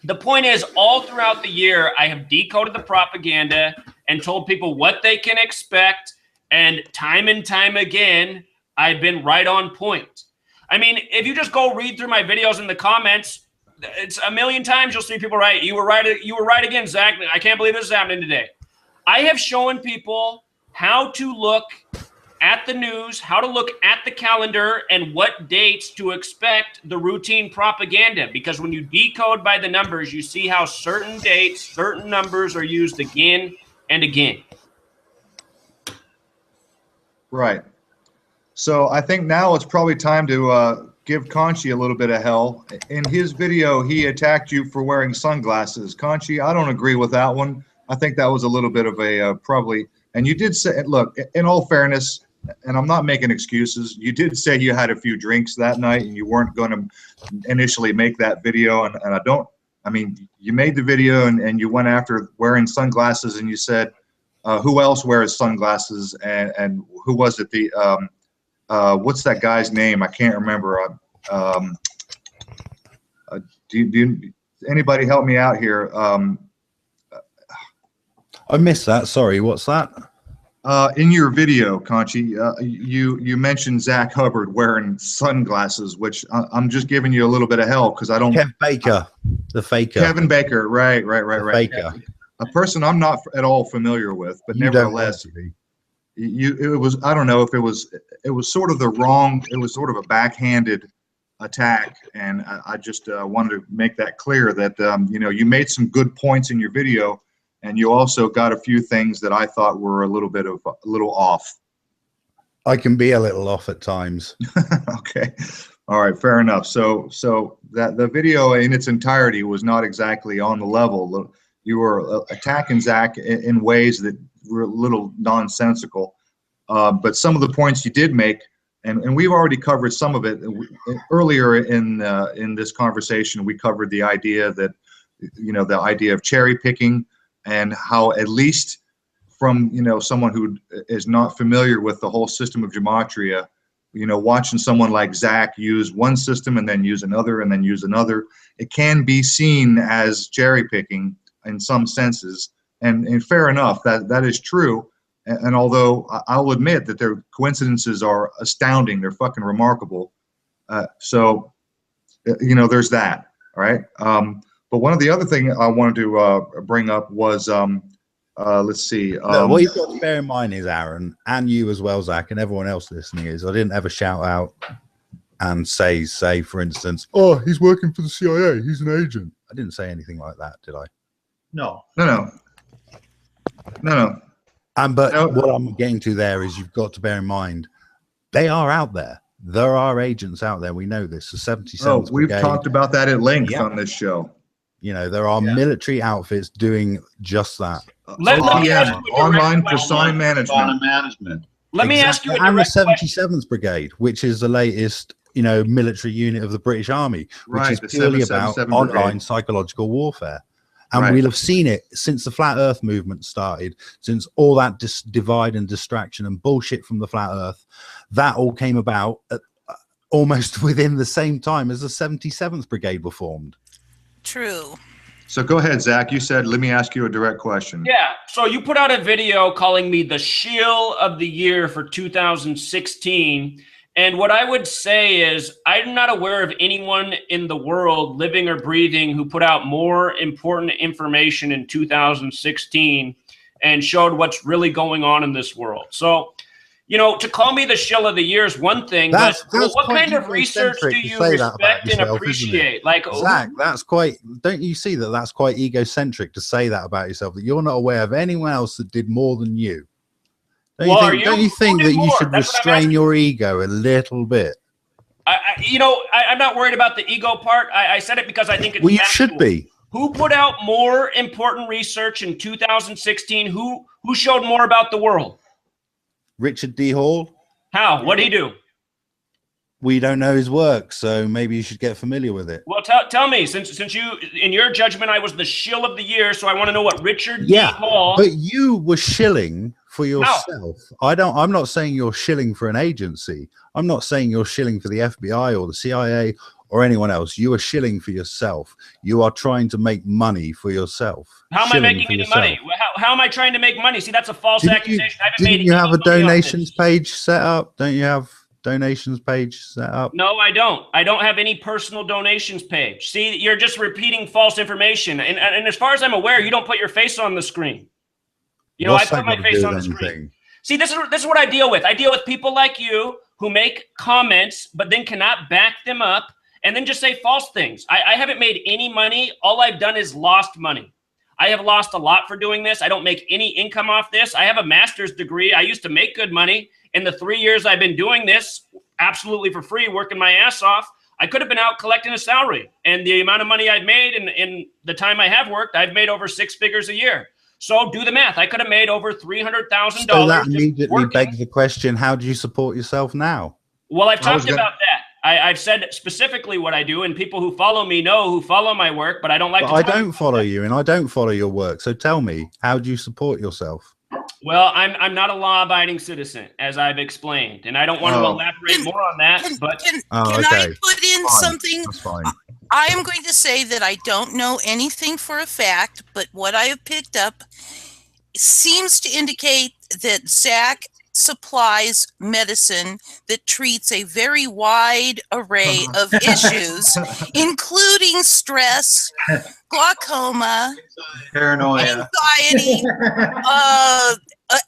The point is, all throughout the year, I have decoded the propaganda and told people what they can expect. And time again, I've been right on point. I mean, if you just go read through my videos in the comments, it's a million times you'll see people write, you were right again, Zach. I can't believe this is happening today. I have shown people how to look at the news, how to look at the calendar, and what dates to expect the routine propaganda. Because when you decode by the numbers, you see how certain dates, certain numbers are used again and again. Right. So I think now it's probably time to give Conchi a little bit of hell. In his video, he attacked you for wearing sunglasses. Conchi, I don't agree with that one. I think that was a little bit of a probably, and you did say, look, in all fairness, and I'm not making excuses, you did say you had a few drinks that night and you weren't going to initially make that video. And I mean, you made the video and you went after wearing sunglasses and you said, who else wears sunglasses? And who was it? What's that guy's name? I can't remember. Anybody help me out here? I missed that. Sorry, what's that? In your video, Conchi, you mentioned Zach Hubbard wearing sunglasses, which I'm just giving you a little bit of hell because I don't. Kev Baker, the faker. Kevin Baker, right. Faker. A person I'm not at all familiar with, but nevertheless, it was, I don't know if it was sort of the wrong, it was sort of a backhanded attack, and I just wanted to make that clear that you made some good points in your video, and you also got a few things that I thought were a little off. I can be a little off at times. Okay, all right, fair enough. So that the video in its entirety was not exactly on the level. You were attacking Zach in ways that were a little nonsensical, but some of the points you did make, and we've already covered some of it earlier in this conversation. We covered the idea that the idea of cherry picking and how, at least from someone who is not familiar with the whole system of Gematria, watching someone like Zach use one system and then use another and then use another, it can be seen as cherry picking in some senses, and fair enough, that is true. And although I'll admit that their coincidences are astounding, they're fucking remarkable. So there's that. All right. But one of the other things I wanted to bring up was let's see. What you've got to bear in mind is, Aaron, and you as well, Zach, and everyone else listening, is I didn't ever shout out and say, for instance, oh, he's working for the CIA, he's an agent. I didn't say anything like that, did I? No. No. But what I'm getting to there is you've got to bear in mind they are out there. There are agents out there. We know this. The 77th we've Brigade, talked about that at length on this show. There are military outfits doing just that. Online persona management. Let me ask you a and the direct 77th Brigade, which is the latest, military unit of the British Army, which is purely about online psychological warfare. And we'll have seen it since the flat earth movement started, since all that divide and distraction and bullshit from the flat earth, that all came about almost within the same time as the 77th Brigade were formed. True. So go ahead, Zach. You said, let me ask you a direct question. Yeah. So you put out a video calling me the shill of the year for 2016. And what I would say is I'm not aware of anyone in the world, living or breathing, who put out more important information in 2016 and showed what's really going on in this world. So, to call me the shill of the year is one thing, but what kind of research do you respect and appreciate? Like, Zach, don't you see that that's quite egocentric to say that about yourself, that you're not aware of anyone else that did more than you? Don't you think that you should restrain your ego a little bit? I'm not worried about the ego part. I said it because I think it's you should be. Who put out more important research in 2016? Who showed more about the world? Richard D. Hall. How? What did he do? We don't know his work, so maybe you should get familiar with it. Well, tell me, since you, in your judgment, I was the shill of the year, so I want to know what Richard D. Hall. But you were shilling for yourself. No. I'm not saying you're shilling for an agency. I'm not saying you're shilling for the FBI or the CIA or anyone else. You are shilling for yourself. You are trying to make money for yourself. How am I making any money? How am I trying to make money? See, that's a false accusation. Didn't you have a donations page set up? Don't you have donations page set up? No, I don't. I don't have any personal donations page. See, you're just repeating false information. And as far as I'm aware, you don't put your face on the screen. I put my face on the screen. See, this is what I deal with. I deal with people like you who make comments, but then cannot back them up and then just say false things. I haven't made any money. All I've done is lost money. I have lost a lot for doing this. I don't make any income off this. I have a master's degree. I used to make good money. In the 3 years I've been doing this absolutely for free, working my ass off, I could have been out collecting a salary. And the amount of money I've made in the time I have worked, I've made over 6 figures a year. So do the math. I could have made over $300,000. So that immediately begs the question, how do you support yourself now? Well, I've talked about that. I've said specifically what I do, and people who follow me know who follow my work, but I don't like to I don't follow you, and I don't follow your work. So tell me, how do you support yourself? Well, I'm not a law-abiding citizen, as I've explained, and I don't want to elaborate more on that. But can I put in something? That's fine. I am going to say that I don't know anything for a fact, but what I have picked up seems to indicate that Zach supplies medicine that treats a very wide array of issues, including stress, glaucoma, paranoia, anxiety,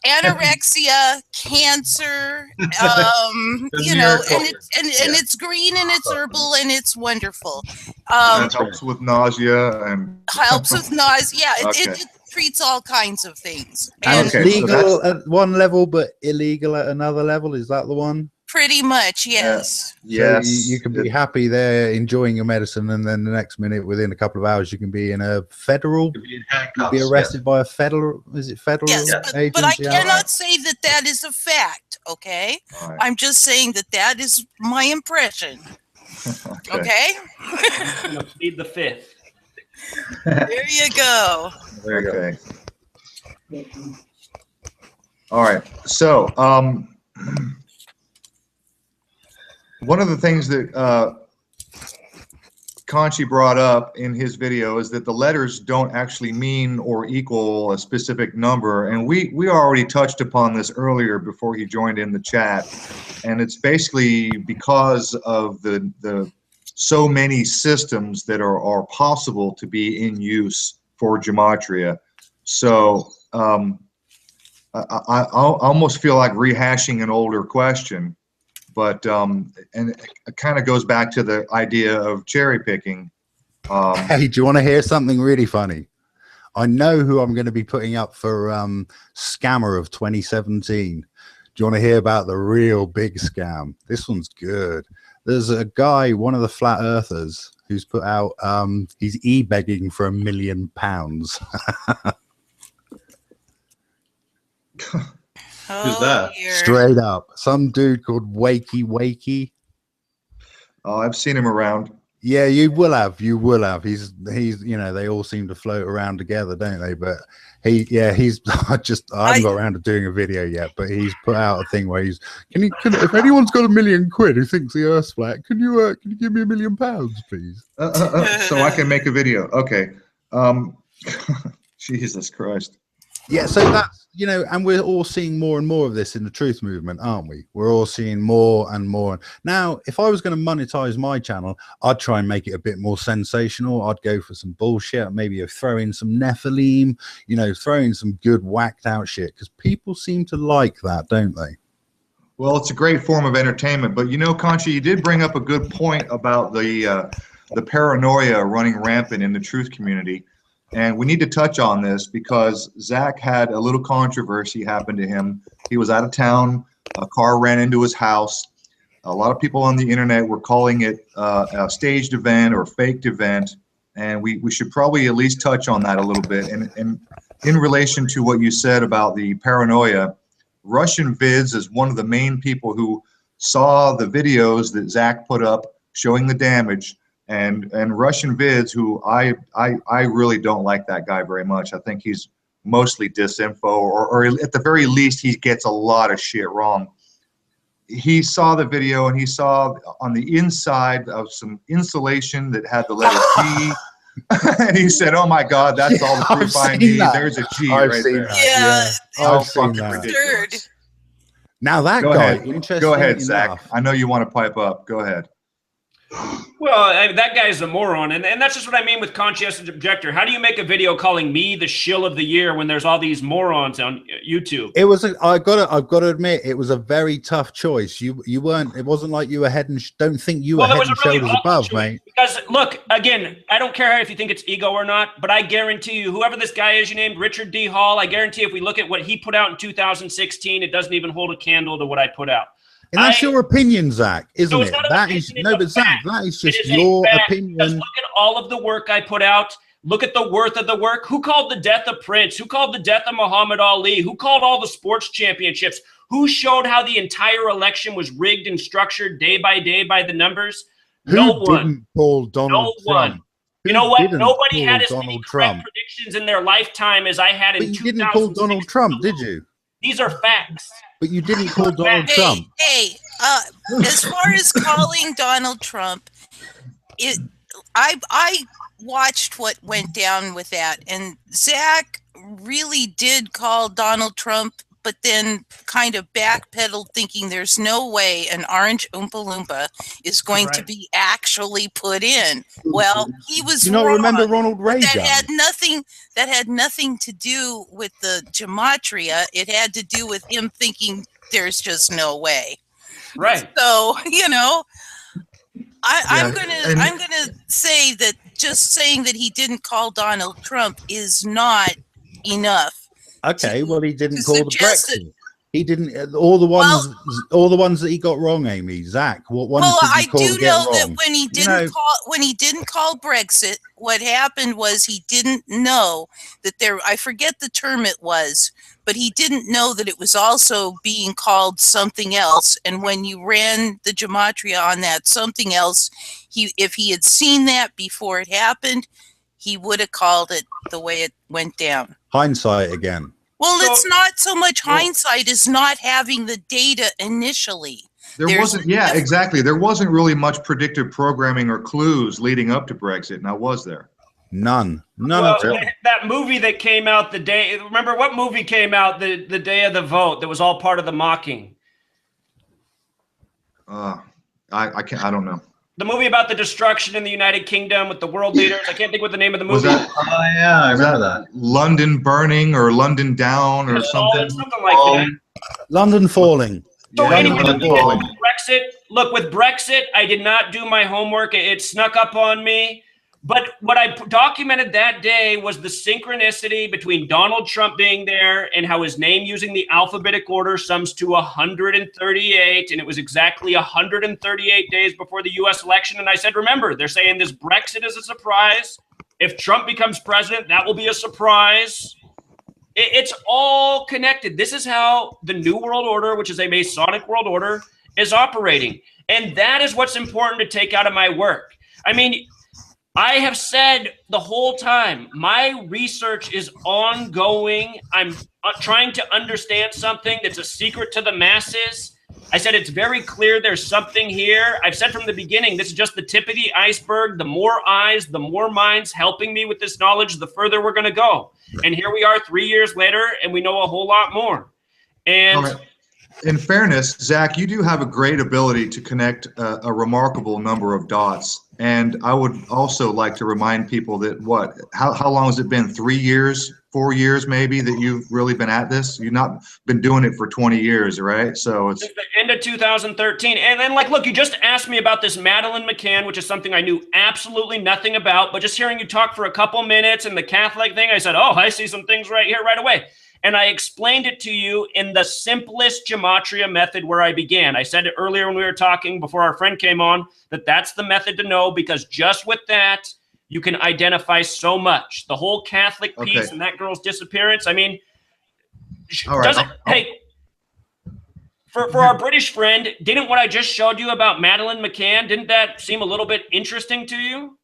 anorexia, cancer, you know, and it's green and it's herbal and it's wonderful. That helps with nausea and helps with nausea. Yeah, Okay. it treats all kinds of things. And And it's legal at one level, but illegal at another level. Is that the one? pretty much, yes. yes, So you can be happy there enjoying your medicine, and then the next minute, within a couple of hours, you can be in a federal. Be arrested by a federal. Is it federal? Yes, agency? but I cannot say that that is a fact. Okay, All right. I'm just saying that that is my impression. Okay, I'm going to plead the fifth. there you go. There you go. Okay. All right. So, one of the things that Conchi brought up in his video is that the letters don't actually mean or equal a specific number, and we already touched upon this earlier before he joined in the chat, and it's basically because of the so many systems that are possible to be in use for Gematria. So I almost feel like rehashing an older question, but and it kind of goes back to the idea of cherry picking. Hey, do you want to hear something really funny? I know who I'm going to be putting up for Scammer of 2017. Do you want to hear about the real big scam? This one's good. There's a guy, one of the flat earthers, who's put out, he's e-begging for £1 million. Who's that? Dear. Straight up. Some dude called Wakey. Oh, I've seen him around. Yeah, you will have. He's you know, they all seem to float around together, don't they? But he's I haven't got around to doing a video yet, but he's put out a thing where he's if anyone's got £1 million who thinks the earth's flat, can you give me £1 million, please? So I can make a video. Okay. Jesus Christ. Yeah, so that's, you know, and we're all seeing more and more of this in the truth movement, aren't we? We're all seeing more and more. Now, if I was going to monetize my channel, I'd try and make it a bit more sensational. I'd go for some bullshit, maybe throw in some Nephilim, you know, throw in some good whacked out shit, because people seem to like that, don't they? Well, it's a great form of entertainment, but you know, Conchi, you did bring up a good point about the paranoia running rampant in the truth community. And we need to touch on this because Zach had a little controversy happen to him. He was out of town. A car ran into his house. A lot of people on the internet were calling it a staged event or faked event. And we should probably at least touch on that a little bit. And in relation to what you said about the paranoia, Russian Vids is one of the main people who saw the videos that Zach put up showing the damage. And Russian Vids, who I really don't like that guy very much. I think he's mostly disinfo, or at the very least, he gets a lot of shit wrong. He saw the video and he saw on the inside of some insulation that had the letter G. And he said, "Oh my God, that's all the proof I need. There's a G right there." Yeah. How I've seen fucking that. ridiculous. Now that Go guy, ahead. interesting Go ahead, enough, Zach. I know you want to pipe up. Go ahead. Well, that guy's a moron, and that's just what I mean with conscientious objector. How do you make a video calling me the shill of the year when there's all these morons on YouTube? It was. I've got to admit, it was a very tough choice. You weren't. It wasn't like you were head and. Don't think you were head and shoulders above, mate. Because look, again, I don't care if you think it's ego or not, but I guarantee you, whoever this guy is, you named Richard D. Hall. I guarantee if we look at what he put out in 2016, it doesn't even hold a candle to what I put out. And that's your opinion, Zach, isn't it? That is no, but Zach, that is just your opinion. Just look at all of the work I put out. Look at the worth of the work. Who called the death of Prince? Who called the death of Muhammad Ali? Who called all the sports championships? Who showed how the entire election was rigged and structured day by day by the numbers? No one. Didn't call Donald Trump? You know what? Nobody had as many correct predictions in their lifetime as I had in 2016. But you didn't call Donald Trump, did you? These are facts. But you didn't call Donald Trump. As far as calling Donald Trump, I watched what went down with that, and Zach really did call Donald Trump, but then kind of backpedaled, thinking there's no way an orange Oompa Loompa is going to be actually put in. Well, he was wrong. Remember Ronald Reagan? That had nothing to do with the Gematria. It had to do with him thinking there's just no way. Right. So, I'm gonna say that just saying that he didn't call Donald Trump is not enough. Okay, well, he didn't call the Brexit. He didn't. All the ones that he got wrong, Amy. Zach, what ones did he call I do know wrong? that when he didn't call Brexit, what happened was he didn't know that there. I forget the term it was, but he didn't know that it was also being called something else. And when you ran the Gematria on that something else, if he had seen that before it happened, he would have called it the way it went down. Hindsight again. Well, it's not so much hindsight as not having the data initially. There wasn't really much predictive programming or clues leading up to Brexit. Now, was there? None Well, at all. that movie that came out the day. Remember what movie came out the day of the vote that was all part of the mocking? I don't know. The movie about the destruction in the United Kingdom with the world leaders. I can't think what the name of the movie. Oh yeah, I remember that. London Burning or London Down or something. Something like that. London Falling. So anyway, Falling. Brexit. Look, with Brexit, I did not do my homework. It snuck up on me. But what I documented that day was the synchronicity between Donald Trump being there and how his name using the alphabetic order sums to 138. And it was exactly 138 days before the U.S. election. And I said, remember, they're saying this Brexit is a surprise. If Trump becomes president, that will be a surprise. It's all connected. This is how the New World Order, which is a Masonic world order, is operating. And that is what's important to take out of my work. I mean, I have said the whole time, my research is ongoing. I'm trying to understand something that's a secret to the masses. I said it's very clear there's something here. I've said from the beginning, this is just the tip of the iceberg. The more eyes, the more minds helping me with this knowledge, the further we're going to go. And here we are 3 years later, and we know a whole lot more. And in fairness, Zach, you do have a great ability to connect a remarkable number of dots. And I would also like to remind people that how long has it been? 3 years, 4 years maybe that you've really been at this? You've not been doing it for 20 years, right? So it's since the end of 2013. And then look, you just asked me about this Madeleine McCann, which is something I knew absolutely nothing about, but just hearing you talk for a couple minutes and the Catholic thing, I said, oh, I see some things right here right away. And I explained it to you in the simplest Gematria method where I began. I said it earlier when we were talking before our friend came on, that that's the method to know, because just with that, you can identify so much. The whole Catholic piece and that girl's disappearance. I mean, hey, for our British friend, didn't what I just showed you about Madeleine McCann, didn't that seem a little bit interesting to you?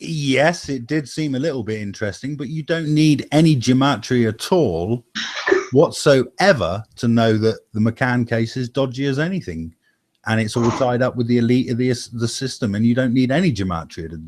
Yes, it did seem a little bit interesting, but you don't need any gematria at all whatsoever to know that the McCann case is dodgy as anything, and it's all tied up with the elite of the system, and you don't need any gematria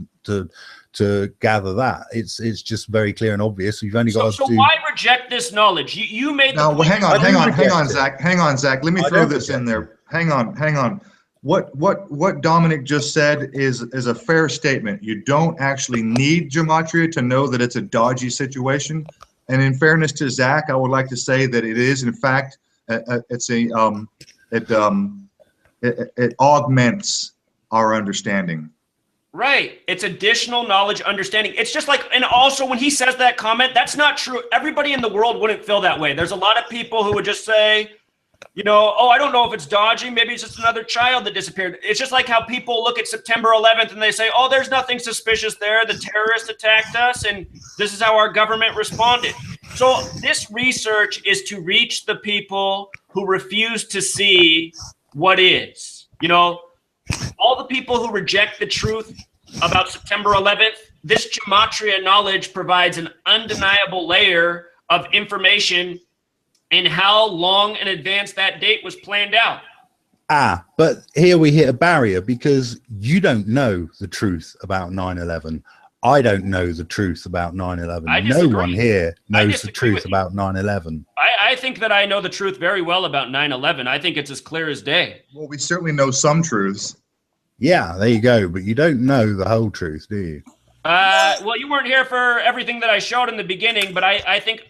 to gather that. It's just very clear and obvious. You've only got to do. So why reject this knowledge? You made. Now, hang on, Zach. Let me throw this in there. Hang on. What Dominic just said is a fair statement. You don't actually need Gematria to know that it's a dodgy situation. And in fairness to Zach, I would like to say that it is, in fact, it augments our understanding. Right. It's additional knowledge, understanding. It's just like, and also when he says that comment, that's not true. Everybody in the world wouldn't feel that way. There's a lot of people who would just say, you know, oh, I don't know if it's dodgy. Maybe it's just another child that disappeared. It's just like how people look at September 11th and they say, oh, there's nothing suspicious there. The terrorists attacked us and this is how our government responded. So this research is to reach the people who refuse to see what is. You know, all the people who reject the truth about September 11th, this Gematria knowledge provides an undeniable layer of information and how long in advance that date was planned out. But here we hit a barrier because you don't know the truth about 9/11. I don't know the truth about 9/11. No one here knows the truth about 9/11. I think that I know the truth very well about 9/11. I think it's as clear as day. Well, we certainly know some truths. Yeah, there you go. But you don't know the whole truth, do you? Well, you weren't here for everything that I showed in the beginning, but I think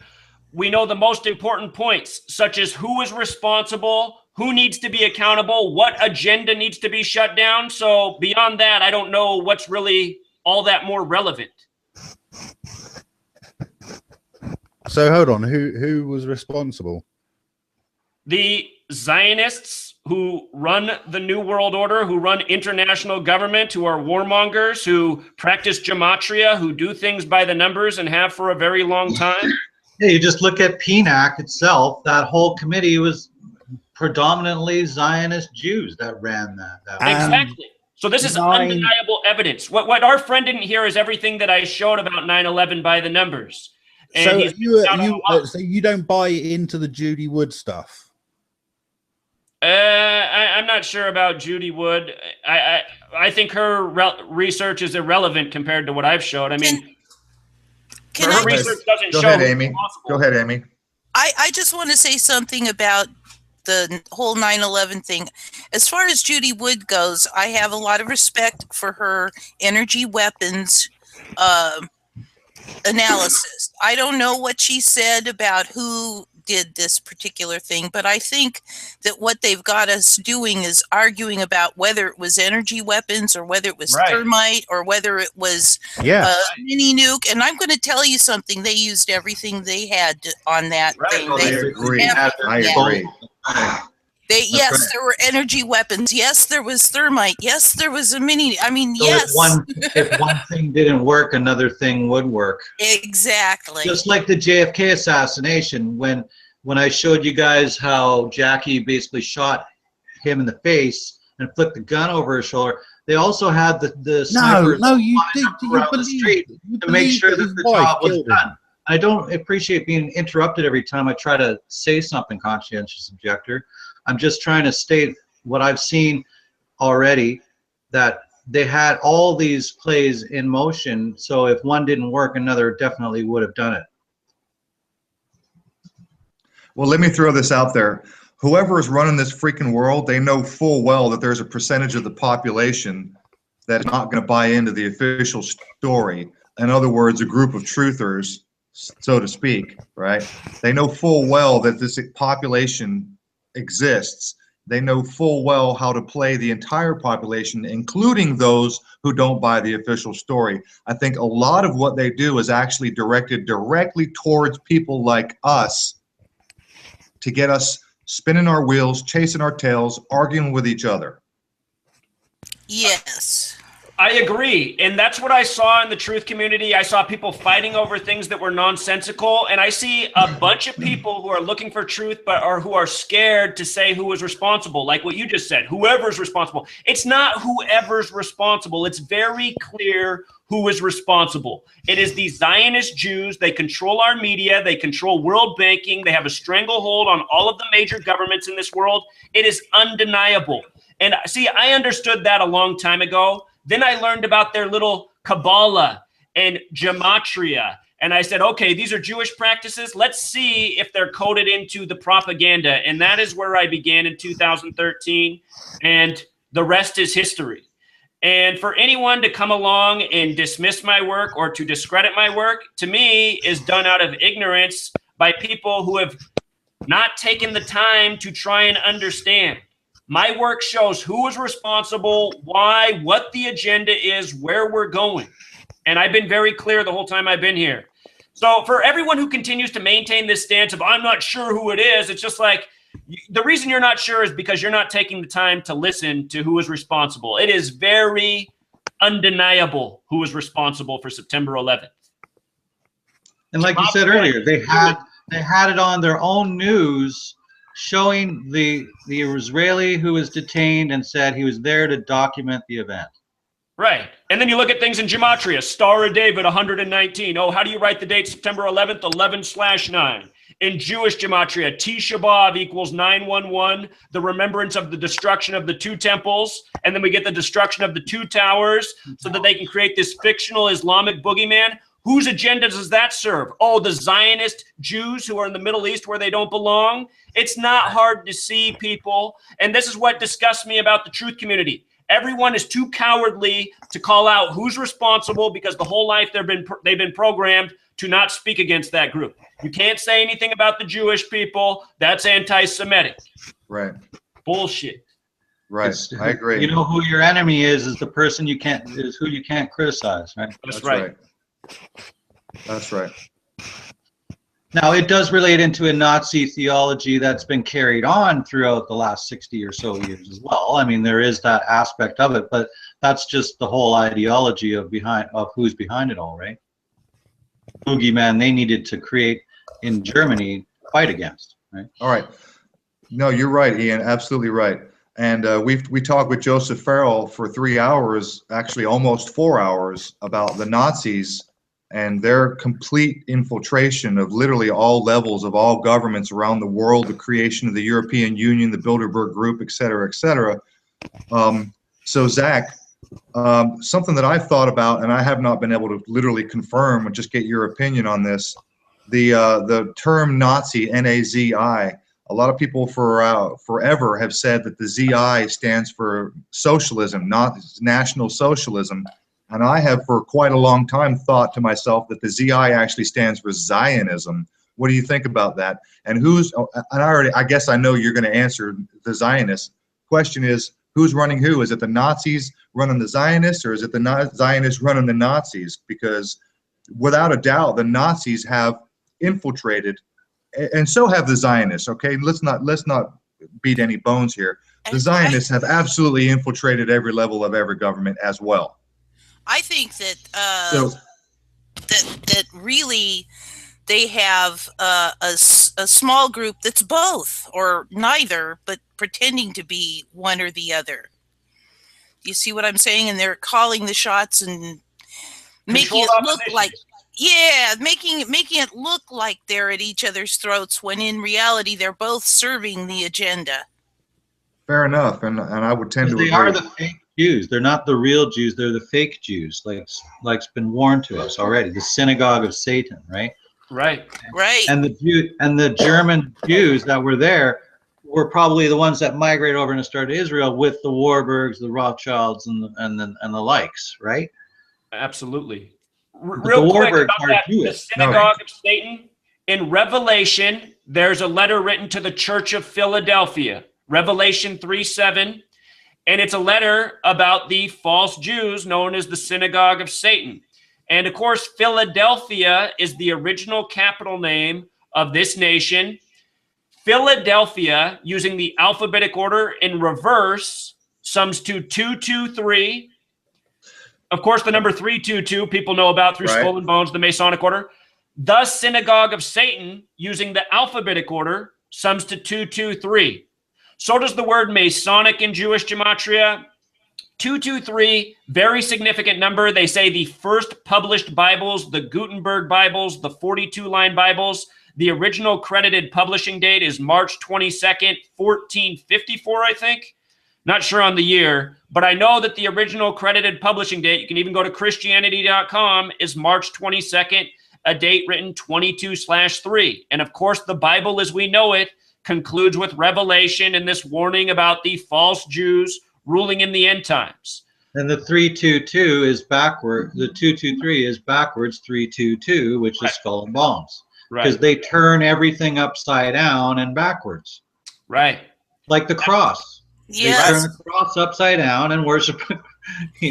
we know the most important points, such as who is responsible, who needs to be accountable, what agenda needs to be shut down. So beyond that, I don't know what's really all that more relevant. So hold on, who was responsible? The Zionists who run the New World Order, who run international government, who are warmongers, who practice Gematria, who do things by the numbers and have for a very long time. Yeah, you just look at PNAC itself. That whole committee was predominantly Zionist Jews that ran that. Exactly. So this is undeniable evidence. What our friend didn't hear is everything that I showed about 9/11 by the numbers. And so you don't buy into the Judy Wood stuff? I'm not sure about Judy Wood. I think her research is irrelevant compared to what I've showed. I mean, her research doesn't show. Go ahead, Amy. Go ahead, Amy. I just want to say something about the whole 9/11 thing. As far as Judy Wood goes, I have a lot of respect for her energy weapons analysis. I don't know what she said about who did this particular thing, but I think that what they've got us doing is arguing about whether it was energy weapons or whether it was thermite or whether it was mini nuke. And I'm going to tell you something. They used everything they had on that thing. I agree. Yes, there were energy weapons. Yes, there was thermite. Yes, there was a mini. I mean, so yes. If one thing didn't work, another thing would work. Exactly. Just like the JFK assassination, when I showed you guys how Jackie basically shot him in the face and flicked the gun over his shoulder, they also had the snipers around the street to make sure that the job was done. I don't appreciate being interrupted every time I try to say something, conscientious objector. I'm just trying to state what I've seen already, that they had all these plays in motion. So if one didn't work, another definitely would have done it. Well, let me throw this out there. Whoever is running this freaking world, they know full well that there's a percentage of the population that is not going to buy into the official story. In other words, a group of truthers, so to speak, right? They know full well that this population exists. They know full well how to play the entire population, including those who don't buy the official story. I think a lot of what they do is actually directed directly towards people like us to get us spinning our wheels, chasing our tails, arguing with each other. Yes. I agree. And that's what I saw in the truth community. I saw people fighting over things that were nonsensical. And I see a bunch of people who are looking for truth, but who are scared to say who is responsible. Like what you just said, whoever's responsible. It's not whoever's responsible. It's very clear who is responsible. It is the Zionist Jews. They control our media. They control world banking. They have a stranglehold on all of the major governments in this world. It is undeniable. And see, I understood that a long time ago. Then I learned about their little Kabbalah and Gematria. And I said, okay, these are Jewish practices. Let's see if they're coded into the propaganda. And that is where I began in 2013. And The rest is history. And for anyone to come along and dismiss my work or to discredit my work, to me, is done out of ignorance by people who have not taken the time to try and understand. My work shows who is responsible, why, what the agenda is, where we're going. And I've been very clear the whole time I've been here. So for everyone who continues to maintain this stance of I'm not sure who it is, it's just like, the reason you're not sure is because you're not taking the time to listen to who is responsible. It is very undeniable who is responsible for September 11th. And like you said earlier, they had it on their own news showing the Israeli who was detained and said he was there to document the event. Right. And then you look at things in Gematria, Star of David, 119. Oh, how do you write the date September 11th? 11/9. In Jewish Gematria, Tisha B'Av equals 911, the remembrance of the destruction of the two temples. And then we get the destruction of the two towers so that they can create this fictional Islamic boogeyman. Whose agenda does that serve? Oh, the Zionist Jews who are in the Middle East where they don't belong? It's not hard to see, people. And this is what disgusts me about the truth community. Everyone is too cowardly to call out who's responsible because the whole life they've been programmed to not speak against that group. You can't say anything about the Jewish people. That's anti-Semitic. Right. Bullshit. Right. I agree. You know who your enemy is the person is who you can't criticize, right? That's right. That's right. Now, it does relate into a Nazi theology that's been carried on throughout the last 60 or so years as well. I mean, there is that aspect of it, but that's just the whole ideology of who's behind it all, right? Boogeyman they needed to create in Germany, fight against, right? All right. No, you're right, Ian. Absolutely right. And we talked with Joseph Farrell for 3 hours, actually almost 4 hours, about the Nazis and their complete infiltration of literally all levels of all governments around the world, the creation of the European Union, the Bilderberg Group, et cetera, et cetera. So, Zach, something that I've thought about, and I have not been able to literally confirm, and just get your opinion on this, the term Nazi, N-A-Z-I, a lot of people forever have said that the ZI stands for socialism, not National Socialism. And I have for quite a long time thought to myself that the ZI actually stands for Zionism. What do you think about that? And I guess I know you're going to answer the Zionist. Question is, who's running who? Is it the Nazis running the Zionists, or is it the Zionists running the Nazis? Because without a doubt, the Nazis have infiltrated, and so have the Zionists. Okay, let's not beat any bones here. The Zionists have absolutely infiltrated every level of every government as well. I think that that really they have a small group that's both or neither, but pretending to be one or the other. You see what I'm saying? And they're calling the shots and making it look like, making it look like they're at each other's throats, when in reality they're both serving the agenda. Fair enough, and I would tend to agree. They are the fake Jews. They're not the real Jews. They're the fake Jews, like's been warned to us already. The synagogue of Satan, right? Right. And the German Jews that were there were probably the ones that migrated over and started Israel with the Warburgs, the Rothschilds, and the likes, right? Absolutely. Real quick about that, the synagogue of Satan. In Revelation, there's a letter written to the Church of Philadelphia, Revelation 3:7. And it's a letter about the false Jews known as the synagogue of Satan. And of course, Philadelphia is the original capital name of this nation. Philadelphia, using the alphabetic order in reverse, sums to 223. Of course, the number 322 people know about through Skull and Bones, the Masonic order. The synagogue of Satan, using the alphabetic order, sums to 223. So does the word Masonic in Jewish Gematria. 223, very significant number. They say the first published Bibles, the Gutenberg Bibles, the 42-line Bibles, the original credited publishing date is March 22nd, 1454, I think. Not sure on the year, but I know that the original credited publishing date, you can even go to Christianity.com, is March 22nd, a date written 22/3. And of course, the Bible as we know it concludes with Revelation and this warning about the false Jews ruling in the end times. And the 322 is backward. The 223 is backwards 322, which is skull and bones. Because they turn everything upside down and backwards. Right. Like the cross. Yes. They turn the cross upside down and worship.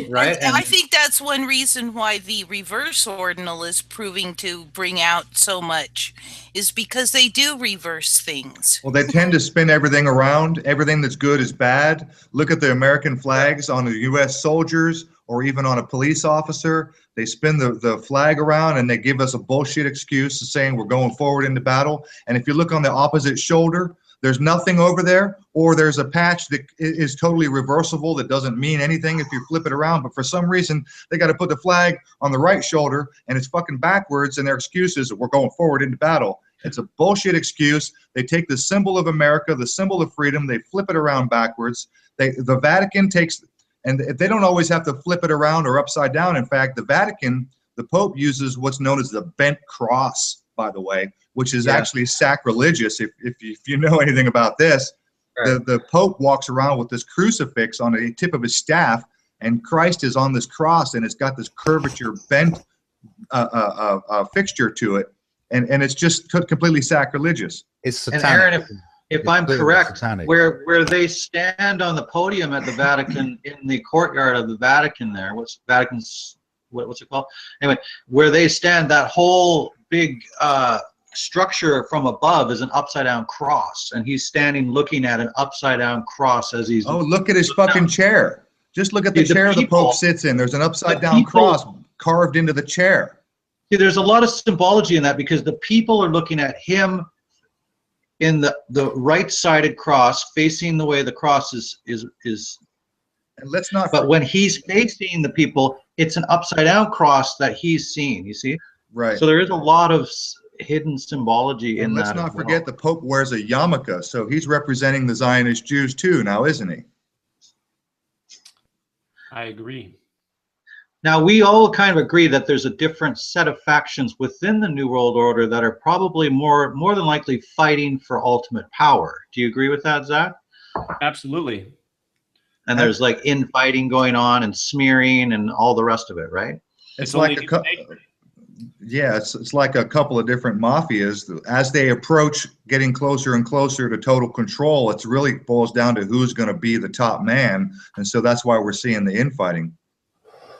Right. And I think that's one reason why the reverse ordinal is proving to bring out so much, is because they do reverse things. Well, they tend to spin everything around. Everything that's good is bad. Look at the American flags on the U.S. soldiers or even on a police officer. They spin the flag around and they give us a bullshit excuse of saying we're going forward into battle. And if you look on the opposite shoulder, there's nothing over there, or there's a patch that is totally reversible that doesn't mean anything if you flip it around. But for some reason, they got to put the flag on the right shoulder and it's fucking backwards, and their excuse is that we're going forward into battle. It's a bullshit excuse. They take the symbol of America, the symbol of freedom, they flip it around backwards. The Vatican takes, and they don't always have to flip it around or upside down. In fact, the Vatican, the Pope uses what's known as the bent cross, by the way, which is actually sacrilegious. If you know anything about this, the Pope walks around with this crucifix on the tip of his staff, and Christ is on this cross, and it's got this curvature bent fixture to it, and it's just completely sacrilegious. It's satanic. And Aaron, if I'm correct, satanic. where they stand on the podium at the Vatican, in the courtyard of the Vatican there, what's it called? Anyway, where they stand, that whole big structure from above is an upside down cross, and he's standing looking at an upside down cross as he's... Oh, look at his fucking chair. Just look at the chair the Pope sits in. There's an upside down cross carved into the chair. See, there's a lot of symbology in that, because the people are looking at him in the right-sided cross, facing the way the cross is. And let's not. But when he's facing the people, it's an upside-down cross that he's seeing. You see, right? So there is a lot of hidden symbology in that. Let's not forget the Pope wears a yarmulke, so he's representing the Zionist Jews too, now, isn't he? I agree. Now, we all kind of agree that there's a different set of factions within the New World Order that are probably more than likely fighting for ultimate power. Do you agree with that, Zach? Absolutely. And there's like infighting going on and smearing and all the rest of it, right? It's like it's like a couple of different mafias. As they approach getting closer and closer to total control, it really boils down to who's going to be the top man. And so that's why we're seeing the infighting.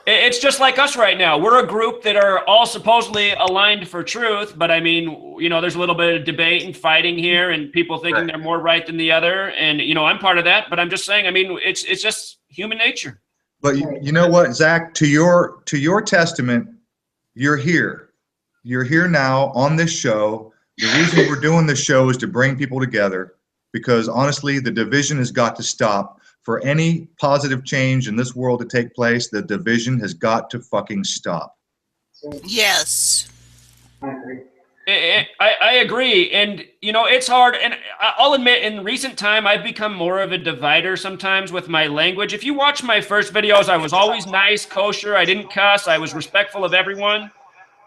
It's just like us right now. We're a group that are all supposedly aligned for truth, but I mean, you know, there's a little bit of debate and fighting here, and people thinking they're more right than the other. And you know, I'm part of that, but I'm just saying, I mean, it's just human nature. But you know what, Zach? To your testament, you're here. You're here now on this show. The reason we're doing this show is to bring people together, because honestly, the division has got to stop. For any positive change in this world to take place, the division has got to fucking stop. Yes. I agree. And, you know, it's hard. And I'll admit, in recent time, I've become more of a divider sometimes with my language. If you watch my first videos, I was always nice, kosher. I didn't cuss. I was respectful of everyone.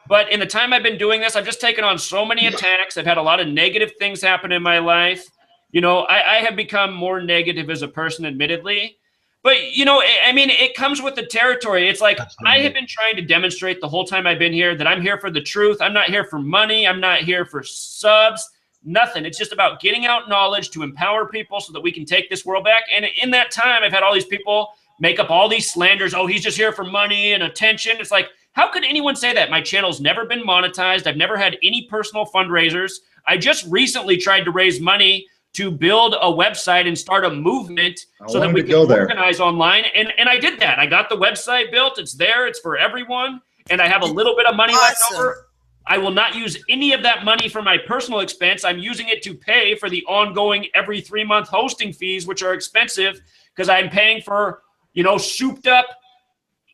But in the time I've been doing this, I've just taken on so many attacks. I've had a lot of negative things happen in my life. You know, I have become more negative as a person, admittedly. But, you know, I mean, it comes with the territory. It's like I have been trying to demonstrate the whole time I've been here that I'm here for the truth. I'm not here for money. I'm not here for subs, nothing. It's just about getting out knowledge to empower people so that we can take this world back. And in that time, I've had all these people make up all these slanders. Oh, he's just here for money and attention. It's like, how could anyone say that? My channel's never been monetized. I've never had any personal fundraisers. I just recently tried to raise money to build a website and start a movement so that we can organize online. And I did that. I got the website built. It's there. It's for everyone. And I have a little bit of money left over. I will not use any of that money for my personal expense. I'm using it to pay for the ongoing every 3-month hosting fees, which are expensive because I'm paying for, you know, souped up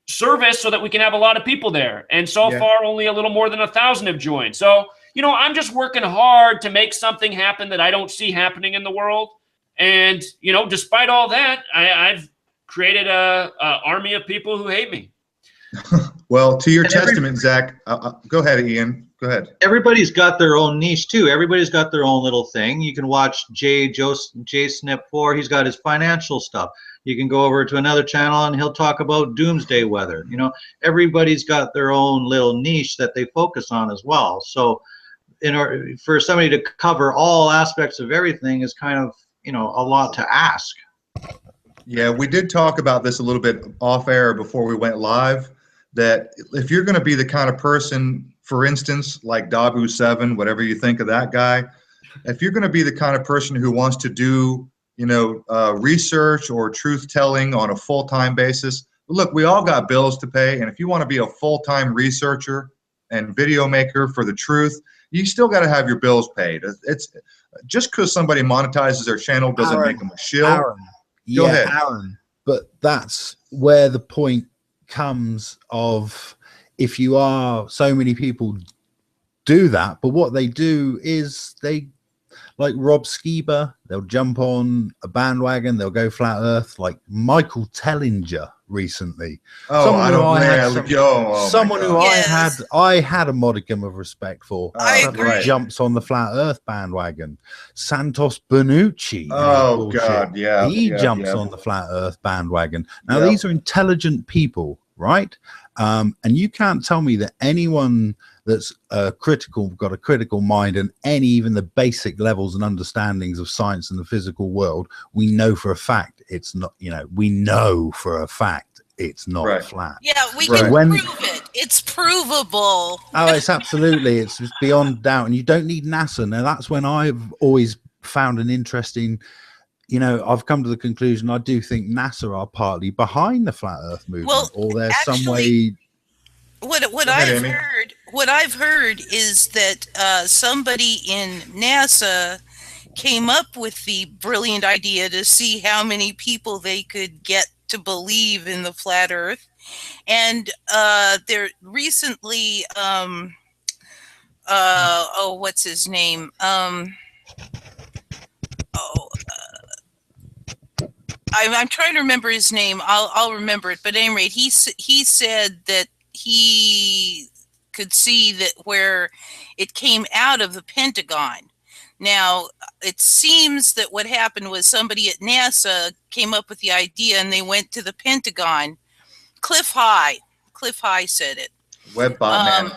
service so that we can have a lot of people there. And so far, only a little more than 1,000 have joined. So, you know, I'm just working hard to make something happen that I don't see happening in the world. And, you know, despite all that, I've created a army of people who hate me. Well, to your testament, Zach, go ahead, Ian. Go ahead. Everybody's got their own niche too. Everybody's got their own little thing. You can watch Snip 4. He's got his financial stuff. You can go over to another channel and he'll talk about doomsday weather. You know, everybody's got their own little niche that they focus on as well. So in order for somebody to cover all aspects of everything is kind of, you know, a lot to ask. Yeah, we did talk about this a little bit off air before we went live, that if you're going to be the kind of person, for instance, like Dabu7, whatever you think of that guy, if you're going to be the kind of person who wants to do, you know, research or truth telling on a full-time basis, look, we all got bills to pay. And if you want to be a full-time researcher and video maker for the truth, you still got to have your bills paid. It's just because somebody monetizes their channel doesn't make them a shill. Aaron, Go ahead. Aaron, but that's where the point comes of, if you are, so many people do that, but what they do is they, like Rob Skiba, they'll jump on a bandwagon, they'll go flat earth, like Michael Tellinger recently. Oh, Someone I who don't had someone who Yes. I had a modicum of respect for. I suddenly agree. jumps on the flat earth bandwagon. Santos Benucci. Oh God, yeah. He yeah, jumps yeah. on the flat earth bandwagon. Now Yeah. these are intelligent people, right? And you can't tell me that anyone that's got a critical mind and even the basic levels and understandings of science and the physical world, we know for a fact it's not, you know, we know for a fact it's not Right. flat. Yeah, we Right. can When- prove it. It's provable. Oh, it's absolutely, it's beyond doubt. And you don't need NASA. Now, that's when I've always found an interesting, you know, I've come to the conclusion I do think NASA are partly behind the flat earth movement, Well, or there's some actually, way. What Go ahead, I've Amy. heard is that somebody in NASA came up with the brilliant idea to see how many people they could get to believe in the flat Earth, and there recently, what's his name? I'm trying to remember his name. I'll remember it. But at any rate, he said that he could see that where it came out of the Pentagon. Now, it seems that what happened was somebody at NASA came up with the idea and they went to the Pentagon. Cliff High said it. Webbot man.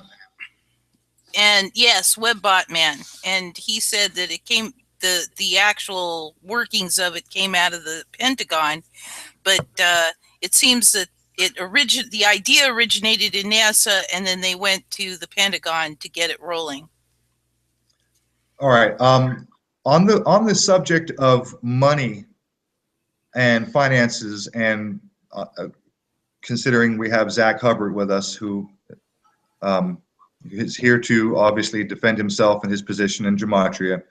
And yes, Webbot Man. And he said that it came, the actual workings of it came out of the Pentagon, but it seems that the idea originated in NASA, and then they went to the Pentagon to get it rolling. All right. On the subject of money and finances, and considering we have Zach Hubbard with us, who is here to obviously defend himself and his position in Gematria.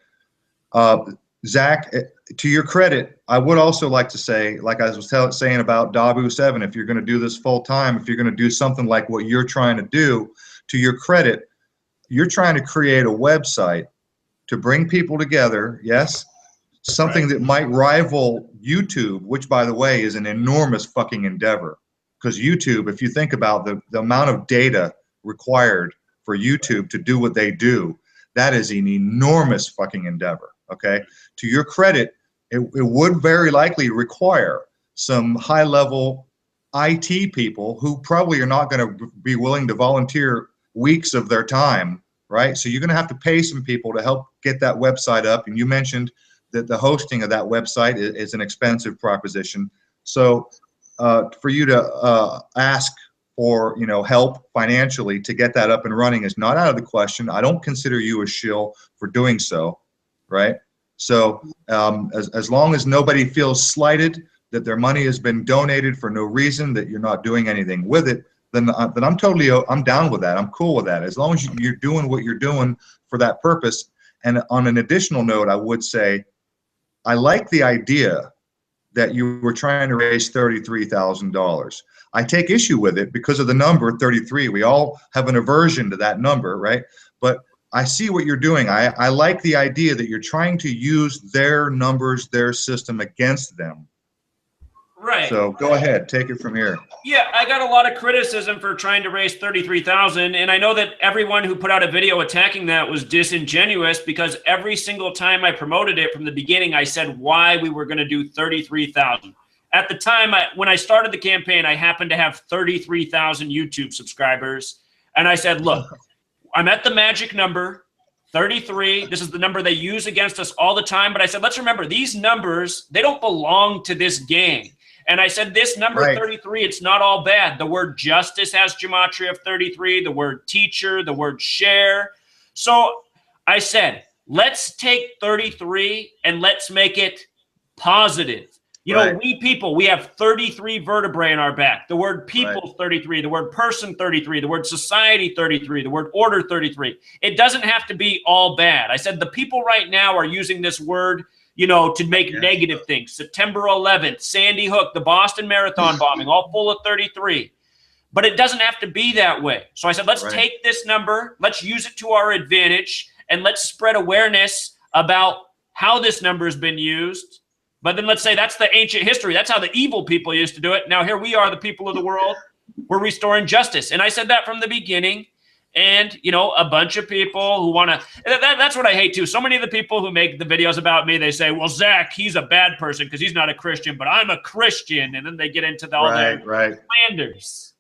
Zach, to your credit, I would also like to say, like I was saying about Dabu7, if you're going to do this full time, if you're going to do something like what you're trying to do, to your credit, you're trying to create a website to bring people together, yes? Something that might rival YouTube, which, by the way, is an enormous fucking endeavor. Because YouTube, if you think about the amount of data required for YouTube to do what they do, that is an enormous fucking endeavor, okay? To your credit, it would very likely require some high-level IT people who probably are not going to be willing to volunteer weeks of their time, right? So you're going to have to pay some people to help get that website up. And you mentioned that the hosting of that website is an expensive proposition. So for you to ask for, you know, help financially to get that up and running is not out of the question. I don't consider you a shill for doing so, right? So as long as nobody feels slighted, that their money has been donated for no reason, that you're not doing anything with it, then I'm down with that. I'm cool with that. As long as you're doing what you're doing for that purpose. And on an additional note, I would say, I like the idea that you were trying to raise $33,000. I take issue with it because of the number 33. We all have an aversion to that number, right? But I see what you're doing. I like the idea that you're trying to use their numbers, their system against them. Right. So go ahead, take it from here. Yeah, I got a lot of criticism for trying to raise $33,000, and I know that everyone who put out a video attacking that was disingenuous, because every single time I promoted it from the beginning, I said why we were going to do $33,000. At the time, when I started the campaign, I happened to have 33,000 YouTube subscribers. And I said, look, I'm at the magic number, 33. This is the number they use against us all the time. But I said, let's remember, these numbers, they don't belong to this gang. And I said, this number 33, it's not all bad. The word justice has gematria of 33, the word teacher, the word share. So I said, let's take 33 and let's make it positive. You know, we people, we have 33 vertebrae in our back. The word people, 33. The word person, 33. The word society, 33. The word order, 33. It doesn't have to be all bad. I said the people right now are using this word, you know, to make negative things. September 11th, Sandy Hook, the Boston Marathon bombing, all full of 33. But it doesn't have to be that way. So I said, let's take this number, let's use it to our advantage, and let's spread awareness about how this number has been used. But then let's say that's the ancient history. That's how the evil people used to do it. Now here we are, the people of the world. We're restoring justice. And I said that from the beginning. And, you know, a bunch of people who want to, that's what I hate too. So many of the people who make the videos about me, they say, well, Zach, he's a bad person because he's not a Christian, but I'm a Christian. And then they get into all their slanders.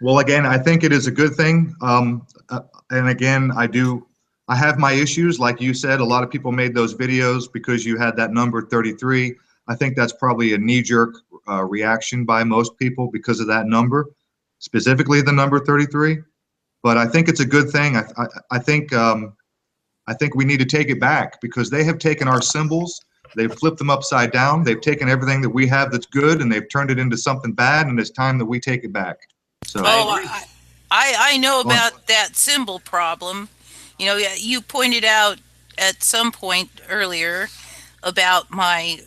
Well, again, I think it is a good thing. And again, I have my issues. Like you said, a lot of people made those videos because you had that number 33. I think that's probably a knee-jerk reaction by most people because of that number, specifically the number 33. But I think it's a good thing. I think we need to take it back because they have taken our symbols, they've flipped them upside down, they've taken everything that we have that's good and they've turned it into something bad, and it's time that we take it back. So I know about that symbol problem. You know, you pointed out at some point earlier about my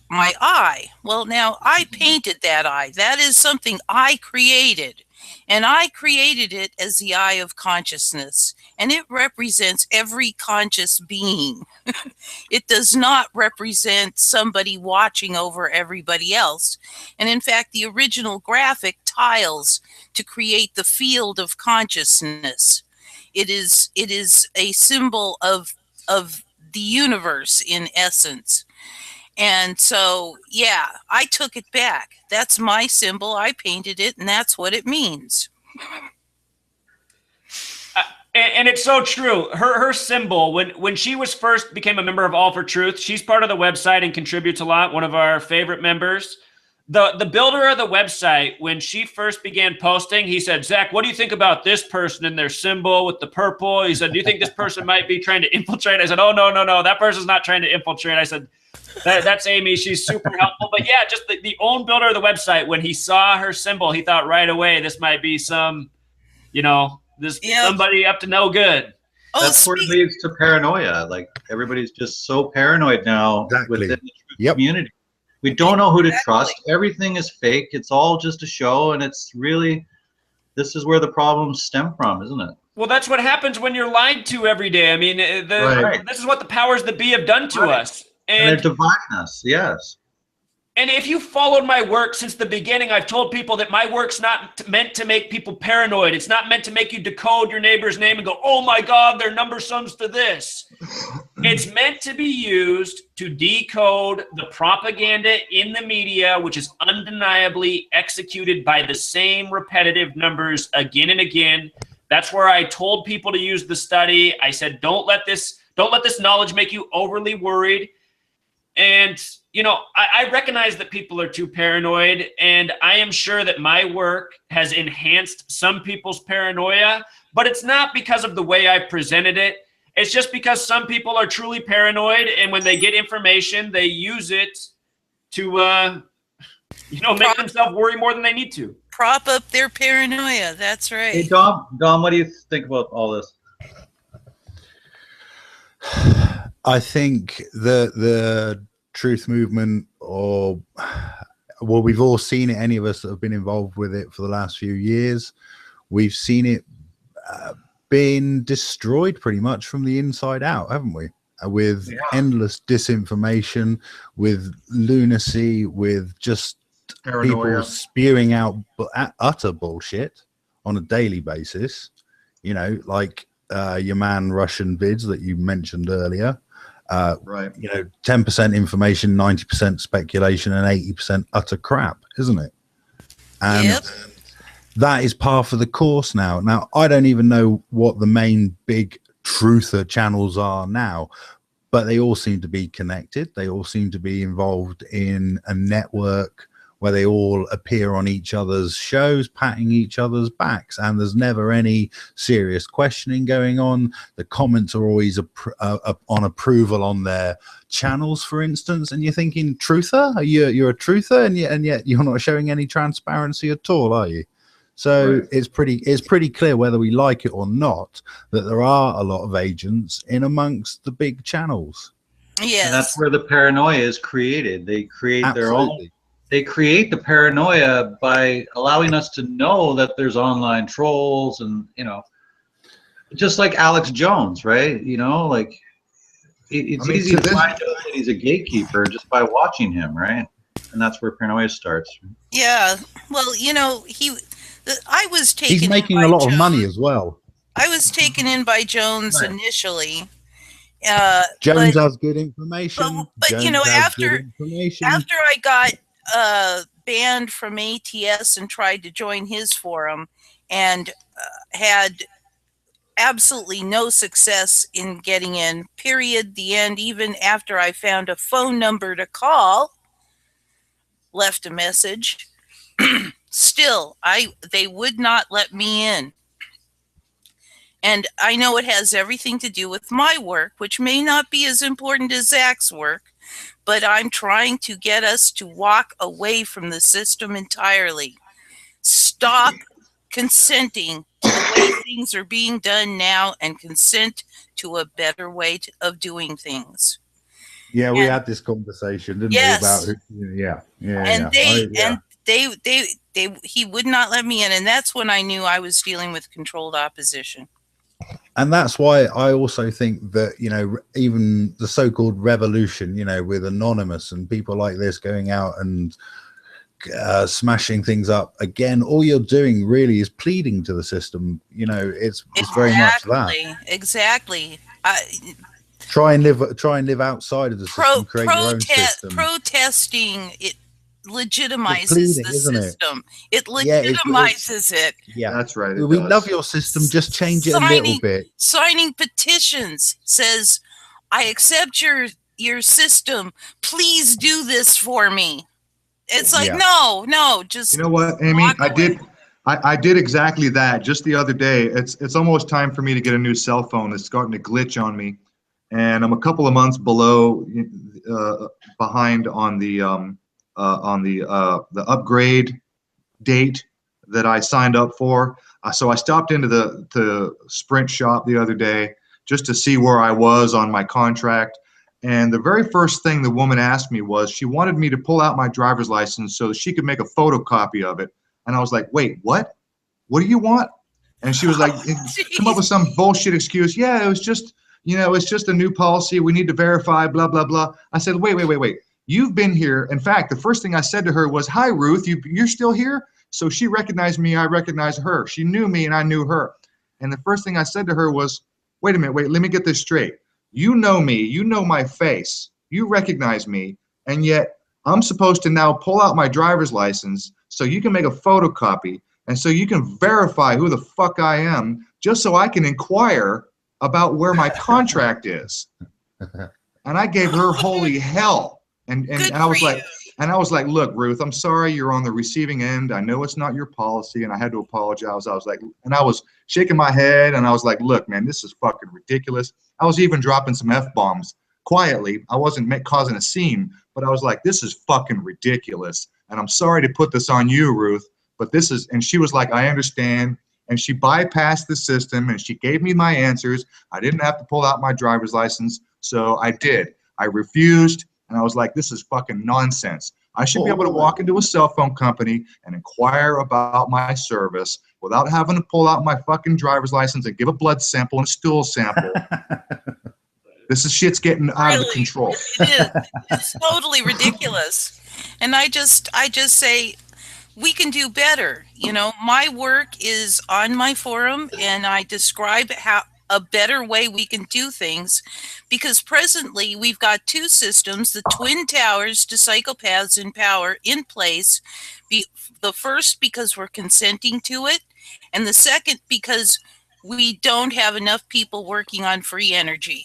my eye. Well, now I painted that eye. That is something I created, and I created it as the eye of consciousness, and it represents every conscious being. It does not represent somebody watching over everybody else. And in fact, the original graphic tiles to create the field of consciousness. It is a symbol of the universe in essence. And so, yeah, I took it back. That's my symbol. I painted it, and that's what it means. And it's so true. Her symbol, when she was first became a member of All for Truth, she's part of the website and contributes a lot, one of our favorite members. The builder of the website, when she first began posting, he said, Zach, what do you think about this person and their symbol with the purple? He said, do you think this person might be trying to infiltrate? I said, oh, no, that person's not trying to infiltrate. I said, that's Amy. She's super helpful. But yeah, just the own builder of the website, when he saw her symbol, he thought right away, this might be some, you know, somebody up to no good. That's where it leads to paranoia. Like everybody's just so paranoid now within the truth community. We don't know who to trust. Everything is fake. It's all just a show, and it's really, this is where the problems stem from, isn't it? Well, that's what happens when you're lied to every day. I mean, this is what the powers that be have done to us. And they're dividing us, yes. And if you followed my work since the beginning, I've told people that my work's not meant to make people paranoid. It's not meant to make you decode your neighbor's name and go, oh my God, their number sums to this. It's meant to be used to decode the propaganda in the media, which is undeniably executed by the same repetitive numbers again and again. That's where I told people to use the study. I said, don't let this knowledge make you overly worried. And, you know, I recognize that people are too paranoid, and I am sure that my work has enhanced some people's paranoia, but it's not because of the way I presented it. It's just because some people are truly paranoid, and when they get information, they use it to, you know, make themselves worry more than they need to. Prop up their paranoia. That's right. Hey, Dom, what do you think about all this? I think the truth movement, or well, we've all seen it. Any of us that have been involved with it for the last few years, we've seen it being destroyed pretty much from the inside out, haven't we? With endless disinformation, with lunacy, with just paranoia, people spewing out utter bullshit on a daily basis. You know, like your man Russian vids that you mentioned earlier. Right. 10% information, 90% speculation, and 80% utter crap, isn't it? And Yep. that is par for the course now. Now, I don't even know what the main big truther channels are now, but they all seem to be connected. They all seem to be involved in a network where they all appear on each other's shows, patting each other's backs, and there's never any serious questioning going on. The comments are always on approval on their channels, for instance, and you're thinking, truther? You're a truther, and yet you're not showing any transparency at all, are you? So Right. it's pretty clear, whether we like it or not, that there are a lot of agents in amongst the big channels. Yes. And that's where the paranoia is created. They create their own. Absolutely. They create the paranoia by allowing us to know that there's online trolls, and just like Alex Jones, right? Like it's easy to find out that he's a gatekeeper just by watching him, right? And that's where paranoia starts. Yeah. Well, I was taken. He's making a lot of money as well. I was taken in by Jones initially. Jones has good information. But after I got banned from ATS and tried to join his forum, and had absolutely no success in getting in, period, the end. Even after I found a phone number to call, left a message, still they would not let me in. And I know it has everything to do with my work, which may not be as important as Zach's work, but I'm trying to get us to walk away from the system entirely. Stop consenting to the way things are being done now, and consent to a better way of doing things. Yeah, we had this conversation, didn't we? About he would not let me in, and that's when I knew I was dealing with controlled opposition. And that's why I also think that, even the so-called revolution, with Anonymous and people like this going out and smashing things up again, all you're doing really is pleading to the system. It's very much that. Exactly. Try and live outside of the system, create your own system. Protesting it legitimizes the system. It legitimizes it. Yeah, that's right. We love your system. Just change it a little bit. Signing petitions says, "I accept your system. Please do this for me." It's like, no, just. You know what, Amy? I did exactly that just the other day. It's almost time for me to get a new cell phone. It's starting to glitch on me, and I'm a couple of months behind on the upgrade date that I signed up for. So I stopped into the Sprint shop the other day just to see where I was on my contract. And the very first thing the woman asked me was, she wanted me to pull out my driver's license so that she could make a photocopy of it. And I was like, wait, what? What do you want? And she was like, come up with some bullshit excuse. Yeah, it was just, it's just a new policy. We need to verify, blah, blah, blah. I said, wait. You've been here. In fact, the first thing I said to her was, hi, Ruth, you're still here? So she recognized me. I recognized her. She knew me and I knew her. And the first thing I said to her was, wait a minute, let me get this straight. You know me, you know my face, you recognize me, and yet I'm supposed to now pull out my driver's license so you can make a photocopy and so you can verify who the fuck I am, just so I can inquire about where my contract is. And I gave her holy hell. And I was like, look, Ruth, I'm sorry you're on the receiving end. I know it's not your policy, and I had to apologize. I was like, and I was shaking my head, and I was like, look, man, this is fucking ridiculous. I was even dropping some F-bombs quietly. I wasn't causing a scene, but I was like, this is fucking ridiculous. And I'm sorry to put this on you, Ruth, but this is, and she was like, I understand. And she bypassed the system, and she gave me my answers. I didn't have to pull out my driver's license, so I did. I refused. And I was like, this is fucking nonsense. I should be able to walk into a cell phone company and inquire about my service without having to pull out my fucking driver's license and give a blood sample and a stool sample. This shit's getting out of control. It is. It's totally ridiculous. And I just say, we can do better. My work is on my forum, and I describe a better way we can do things, because presently we've got two systems, the twin towers to psychopaths in power in place. The first because we're consenting to it, and the second because we don't have enough people working on free energy.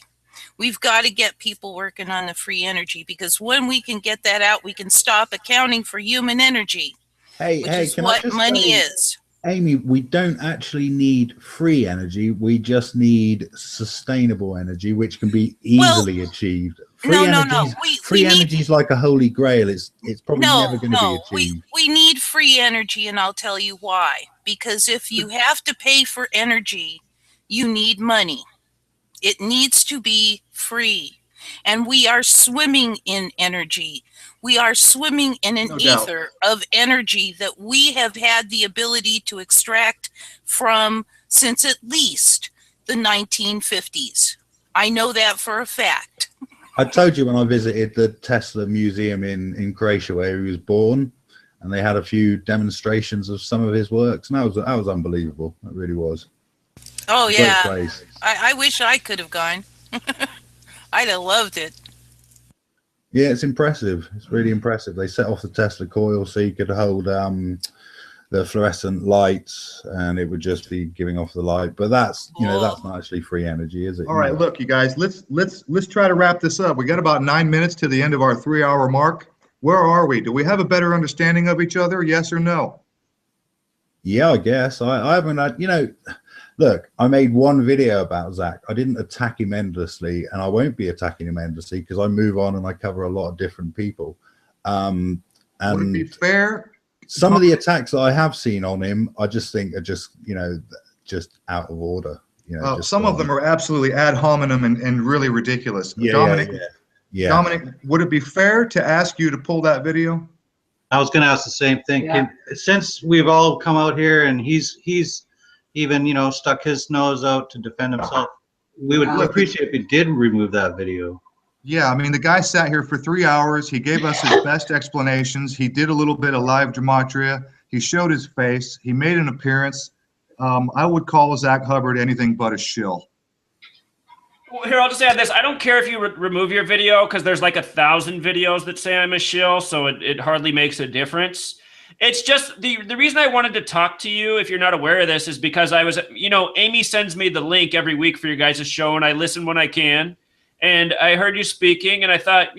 We've got to get people working on the free energy, because when we can get that out, we can stop accounting for human energy, which is what money is. Amy, we don't actually need free energy. We just need sustainable energy, which can be easily achieved. Free energy is like a holy grail. It's probably never going to be achieved. We need free energy, and I'll tell you why. Because if you have to pay for energy, you need money. It needs to be free. And we are swimming in energy. We are swimming in an ether of energy that we have had the ability to extract from since at least the 1950s. I know that for a fact. I told you when I visited the Tesla Museum in Croatia, where he was born, and they had a few demonstrations of some of his works, and that was unbelievable. It really was. Oh, yeah. Great place. I wish I could have gone. I'd have loved it. Yeah, it's impressive. It's really impressive. They set off the Tesla coil so you could hold the fluorescent lights, and it would just be giving off the light. But that's that's not actually free energy, is it? All right, look, you guys, let's try to wrap this up. We got about 9 minutes to the end of our 3-hour mark. Where are we? Do we have a better understanding of each other? Yes or no? Yeah, I guess. I haven't had, look, I made one video about Zach. I didn't attack him endlessly, and I won't be attacking him endlessly because I move on and I cover a lot of different people. And would it be fair? Some of the attacks that I have seen on him, I just think are just out of order. Some of them are absolutely ad hominem and really ridiculous. Yeah, Dominic, yeah. Dominic, would it be fair to ask you to pull that video? I was going to ask the same thing. Yeah. Since we've all come out here and he's even stuck his nose out to defend himself, we would appreciate if he did remove that video. Yeah, I mean, the guy sat here for 3 hours. He gave us his best explanations. He did a little bit of live gematria. He showed his face. He made an appearance. I would call Zach Hubbard anything but a shill. Well, here, I'll just add this. I don't care if you remove your video, because there's like 1,000 videos that say I'm a shill, so it hardly makes a difference. It's just the reason I wanted to talk to you, if you're not aware of this, is because I was, Amy sends me the link every week for your guys' show, and I listen when I can. And I heard you speaking, and I thought,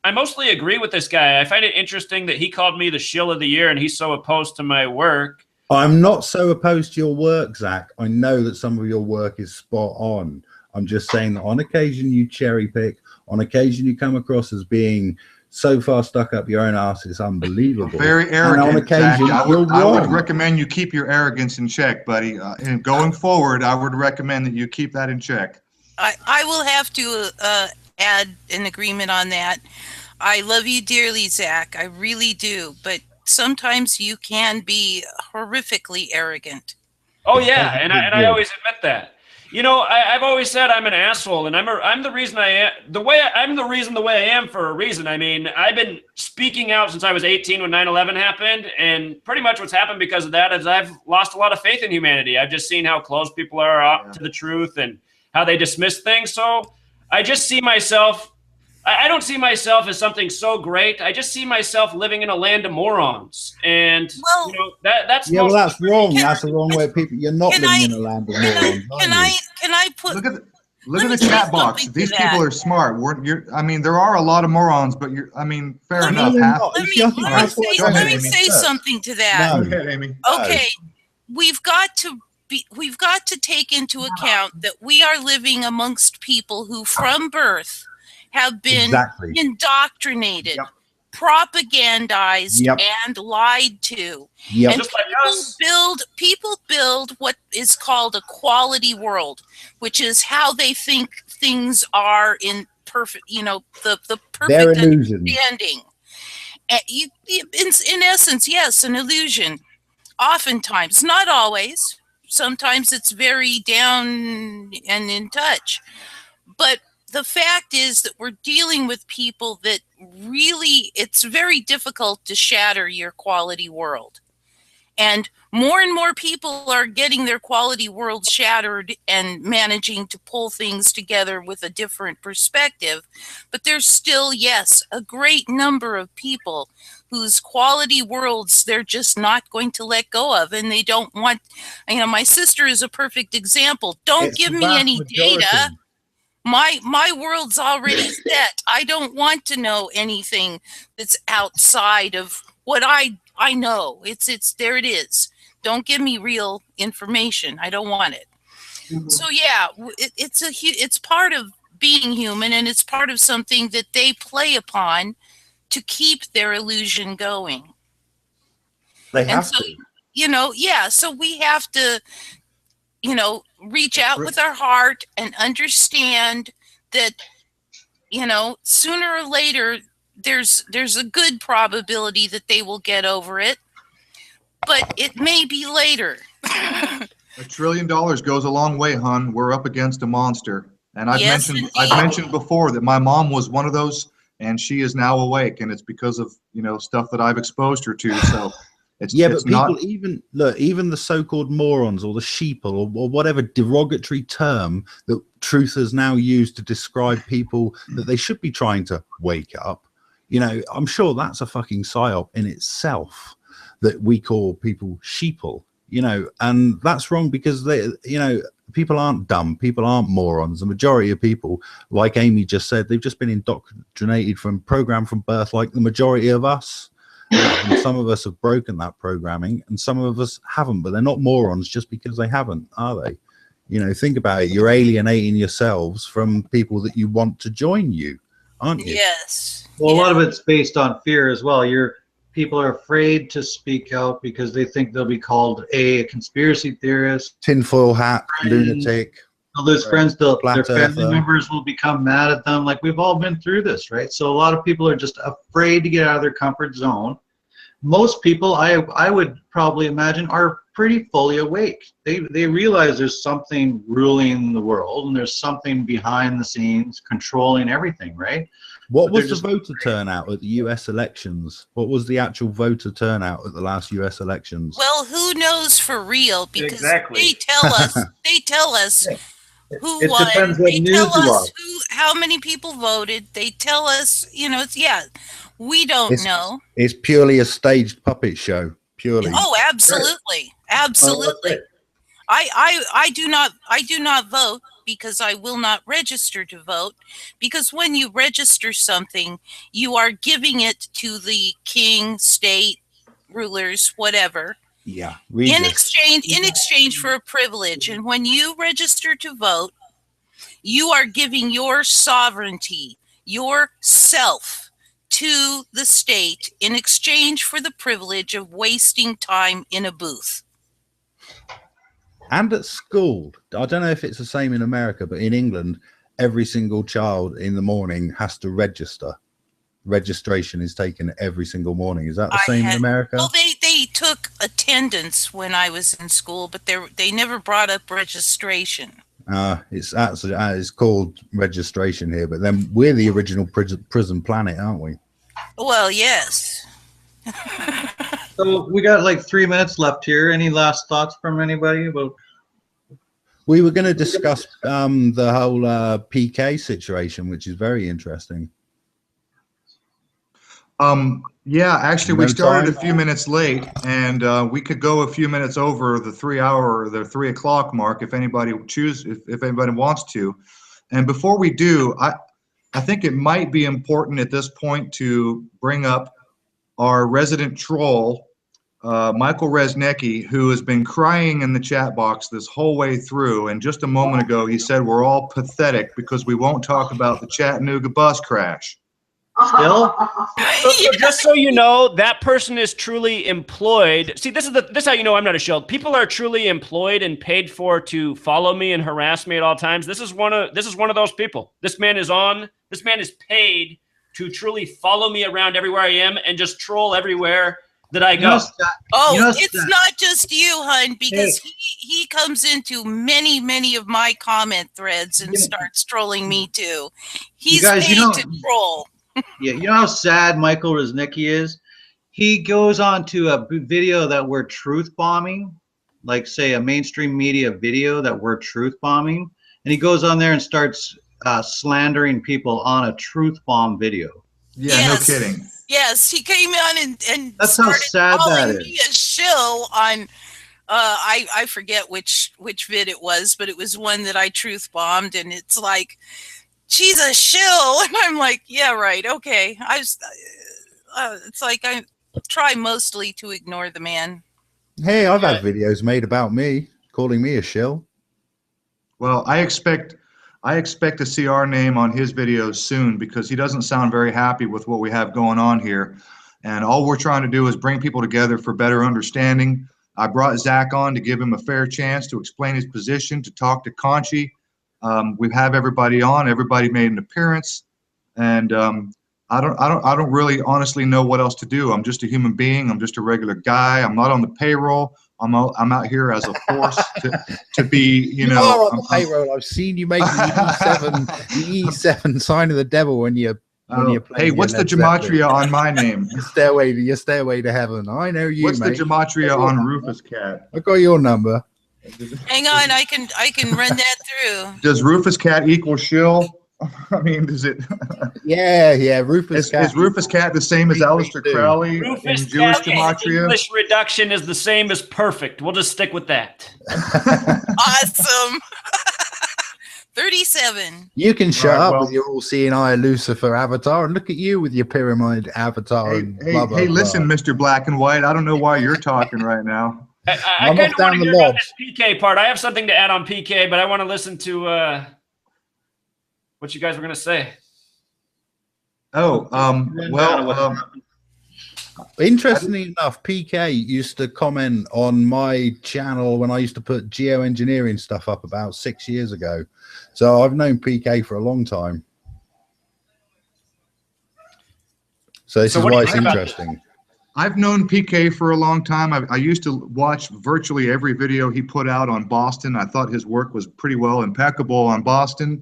I mostly agree with this guy. I find it interesting that he called me the shill of the year, and he's so opposed to my work. I'm not so opposed to your work, Zach. I know that some of your work is spot on. I'm just saying that on occasion you cherry pick. On occasion you come across as being so far stuck up your own ass, it's unbelievable. Very arrogant. And on occasion, Zach, I would recommend you keep your arrogance in check, buddy. And going forward, I would recommend that you keep that in check. I will have to add an agreement on that. I love you dearly, Zach. I really do. But sometimes you can be horrifically arrogant. Oh, yeah. And I always admit that. I've always said I'm an asshole, and I'm the reason I am the way I am for a reason. I mean, I've been speaking out since I was 18 when 9/11 happened, and pretty much what's happened because of that is I've lost a lot of faith in humanity. I've just seen how close people are up to the truth and how they dismiss things. So I just see myself. I don't see myself as something so great. I just see myself living in a land of morons, and that's well, that's wrong. That's the wrong way. People, you're not living in a land of morons. Can I put? Look at the chat box. These people are smart. There are a lot of morons, but fair enough. Let me say something to that. Go ahead, Amy. Okay, we've got to take into account that we are living amongst people who, from birth, have been indoctrinated, propagandized, and lied to. And people build what is called a quality world, which is how they think things are in perfect, the perfect understanding. In essence, yes, an illusion. Oftentimes, not always. Sometimes it's very down and in touch. But the fact is that we're dealing with people that really, it's very difficult to shatter your quality world. And More and more people are getting their quality world shattered and managing to pull things together with a different perspective. But there's still, yes, a great number of people whose quality worlds they're just not going to let go of, and they don't want, my sister is a perfect example. Don't give me any data. My world's already set. I don't want to know anything that's outside of what I know. It's there it is. Don't give me real information. I don't want it. So yeah, it's part of being human, and it's part of something that they play upon to keep their illusion going. They have to. So we have to, reach out with our heart and understand that, sooner or later there's a good probability that they will get over it, but it may be later. $1 trillion goes a long way, hon. We're up against a monster. And I've mentioned before that my mom was one of those, and she is now awake, and it's because of, stuff that I've exposed her to. So it's people, even the so-called morons or the sheeple or whatever derogatory term that truthers now use to describe people that they should be trying to wake up, I'm sure that's a fucking psyop in itself, that we call people sheeple, and that's wrong, because people aren't dumb, people aren't morons. The majority of people, like Amy just said, they've just been indoctrinated programmed from birth, like the majority of us. And some of us have broken that programming, and some of us haven't, but they're not morons just because they haven't, are they? Think about it. You're alienating yourselves from people that you want to join you, aren't you? Yes. Well, a lot of it's based on fear as well. People are afraid to speak out because they think they'll be called a conspiracy theorist, tinfoil hat, lunatic. They'll lose friends. Their family earther. members will become mad at them. Like, we've all been through this, right? So a lot of people are just afraid to get out of their comfort zone. Most people, I would probably imagine, are pretty fully awake. They realize there's something ruling the world, and there's something behind the scenes controlling everything, right? What was the voter turnout at the US elections? What was the actual voter turnout at the last US elections? Well, who knows for real? Because Exactly. they tell us who It won. depends what They news tell you us watch. how many people voted. They tell us, we don't know. It's purely a staged puppet show. Purely. Oh, absolutely. Absolutely. I do not vote, because I will not register to vote, because when you register something, you are giving it to the king, state, rulers, whatever. Yeah. In exchange for a privilege. And when you register to vote, you are giving your sovereignty, yourself, to the state in exchange for the privilege of wasting time in a booth. And at school, I don't know if it's the same in America, but in England, every single child in the morning has to register. Registration is taken every single morning. Is that the same in America? Well, they took attendance when I was in school, but they never brought up registration. It's called registration here, but then we're the original prison planet, aren't we? Well, yes. So we got like 3 minutes left here. Any last thoughts from anybody about? We were going to discuss the whole PK situation, which is very interesting. Yeah, actually, we started a few minutes late, and we could go a few minutes over the 3 hour or the 3 o'clock mark if anybody if anybody wants to. And before we do, I think it might be important at this point to bring up our resident troll, Michael Resnicki, who has been crying in the chat box this whole way through. And just a moment ago, he said we're all pathetic because we won't talk about the Chattanooga bus crash. Still? So just so you know, that person is truly employed. See, this is how you know I'm not a shield. People are truly employed and paid for to follow me and harass me at all times. This is one of those people. This man is paid to truly follow me around everywhere I am and just troll everywhere that I go. It's not just you, hon, because he comes into many of my comment threads and starts trolling me too. He's paid to troll. Yeah, you know how sad Michael Resnicki is? he goes on to a video that we're truth bombing, like say a mainstream media video that we're truth bombing, and he goes on there and starts slandering people on a truth bomb video. Yeah, Yes. no kidding. Yes, he came on and That's how started sad calling that me is. a shill on I forget which vid it was, but it was one that I truth bombed, and it's like, she's a shill, and I'm like, yeah, right, okay. It's like I try mostly to ignore the man. Hey, I've had videos made about me, calling me a shill. Well, I expect to see our name on his videos soon, because he doesn't sound very happy with what we have going on here. And all we're trying to do is bring people together for better understanding. I brought Zach on to give him a fair chance to explain his position, to talk to Conchi. We have everybody on. Everybody made an appearance, and I don't really honestly know what else to do. I'm just a human being. I'm just a regular guy. I'm not on the payroll. I'm out here as a force to be, you know. are on the payroll. I've seen you make the E7 sign of the devil when you're hey, what's the Gematria on my name? Your stairway to heaven. I know you. What's mate. the Gematria on Rufus Cat? I got your number. Hang on, I can run that through. Does Rufus Cat equal shill? I mean, does it? Yeah. Rufus Cat. Is Rufus Cat the same as Aleister Crowley in Jewish Gematria? English reduction is the same as perfect. We'll just stick with that. Awesome. 37. You can shut up well, with your all-seeing eye Lucifer avatar, and look at you with your pyramid avatar. Hey, listen, Mr. Black and White. I don't know why you're talking right now. I kind of want to hear about this PK part. I have something to add on PK, but I want to listen to what you guys were going to say. Oh, interestingly enough, PK used to comment on my channel when I used to put geoengineering stuff up about 6 years ago. So I've known PK for a long time. So this is why it's interesting. I've known PK for a long time. I used to watch virtually every video he put out on Boston. I thought his work was pretty well impeccable on Boston.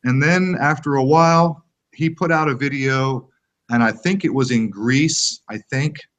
And then after a while, he put out a video, and I think it was in Greece,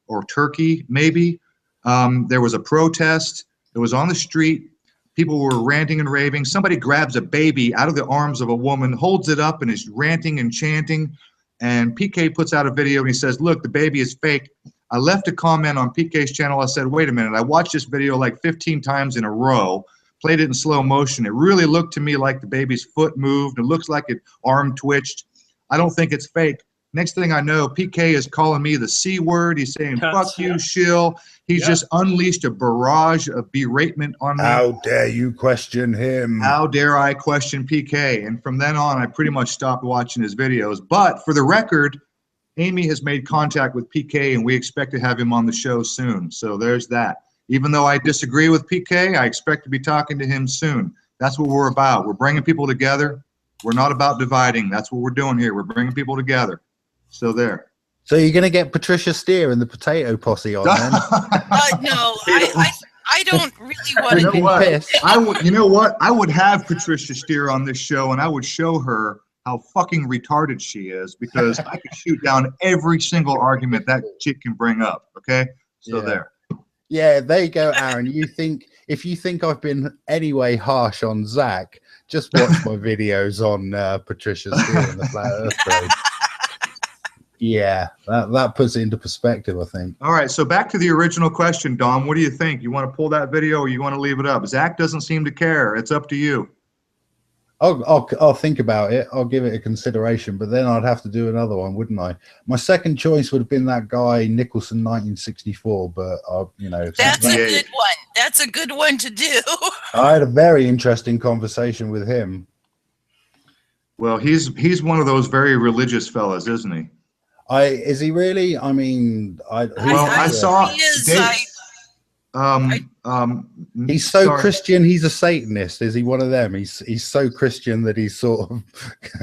or Turkey, maybe. There was a protest. It was on the street. People were ranting and raving. Somebody grabs a baby out of the arms of a woman, holds it up, and is ranting and chanting. And PK puts out a video, and he says, look, the baby is fake. I left a comment on PK's channel. I said, wait a minute. I watched this video like 15 times in a row, played it in slow motion. It really looked to me like the baby's foot moved. It looks like its arm twitched. I don't think it's fake. Next thing I know, PK is calling me the C word. He's saying, fuck you, shill. He's just unleashed a barrage of beratement on me. How dare you question him? How dare I question PK? And from then on, I pretty much stopped watching his videos. But for the record, Amy has made contact with PK, and we expect to have him on the show soon. So there's that. Even though I disagree with PK, I expect to be talking to him soon. That's what we're about. We're bringing people together. We're not about dividing. That's what we're doing here. We're bringing people together. So there. So you're going to get Patricia Steer and the Potato Posse on then? No, I don't really want to. You know what? I would have Patricia Steer on this show, and I would show her how fucking retarded she is, because I could shoot down every single argument that chick can bring up. Okay, so there. Yeah, there you go, Aaron. If you think I've been anyway harsh on Zach, just watch my videos on Patricia Steer and the Flat Earth Parade. Yeah, that puts it into perspective, I think. All right, so back to the original question, Dom. What do you think? You want to pull that video, or you want to leave it up? Zach doesn't seem to care. It's up to you. I'll think about it. I'll give it a consideration, but then I'd have to do another one, wouldn't I? My second choice would have been that guy Nicholson 1964, but that's a good one. That's a good one to do. I had a very interesting conversation with him. Well, he's one of those very religious fellas, isn't he? Is he really? I mean, I saw. He is. He's so Christian. He's a Satanist. Is he one of them? He's so Christian that he's sort of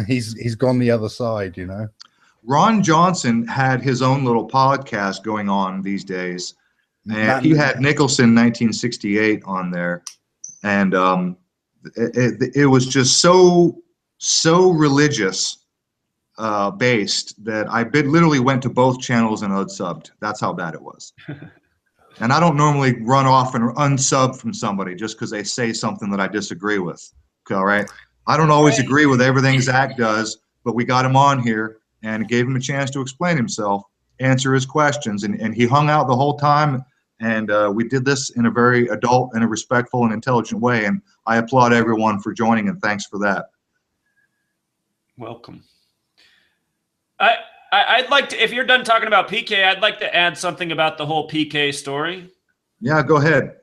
he's gone the other side. You know. Ron Johnson had his own little podcast going on these days, and he had Nicholson 1968 on there, and it was just so religious. based that I literally went to both channels and unsubbed. That's how bad it was. And I don't normally run off and unsub from somebody just because they say something that I disagree with. Okay, all right. I don't always agree with everything Zach does, but we got him on here and gave him a chance to explain himself, answer his questions, and he hung out the whole time. And we did this in a very adult and a respectful and intelligent way. And I applaud everyone for joining, and thanks for that. Welcome. I'd like to, if you're done talking about PK, I'd like to add something about the whole PK story. Yeah, go ahead.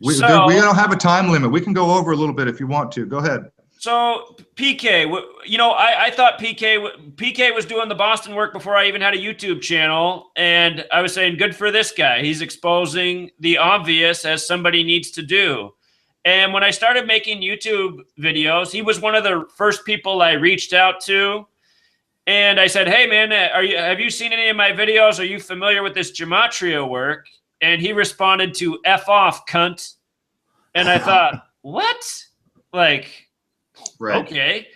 We don't have a time limit. We can go over a little bit if you want to. Go ahead. So PK, you know, I thought PK was doing the Boston work before I even had a YouTube channel, and I was saying, good for this guy. He's exposing the obvious as somebody needs to do. And when I started making YouTube videos, he was one of the first people I reached out to. And I said, hey, man, have you seen any of my videos? Are you familiar with this Gematria work? And he responded to F off, cunt. And I thought, what? Like, right. Okay.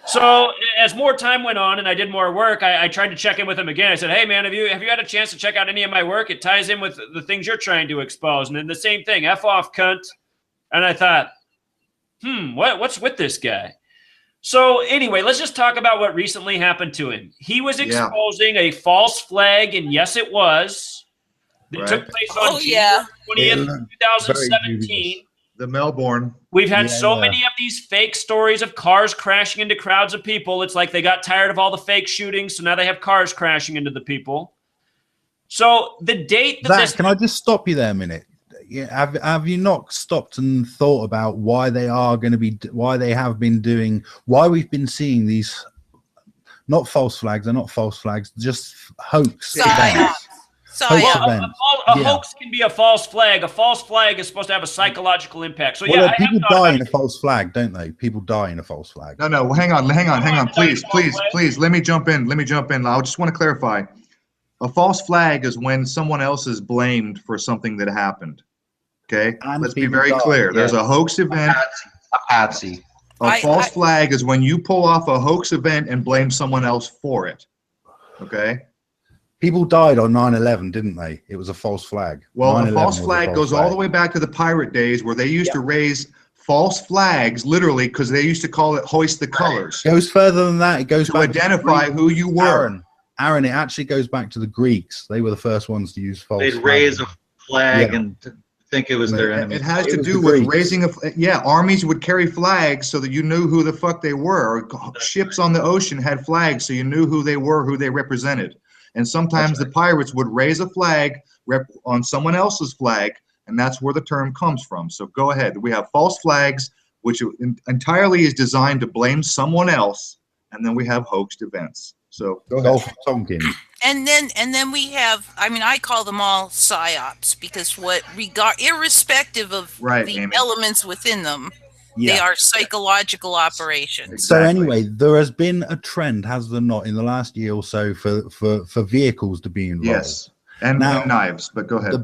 So as more time went on and I did more work, I tried to check in with him again. I said, hey, man, have you had a chance to check out any of my work? It ties in with the things you're trying to expose. And then the same thing, F off, cunt. And I thought, what's with this guy? So anyway, let's just talk about what recently happened to him. He was exposing a false flag, and yes, it was. It took place on January 20th, 2017. The Melbourne. We've had so many of these fake stories of cars crashing into crowds of people. It's like they got tired of all the fake shootings, so now they have cars crashing into the people. So the date that Zach, can I just stop you there a minute? Yeah, have you not stopped and thought about why they are going to be, why they have been doing, why we've been seeing these, not false flags, they're not false flags, just hoax events. A hoax can be a false flag. A false flag is supposed to have a psychological impact. So yeah, people die in a false flag, don't they? People die in a false flag. No, well, hang on. Please, let me jump in. I just want to clarify. A false flag is when someone else is blamed for something that happened. Okay, and let's be very clear. There's a hoax event. A patsy. A false flag is when you pull off a hoax event and blame someone else for it. Okay. People died on 9/11, didn't they? It was a false flag. Well, a false flag goes all the way back to the pirate days where they used to raise false flags, literally, because they used to call it hoist the colors. It goes further than that. It goes to back identify who you were. Aaron, it actually goes back to the Greeks. They were the first ones to use false. They'd raise a flag and think it was their enemy. It has to do with raising armies would carry flags so that you knew who the fuck they were. Ships on the ocean had flags so you knew who they were, who they represented. And sometimes the pirates would raise a flag on someone else's flag, and that's where the term comes from. So go ahead. We have false flags, which entirely is designed to blame someone else, and then we have hoaxed events. So go ahead. And then we have, I mean, I call them all psyops because irrespective of the elements within them, they are psychological operations. So anyway, there has been a trend, has there not, in the last year or so for vehicles to be involved. Yes, and knives, but go ahead.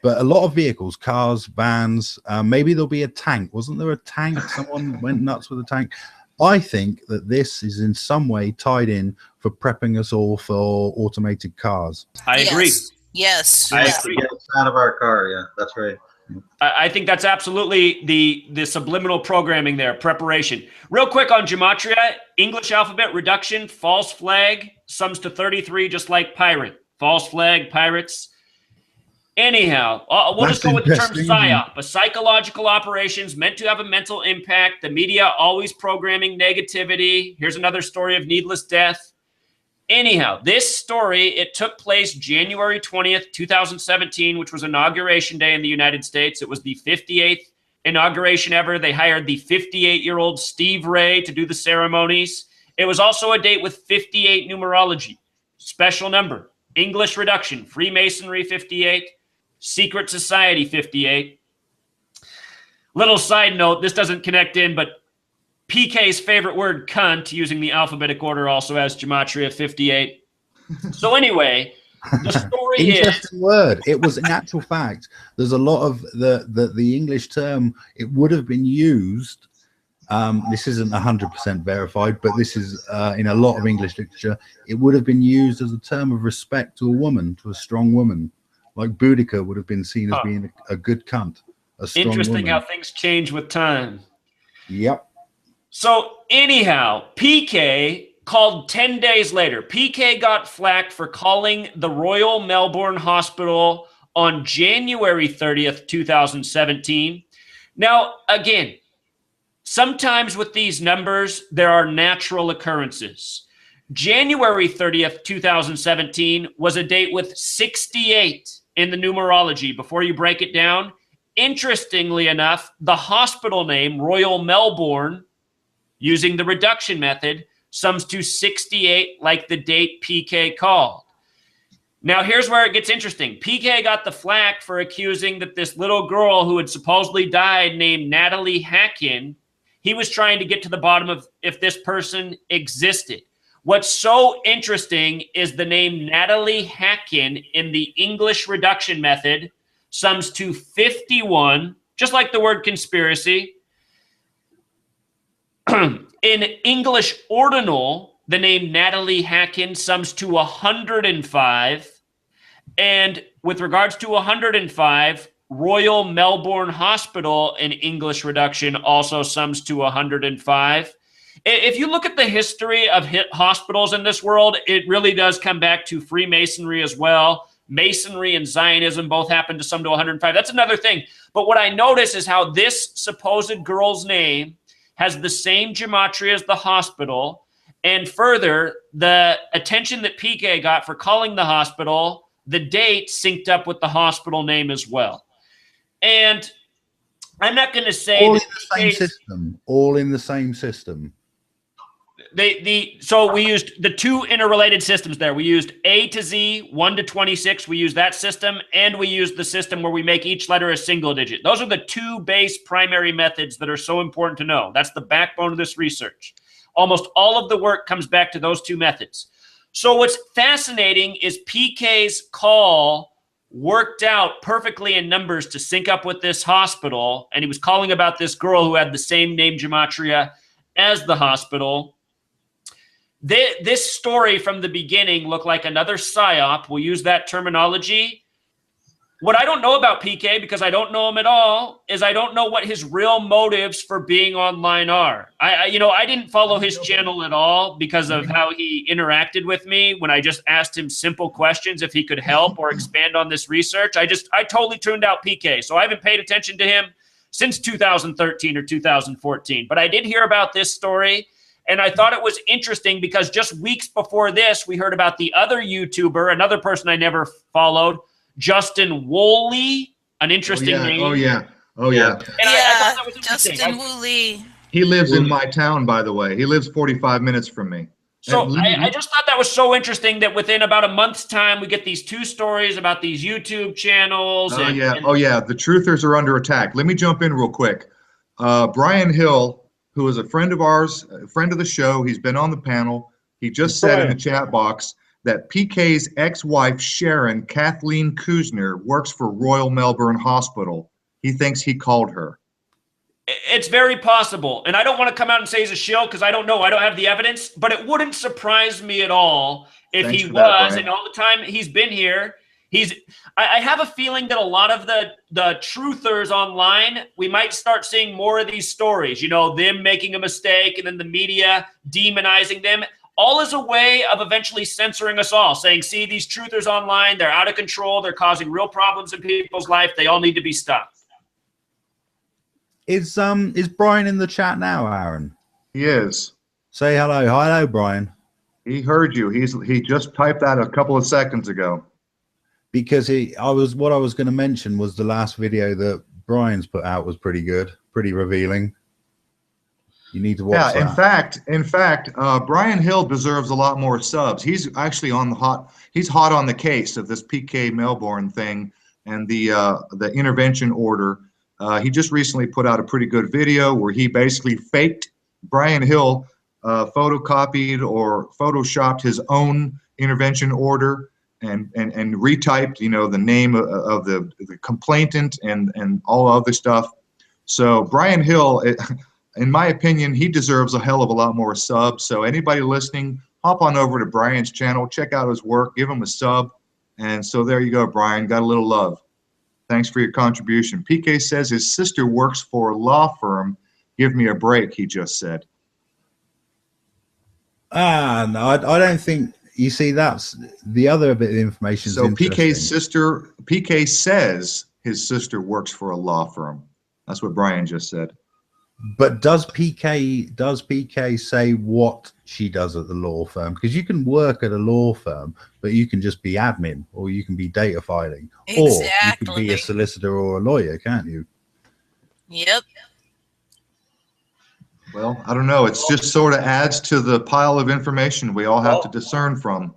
But a lot of vehicles, cars, vans, maybe there'll be a tank. Wasn't there a tank? Someone went nuts with a tank. I think that this is in some way tied in for prepping us all for automated cars. I agree. Yes. I agree. Get us out of our car. Yeah, that's right. I think that's absolutely the subliminal programming there, preparation. Real quick on Gematria, English alphabet reduction, false flag, sums to 33, just like pirate. False flag, pirates. Anyhow, we'll just go with the term psyop, a psychological operations meant to have a mental impact. The media always programming negativity. Here's another story of needless death. Anyhow, this story, it took place January 20th, 2017, which was Inauguration Day in the United States. It was the 58th inauguration ever. They hired the 58-year-old Steve Ray to do the ceremonies. It was also a date with 58 numerology, special number, English reduction, Freemasonry 58, Secret Society 58. Little side note, this doesn't connect in, but PK's favorite word, cunt, using the alphabetic order, also has Gematria 58. So anyway, the story Interesting word. It was, in actual fact, there's a lot of the English term, it would have been used This isn't 100% verified, but this is in a lot of English literature. It would have been used as a term of respect to a woman, to a strong woman. Like Boudica would have been seen as being a good cunt, a strong Interesting woman. how things change with time. Yep. So anyhow, PK called 10 days later. PK got flack for calling the Royal Melbourne Hospital on January 30th, 2017. Now, again, sometimes with these numbers, there are natural occurrences. January 30th, 2017 was a date with 68 in the numerology before you break it down. Interestingly enough, the hospital name, Royal Melbourne, using the reduction method, sums to 68 like the date PK called. Now, here's where it gets interesting. PK got the flack for accusing that this little girl who had supposedly died named Natalie Hackin, he was trying to get to the bottom of if this person existed. What's so interesting is the name Natalie Hackin in the English reduction method sums to 51, just like the word conspiracy. In English ordinal, the name Natalie Hackin sums to 105. And with regards to 105, Royal Melbourne Hospital in English reduction also sums to 105. If you look at the history of hospitals in this world, it really does come back to Freemasonry as well. Masonry and Zionism both happen to sum to 105. That's another thing. But what I notice is how this supposed girl's name has the same gematria as the hospital. And further, the attention that PK got for calling the hospital, the date synced up with the hospital name as well. And I'm not going to say all in the same system. All in the same system. So we used the two interrelated systems there. We used A to Z, 1 to 26. We used that system, and we used the system where we make each letter a single digit. Those are the two base primary methods that are so important to know. That's the backbone of this research. Almost all of the work comes back to those two methods. So what's fascinating is PK's call worked out perfectly in numbers to sync up with this hospital, and he was calling about this girl who had the same name gematria as the hospital. This story from the beginning looked like another psyop. We'll use that terminology. What I don't know about PK, because I don't know him at all, is I don't know what his real motives for being online are. I didn't follow his channel at all because of how he interacted with me when I just asked him simple questions if he could help or expand on this research. I totally tuned out PK, so I haven't paid attention to him since 2013 or 2014. But I did hear about this story, and I thought it was interesting because just weeks before this, we heard about the other YouTuber, another person I never followed, Justin Woolley, an interesting name. Oh, yeah. And I thought that was interesting. Justin Woolley. He lives in my town, by the way. He lives 45 minutes from me. So I just thought that was so interesting that within about a month's time, we get these two stories about these YouTube channels. Oh, yeah. The truthers are under attack. Let me jump in real quick. Brian Hill, who is a friend of ours, a friend of the show, he's been on the panel. He just said in the chat box that PK's ex-wife, Sharon Kathleen Kuzner, works for Royal Melbourne Hospital. He thinks he called her. It's very possible. And I don't want to come out and say he's a shill because I don't know. I don't have the evidence. But it wouldn't surprise me at all if he was. And all the time he's been here, I have a feeling that a lot of the truthers online, we might start seeing more of these stories, them making a mistake and then the media demonizing them, all as a way of eventually censoring us all, saying, see, these truthers online, they're out of control, they're causing real problems in people's life, they all need to be stopped. Is Brian in the chat now, Aaron? He is. Say hello. Hello, Brian. He heard you. He just typed that a couple of seconds ago. Because what I was going to mention was the last video that Brian's put out was pretty good, pretty revealing. You need to watch that. In fact, Brian Hill deserves a lot more subs. He's actually he's hot on the case of this PK Melbourne thing and the intervention order. He just recently put out a pretty good video where he basically faked Brian Hill, photocopied or photoshopped his own intervention order and retyped, the name of the complainant and all other stuff. So Brian Hill, in my opinion, he deserves a hell of a lot more subs. So anybody listening, hop on over to Brian's channel, check out his work, give him a sub. And so there you go, Brian, got a little love. Thanks for your contribution. PK says his sister works for a law firm. Give me a break, he just said. No, I don't think, you see, that's the other bit of information. So PK says his sister works for a law firm. That's what Brian just said. But does PK say what she does at the law firm? Because you can work at a law firm, but you can just be admin, or you can be data filing, or you can be a solicitor or a lawyer, can't you? Yep. Well, I don't know. It's just sort of adds to the pile of information we all have to discern from.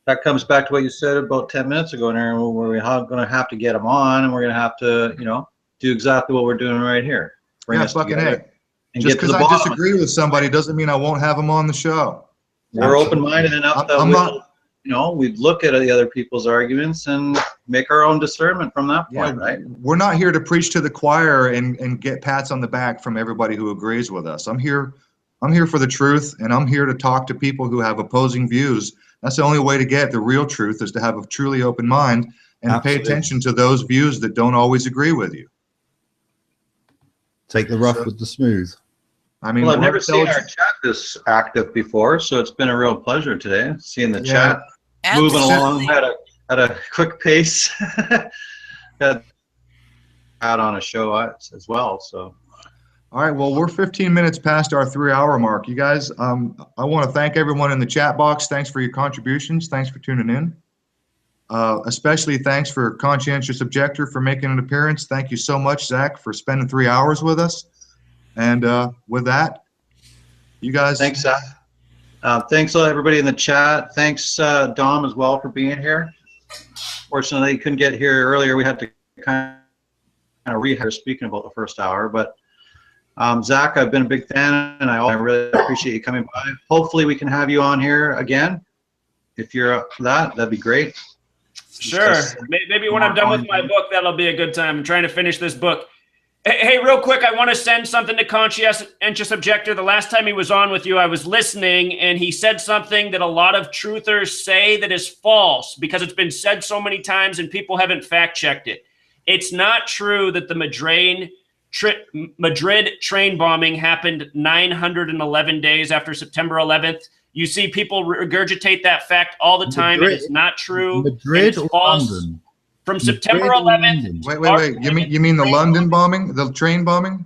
That comes back to what you said about 10 minutes ago, Aaron, where we're going to have to get them on, and we're going to have to, you know, do exactly what we're doing right here. Yeah, fucking A. Just because I disagree with somebody doesn't mean I won't have them on the show. We're open-minded enough that we'll, you know, we look at the other people's arguments and make our own discernment from that point, right? We're not here to preach to the choir and get pats on the back from everybody who agrees with us. I'm here for the truth, and I'm here to talk to people who have opposing views. That's the only way to get the real truth, is to have a truly open mind and pay attention to those views that don't always agree with you. Take the rough with the smooth. I mean, well, I've never seen our chat this active before, so it's been a real pleasure today seeing the chat moving along at a quick pace. Had on a show as well, so. All right, well, we're 15 minutes past our 3-hour mark. You guys, I want to thank everyone in the chat box. Thanks for your contributions. Thanks for tuning in. Especially thanks for Conscientious Objector for making an appearance. Thank you so much, Zach, for spending 3 hours with us. And with that, you guys. Thanks, Zach. Thanks everybody in the chat. Thanks, Dom, as well, for being here. Fortunately, you couldn't get here earlier. We had to kind of rehearse speaking about the first hour. But Zach, I've been a big fan, and I really appreciate you coming by. Hopefully, we can have you on here again. If you're up for that, that'd be great. Sure. Maybe when I'm done with my book, that'll be a good time. I'm trying to finish this book. Hey, real quick, I want to send something to Conscientious Objector. The last time he was on with you, I was listening, and he said something that a lot of truthers say that is false because it's been said so many times and people haven't fact-checked it. It's not true that the Madrid train bombing happened 911 days after September 11th. You see people regurgitate that fact all the time. It is not true. Madrid or false. London? From September 11th. Wait. You mean the London bombing? The train bombing?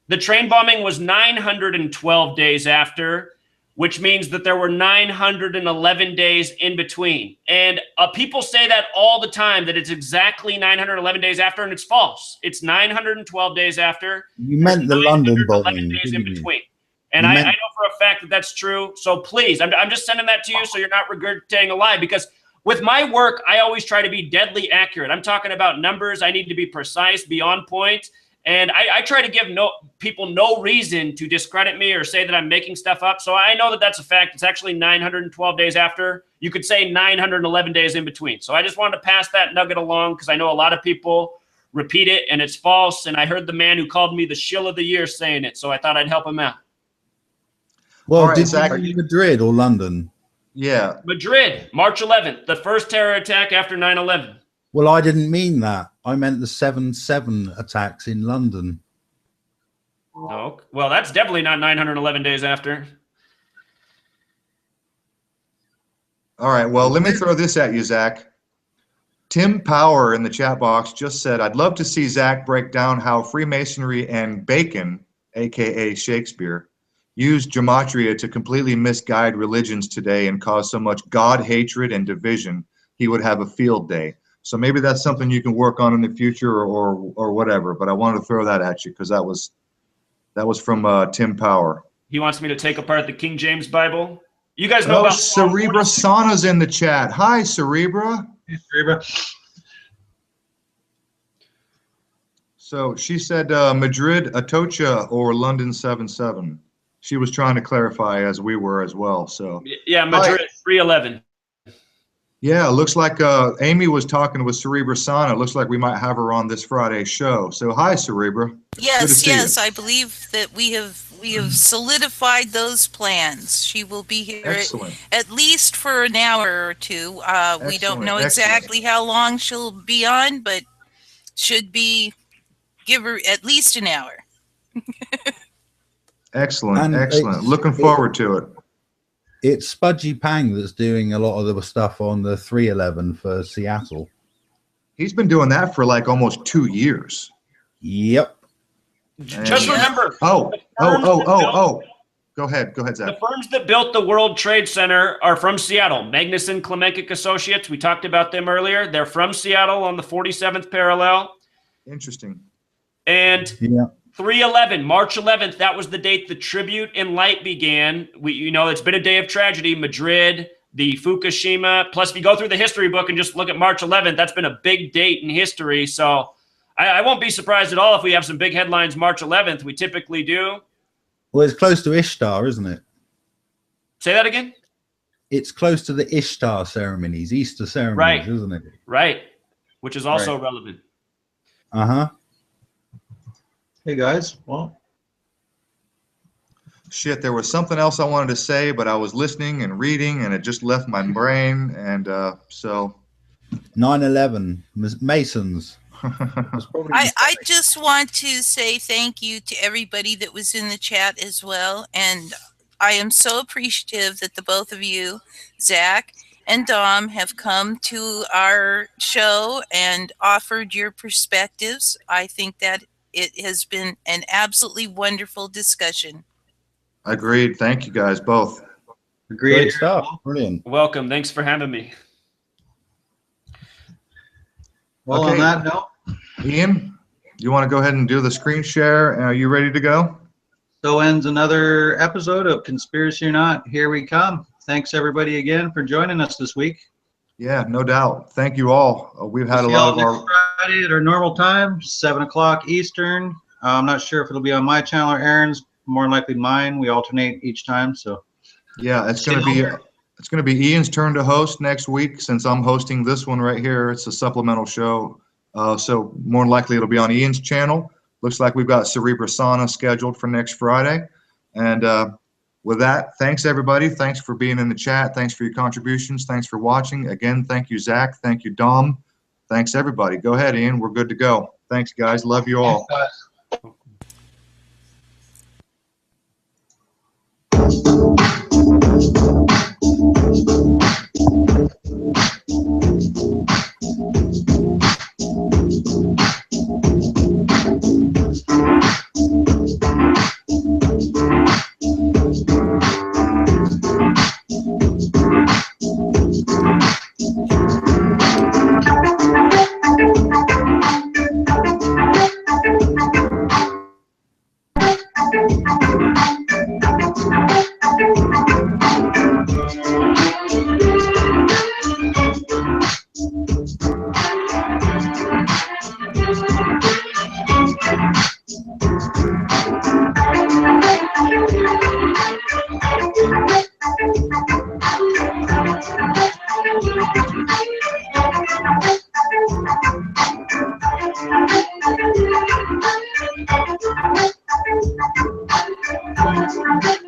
The train bombing was 912 days after, which means that there were 911 days in between. And people say that all the time, that it's exactly 911 days after, and it's false. It's 912 days after. You meant the London bombing. Days in between. And I know for a fact that that's true. So please, I'm just sending that to you so you're not regurgitating a lie, because with my work, I always try to be deadly accurate. I'm talking about numbers. I need to be precise, be on point. And I try to give people no reason to discredit me or say that I'm making stuff up. So I know that that's a fact. It's actually 912 days after. You could say 911 days in between. So I just wanted to pass that nugget along because I know a lot of people repeat it and it's false. And I heard the man who called me the shill of the year saying it. So I thought I'd help him out. Well, right, did you Madrid or London? Yeah. Madrid, March 11th, the first terror attack after 9/11. Well, I didn't mean that. I meant the 7/7 attacks in London. Oh, well, that's definitely not 911 days after. All right, well, let me throw this at you, Zach. Tim Power in the chat box just said, I'd love to see Zach break down how Freemasonry and Bacon, a.k.a. Shakespeare, used Gematria to completely misguide religions today and cause so much God hatred and division. He would have a field day. So maybe that's something you can work on in the future or whatever. But I wanted to throw that at you because that was from Tim Power. He wants me to take apart the King James Bible. You guys know about Cerebra Sana's in the chat. Hi, Cerebra. Hey, Cerebra. So she said Madrid Atocha or London 7/7. She was trying to clarify as we were as well. So yeah, Madrid 3/11. Yeah, it looks like Amy was talking with Cerebra Sana. It looks like we might have her on this Friday's show. So hi, Cerebra. Good to Yes, see yes, you. I believe that we have solidified those plans. She will be here Excellent. at least for an hour or two. We don't Excellent, know exactly how long she'll be on, but should be give her at least an hour. Excellent, And excellent. Looking forward to it. It's Spudgy Pang that's doing a lot of the stuff on the 311 for Seattle. He's been doing that for like almost 2 years. Yep. Just Yeah. remember. Oh. Go ahead, Zach. The firms that built the World Trade Center are from Seattle. Magnuson Klemenkic Associates. We talked about them earlier. They're from Seattle on the 47th parallel. Interesting. And Yeah. 3/11, March 11th, that was the date the tribute in light began. It's been a day of tragedy. Madrid, the Fukushima. Plus, if you go through the history book and just look at March 11th, that's been a big date in history. So I won't be surprised at all if we have some big headlines March 11th. We typically do. Well, it's close to Ishtar, isn't it? Say that again? It's close to the Ishtar ceremonies, Easter ceremonies, Right. isn't it? Right. Which is also relevant. Uh-huh. Hey guys, well, Shit, there was something else I wanted to say, but I was listening and reading, and it just left my brain, and so. 9/11, Masons. That's probably I just want to say thank you to everybody that was in the chat as well. And I am so appreciative that the both of you, Zach and Dom, have come to our show and offered your perspectives. I think that it has been an absolutely wonderful discussion. Agreed. Thank you guys both. agreed. great stuff. Brilliant. Welcome. Thanks for having me. Well, Okay. on that note, Ian, you want to go ahead and do the screen share? Are you ready to go? so ends another episode of Conspiracy or Not. Here we come. Thanks everybody again for joining us this week. Yeah, no doubt. Thank you all. We've had a See lot y'all of our. next Friday at our normal time, 7 o'clock Eastern. I'm not sure if it'll be on my channel or Aaron's. More than likely mine. We alternate each time. So Yeah, it's going to be Ian's turn to host next week since I'm hosting this one right here. It's a supplemental show, so more than likely it'll be on Ian's channel. Looks like we've got Cerebra Sana scheduled for next Friday, and with that, thanks everybody. Thanks for being in the chat. Thanks for your contributions. Thanks for watching. Again, thank you, Zach. Thank you, Dom. Thanks everybody. Go ahead, Ian. We're good to go. Thanks, guys. Love you all. Thank you.